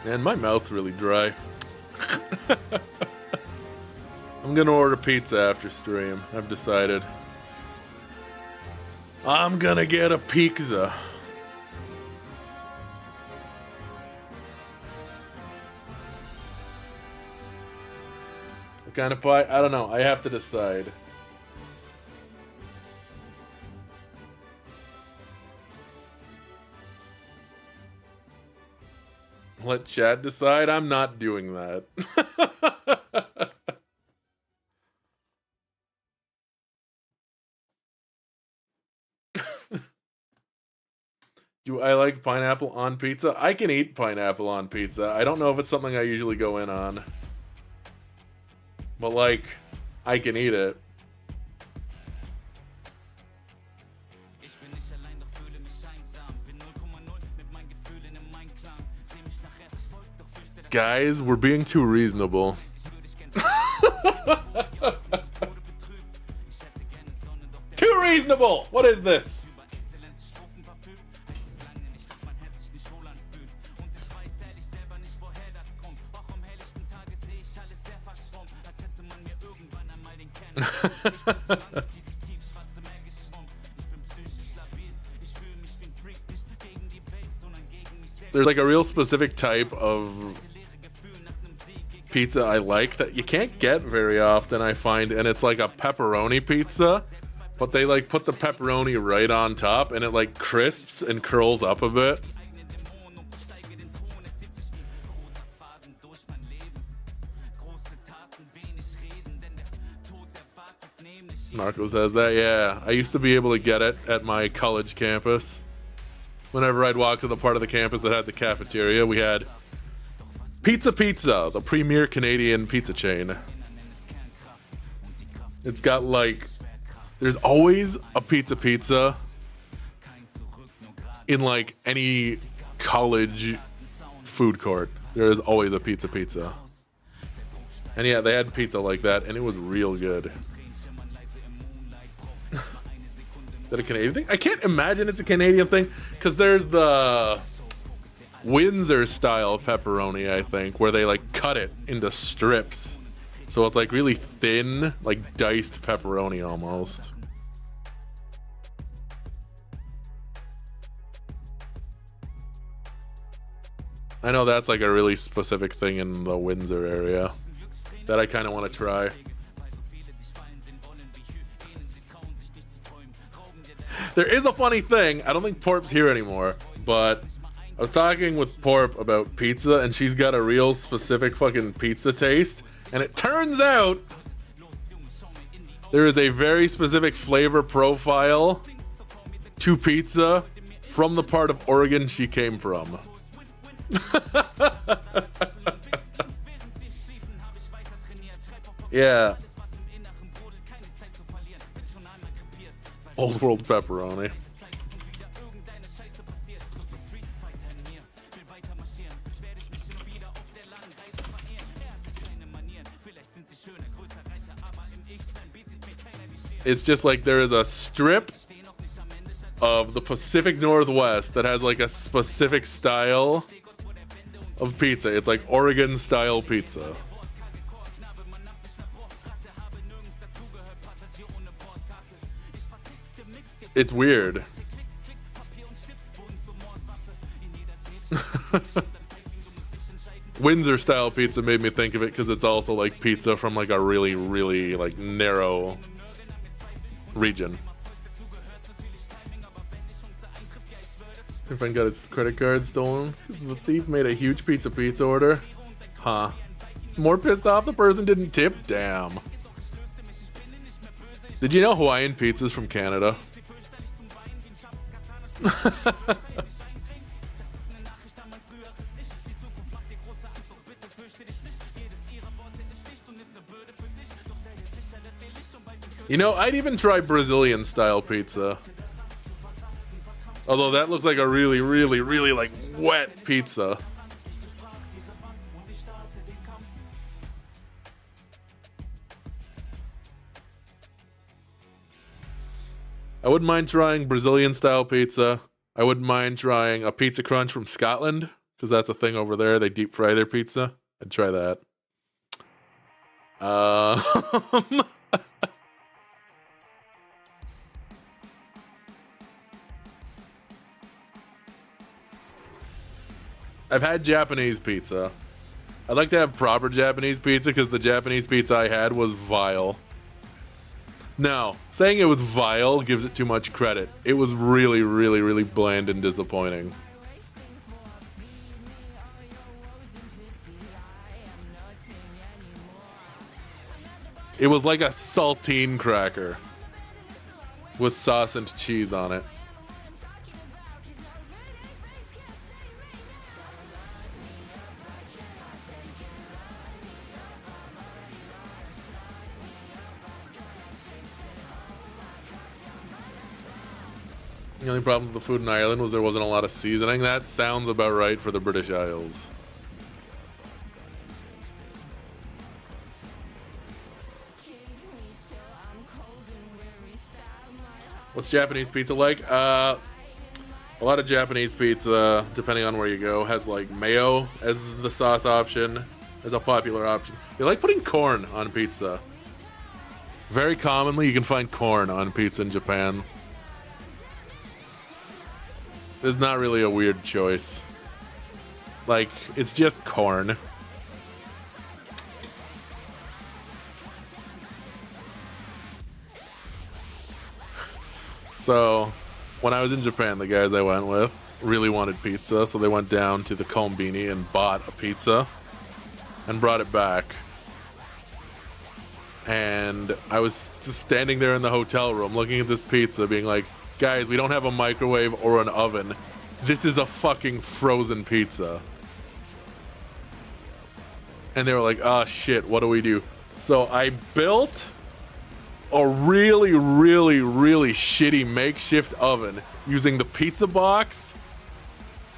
A: Man, my mouth's really dry. I'm gonna order pizza after stream. I've decided. I'm gonna get a pizza. What kind of pie? I don't know. I have to decide. Let Chad decide. I'm not doing that. Do I like pineapple on pizza? I can eat pineapple on pizza. I don't know if it's something I usually go in on. But like, I can eat it. Guys, we're being too reasonable. Too reasonable! What is this? There's like a real specific type of pizza I like that you can't get very often, I find, and it's like a pepperoni pizza, but they like put the pepperoni right on top and it like crisps and curls up a bit. Marco says that, yeah. I used to be able to get it at my college campus. Whenever I'd walk to the part of the campus that had the cafeteria, we had Pizza Pizza, the premier Canadian pizza chain. It's got like, there's always a pizza in like any college food court. There is always a pizza. And yeah, they had pizza like that and it was real good. Is that a Canadian thing? I can't imagine it's a Canadian thing because there's the Windsor style pepperoni, I think, where they like cut it into strips. So it's like really thin, like diced pepperoni almost. I know that's like a really specific thing in the Windsor area that I kind of want to try. There is a funny thing. I don't think Porp's here anymore, but I was talking with Porp about pizza, and she's got a real specific fucking pizza taste. And it turns out there is a very specific flavor profile to pizza from the part of Oregon she came from. Yeah. Old world pepperoni. It's just like there is a strip of the Pacific Northwest that has like a specific style of pizza. It's like Oregon style pizza. It's weird. Windsor style pizza made me think of it because it's also like pizza from like a really, really like narrow region. My friend got his credit card stolen. The thief made a huge pizza order. Huh. More pissed off the person didn't tip? Damn. Did you know Hawaiian pizza's from Canada? You know, I'd even try Brazilian style pizza. Although that looks like a really, really, really like wet pizza. I wouldn't mind trying Brazilian style pizza. I wouldn't mind trying a pizza crunch from Scotland, because that's a thing over there. They deep fry their pizza. I'd try that. I've had Japanese pizza. I'd like to have proper Japanese pizza because the Japanese pizza I had was vile. No, saying it was vile gives it too much credit. It was really, really, really bland and disappointing. It was like a saltine cracker with sauce and cheese on it. The only problem with the food in Ireland was there wasn't a lot of seasoning. That sounds about right for the British Isles. What's Japanese pizza like? A lot of Japanese pizza, depending on where you go, has like mayo as the sauce option, as a popular option. They like putting corn on pizza. Very commonly, you can find corn on pizza in Japan. It's not really a weird choice. Like, it's just corn. So, when I was in Japan, the guys I went with really wanted pizza, so they went down to the Kombini and bought a pizza and brought it back. And I was just standing there in the hotel room looking at this pizza being like, guys, we don't have a microwave or an oven. This is a fucking frozen pizza. And they were like, oh shit, what do we do? So I built a really, really, really shitty makeshift oven using the pizza box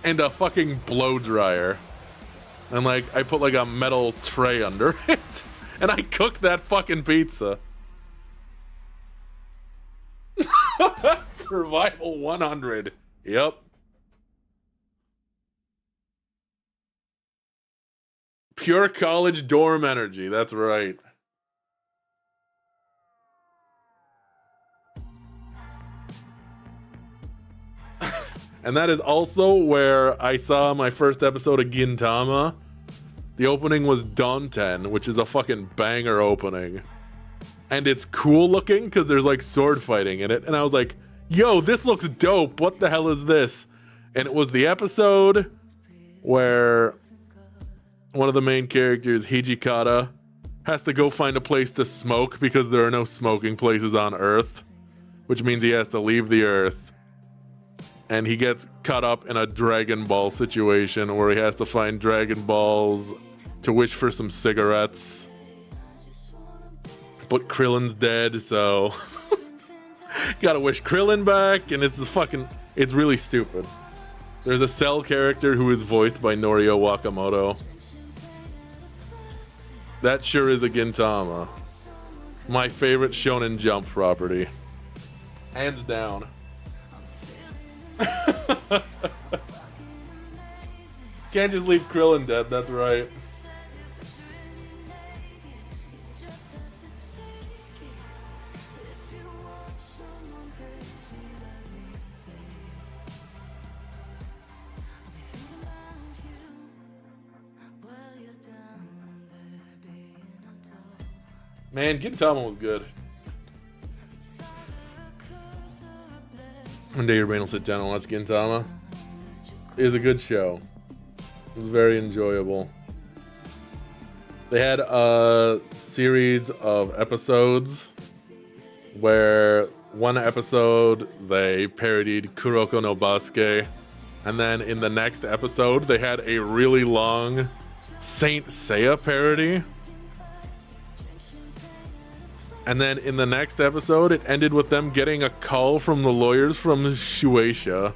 A: and a fucking blow dryer. And like, I put like a metal tray under it. And I cooked that fucking pizza. Survival 100. Yep. Pure college dorm energy. That's right. And that is also where I saw my first episode of Gintama. The opening was Danten, which is a fucking banger opening. And it's cool looking because there's like sword fighting in it. And I was like, yo, this looks dope. What the hell is this? And it was the episode where one of the main characters, Hijikata, has to go find a place to smoke because there are no smoking places on Earth, which means he has to leave the Earth. And he gets caught up in a Dragon Ball situation where he has to find Dragon Balls to wish for some cigarettes. But Krillin's dead, so gotta wish Krillin back, and it's really stupid. There's a Cell character who is voiced by Norio Wakamoto. That sure is a Gintama. My favorite Shonen Jump property. Hands down. Can't just leave Krillin dead, that's right. Man, Gintama was good. One day your brain will sit down and watch Gintama. It was a good show. It was very enjoyable. They had a series of episodes where one episode they parodied Kuroko no Basuke, and then in the next episode they had a really long Saint Seiya parody. And then in the next episode, it ended with them getting a call from the lawyers from Shueisha.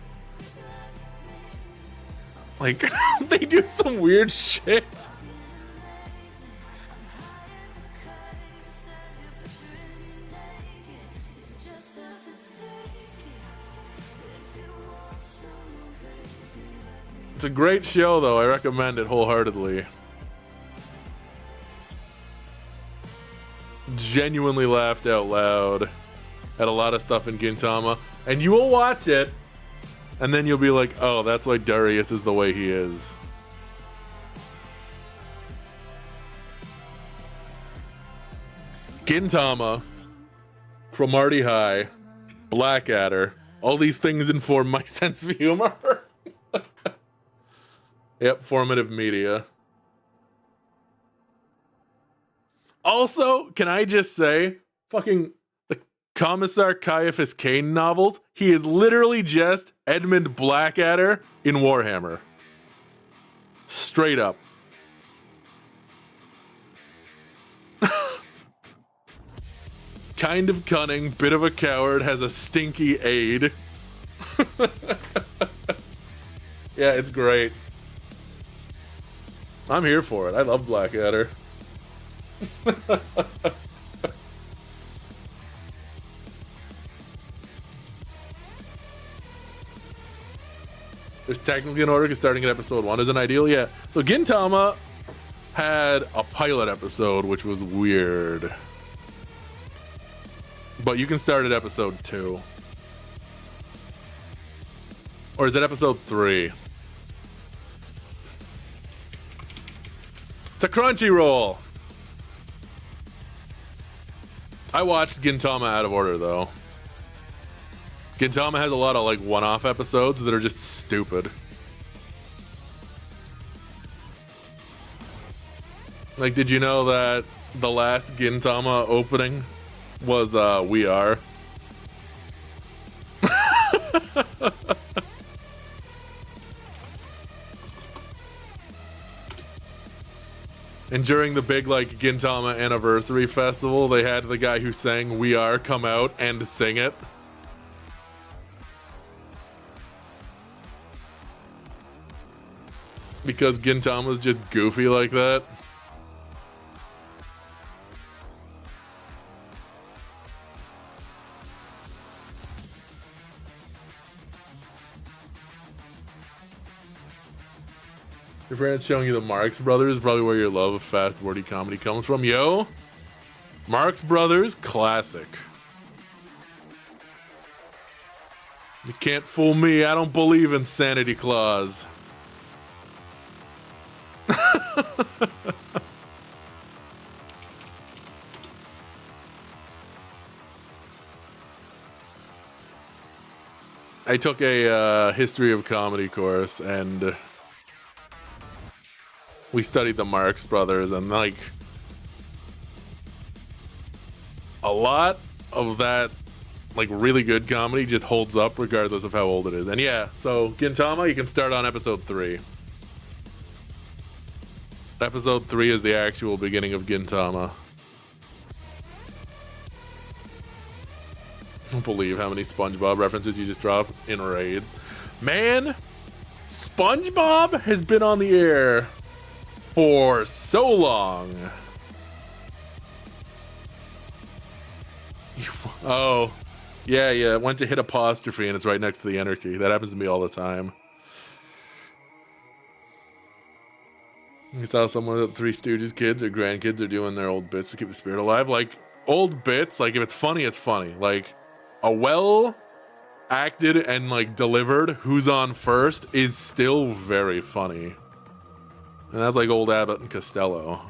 A: Like, they do some weird shit. It's a great show, though. I recommend it wholeheartedly. Genuinely laughed out loud at a lot of stuff in Gintama, and you will watch it and then you'll be like, oh, that's why Darius is the way he is. Gintama, Cromartie High, Blackadder, all these things inform my sense of humor. Yep, formative media. Also, can I just say, fucking the Commissar Caiaphas Cain novels, he is literally just Edmund Blackadder in Warhammer. Straight up. Kind of cunning, bit of a coward, has a stinky aide. Yeah, it's great. I'm here for it. I love Blackadder. There's technically an order because starting at episode 1 isn't ideal yet. So Gintama had a pilot episode, which was weird. But you can start at episode 2. Or is it episode 3? It's a Crunchyroll. I watched Gintama out of order, though. Gintama has a lot of, like, one-off episodes that are just stupid. Like, did you know that the last Gintama opening was, We Are? And during the big, like, Gintama anniversary festival, they had the guy who sang We Are come out and sing it. Because Gintama's just goofy like that. Your parents showing you the Marx Brothers, probably where your love of fast, wordy comedy comes from. Yo, Marx Brothers, classic. You can't fool me, I don't believe in Sanity Claus. I took a history of comedy course, and we studied the Marx Brothers, and like a lot of that like really good comedy just holds up regardless of how old it is. And yeah, so Gintama, you can start on episode 3. Episode 3 is the actual beginning of Gintama. I don't believe how many SpongeBob references you just dropped in raids. Man, SpongeBob has been on the air for so long. Oh, yeah. Went to hit apostrophe and it's right next to the enter key. That happens to me all the time. You saw someone with Three Stooges kids or grandkids are doing their old bits to keep the spirit alive. Like, old bits, like, if it's funny, it's funny. Like, a well acted and, like, delivered Who's On First is still very funny. And that's like old Abbott and Costello.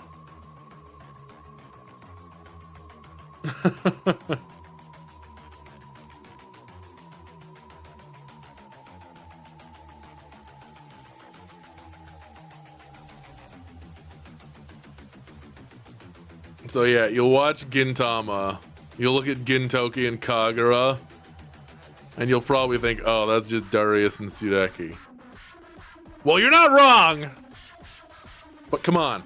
A: So yeah, you'll watch Gintama You'll look at Gintoki and Kagura, and you'll probably think, oh, that's just Darius and Tsureki. Well, you're not wrong! But come on.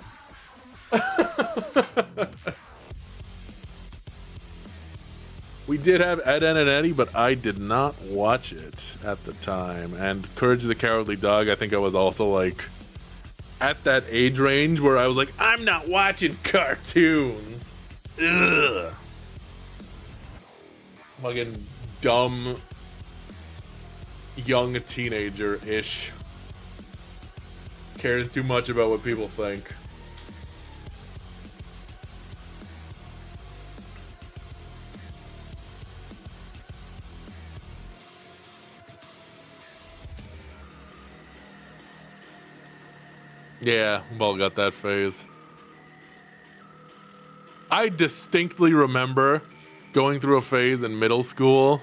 A: We did have Eden and Eddie, but I did not watch it at the time. And Courage the Cowardly Dog, I think I was also like at that age range where I was like, I'm not watching cartoons. Ugh. Fucking dumb young teenager-ish. Cares too much about what people think. Yeah, we've all got that phase. I distinctly remember going through a phase in middle school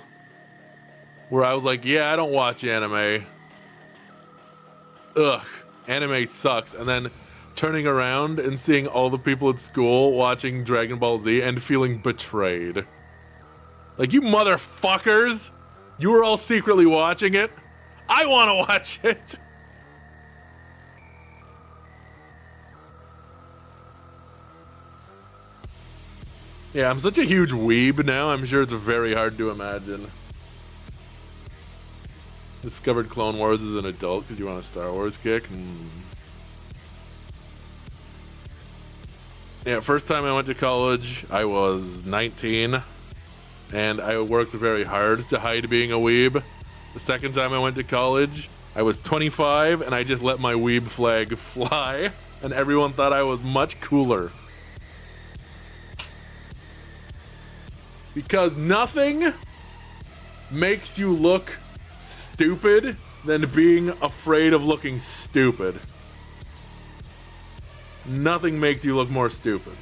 A: where I was like, yeah, I don't watch anime. Ugh, anime sucks. And then turning around and seeing all the people at school watching Dragon Ball Z and feeling betrayed. Like, you motherfuckers! You were all secretly watching it? I want to watch it! Yeah, I'm such a huge weeb now, I'm sure it's very hard to imagine. Discovered Clone Wars as an adult because you want a Star Wars kick. Yeah, first time I went to college, I was 19, and I worked very hard to hide being a weeb. The second time I went to college, I was 25, and I just let my weeb flag fly, and everyone thought I was much cooler. Because nothing makes you look stupid than being afraid of looking stupid. Nothing makes you look more stupid.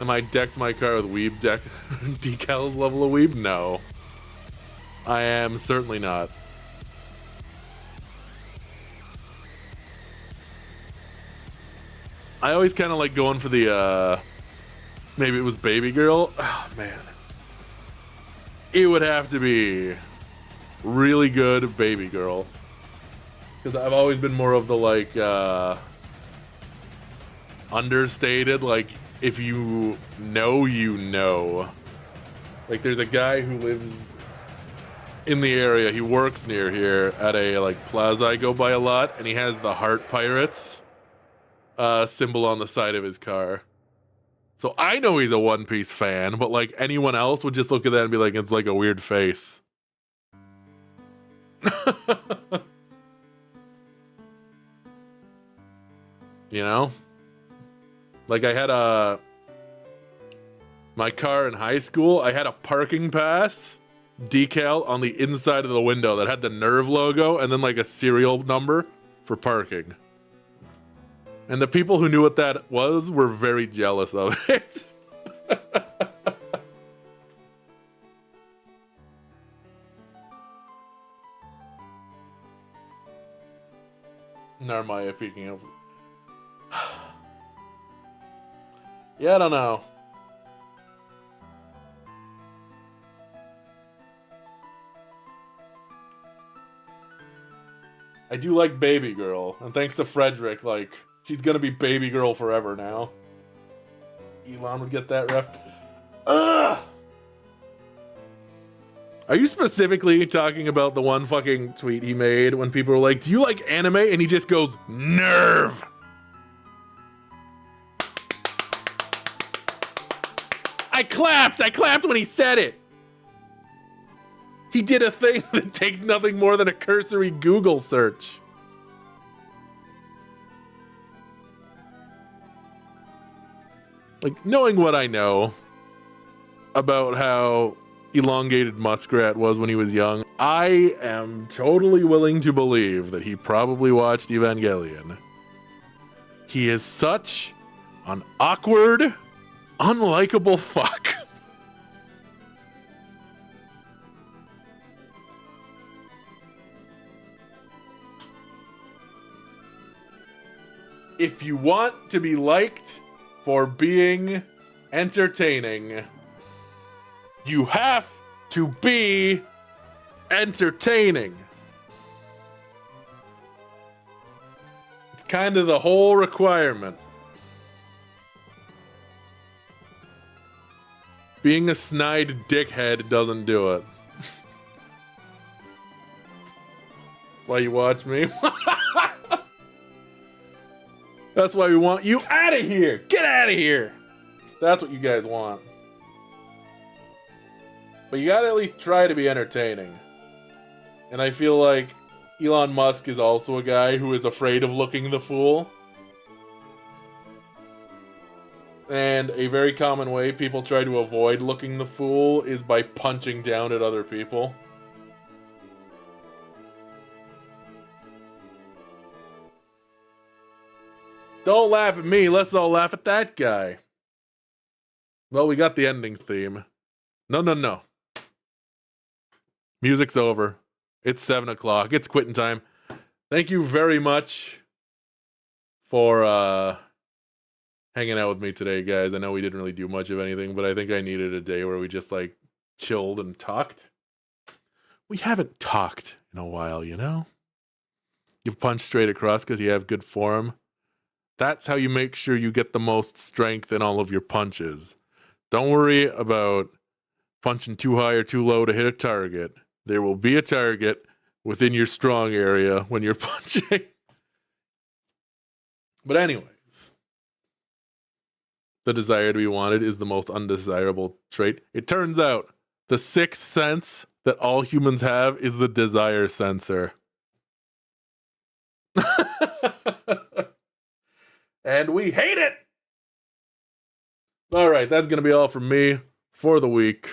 A: Am I decked my car with weeb decals level of weeb? No. I am certainly not. I always kind of like going for the, maybe it was Baby Girl. Oh, man. It would have to be really good Baby Girl. Because I've always been more of the, like, understated, like, if you know, you know. Like, there's a guy who lives in the area, he works near here at a like plaza I go by a lot, and he has the Heart Pirates symbol on the side of his car. So I know he's a One Piece fan, but like anyone else would just look at that and be like, it's like a weird face. You know? Like I had my car in high school, I had a parking pass decal on the inside of the window that had the Nerve logo and then like a serial number for parking. And the people who knew what that was were very jealous of it. Narmaya peeking over. Yeah, I don't know. I do like Baby Girl, and thanks to Frederick, like, she's gonna be Baby Girl forever now. Elon would get that ref. Ugh! Are you specifically talking about the one fucking tweet he made when people were like, do you like anime? And he just goes, Nerve! I clapped when he said it! He did a thing that takes nothing more than a cursory Google search. Like, knowing what I know about how elongated Muskrat was when he was young, I am totally willing to believe that he probably watched Evangelion. He is such an awkward, unlikable fuck. if you want to be liked for being entertaining, you have to be entertaining. It's kind of the whole requirement. Being a snide dickhead doesn't do it. Why you watch me? That's why we want you out of here. Get out of here. That's what you guys want. But you gotta at least try to be entertaining. And I feel like Elon Musk is also a guy who is afraid of looking the fool. And a very common way people try to avoid looking the fool is by punching down at other people. Don't laugh at me, let's all laugh at that guy. Well, we got the ending theme. No. Music's over. It's 7 o'clock. It's quitting time. Thank you very much for hanging out with me today, guys. I know we didn't really do much of anything, but I think I needed a day where we just like chilled and talked. We haven't talked in a while, you know? You punch straight across because you have good form. That's how you make sure you get the most strength in all of your punches. Don't worry about punching too high or too low to hit a target. There will be a target within your strong area when you're punching. But anyways, the desire to be wanted is the most undesirable trait. It turns out the sixth sense that all humans have is the desire sensor. And we hate it! Alright, that's going to be all from me for the week.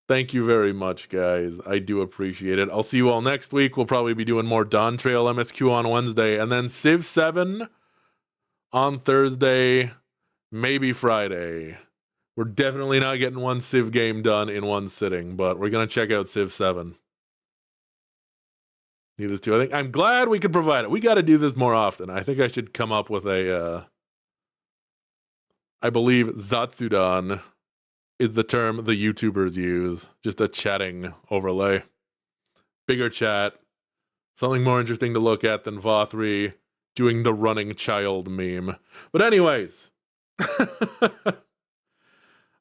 A: Thank you very much, guys. I do appreciate it. I'll see you all next week. We'll probably be doing more Dawn Trail MSQ on Wednesday, and then Civ 7 on Thursday, maybe Friday. We're definitely not getting one Civ game done in one sitting, but we're going to check out Civ 7. Needless to, I think I'm glad we could provide it. We got to do this more often. I think I should come up with a I believe Zatsudan is the term the YouTubers use. Just a chatting overlay. Bigger chat. Something more interesting to look at than Va3 doing the running child meme. But anyways,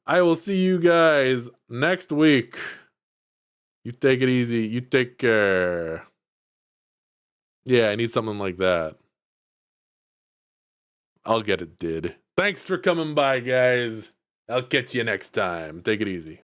A: I will see you guys next week. You take it easy. You take care. Yeah, I need something like that. I'll get it did. Thanks for coming by, guys. I'll catch you next time. Take it easy.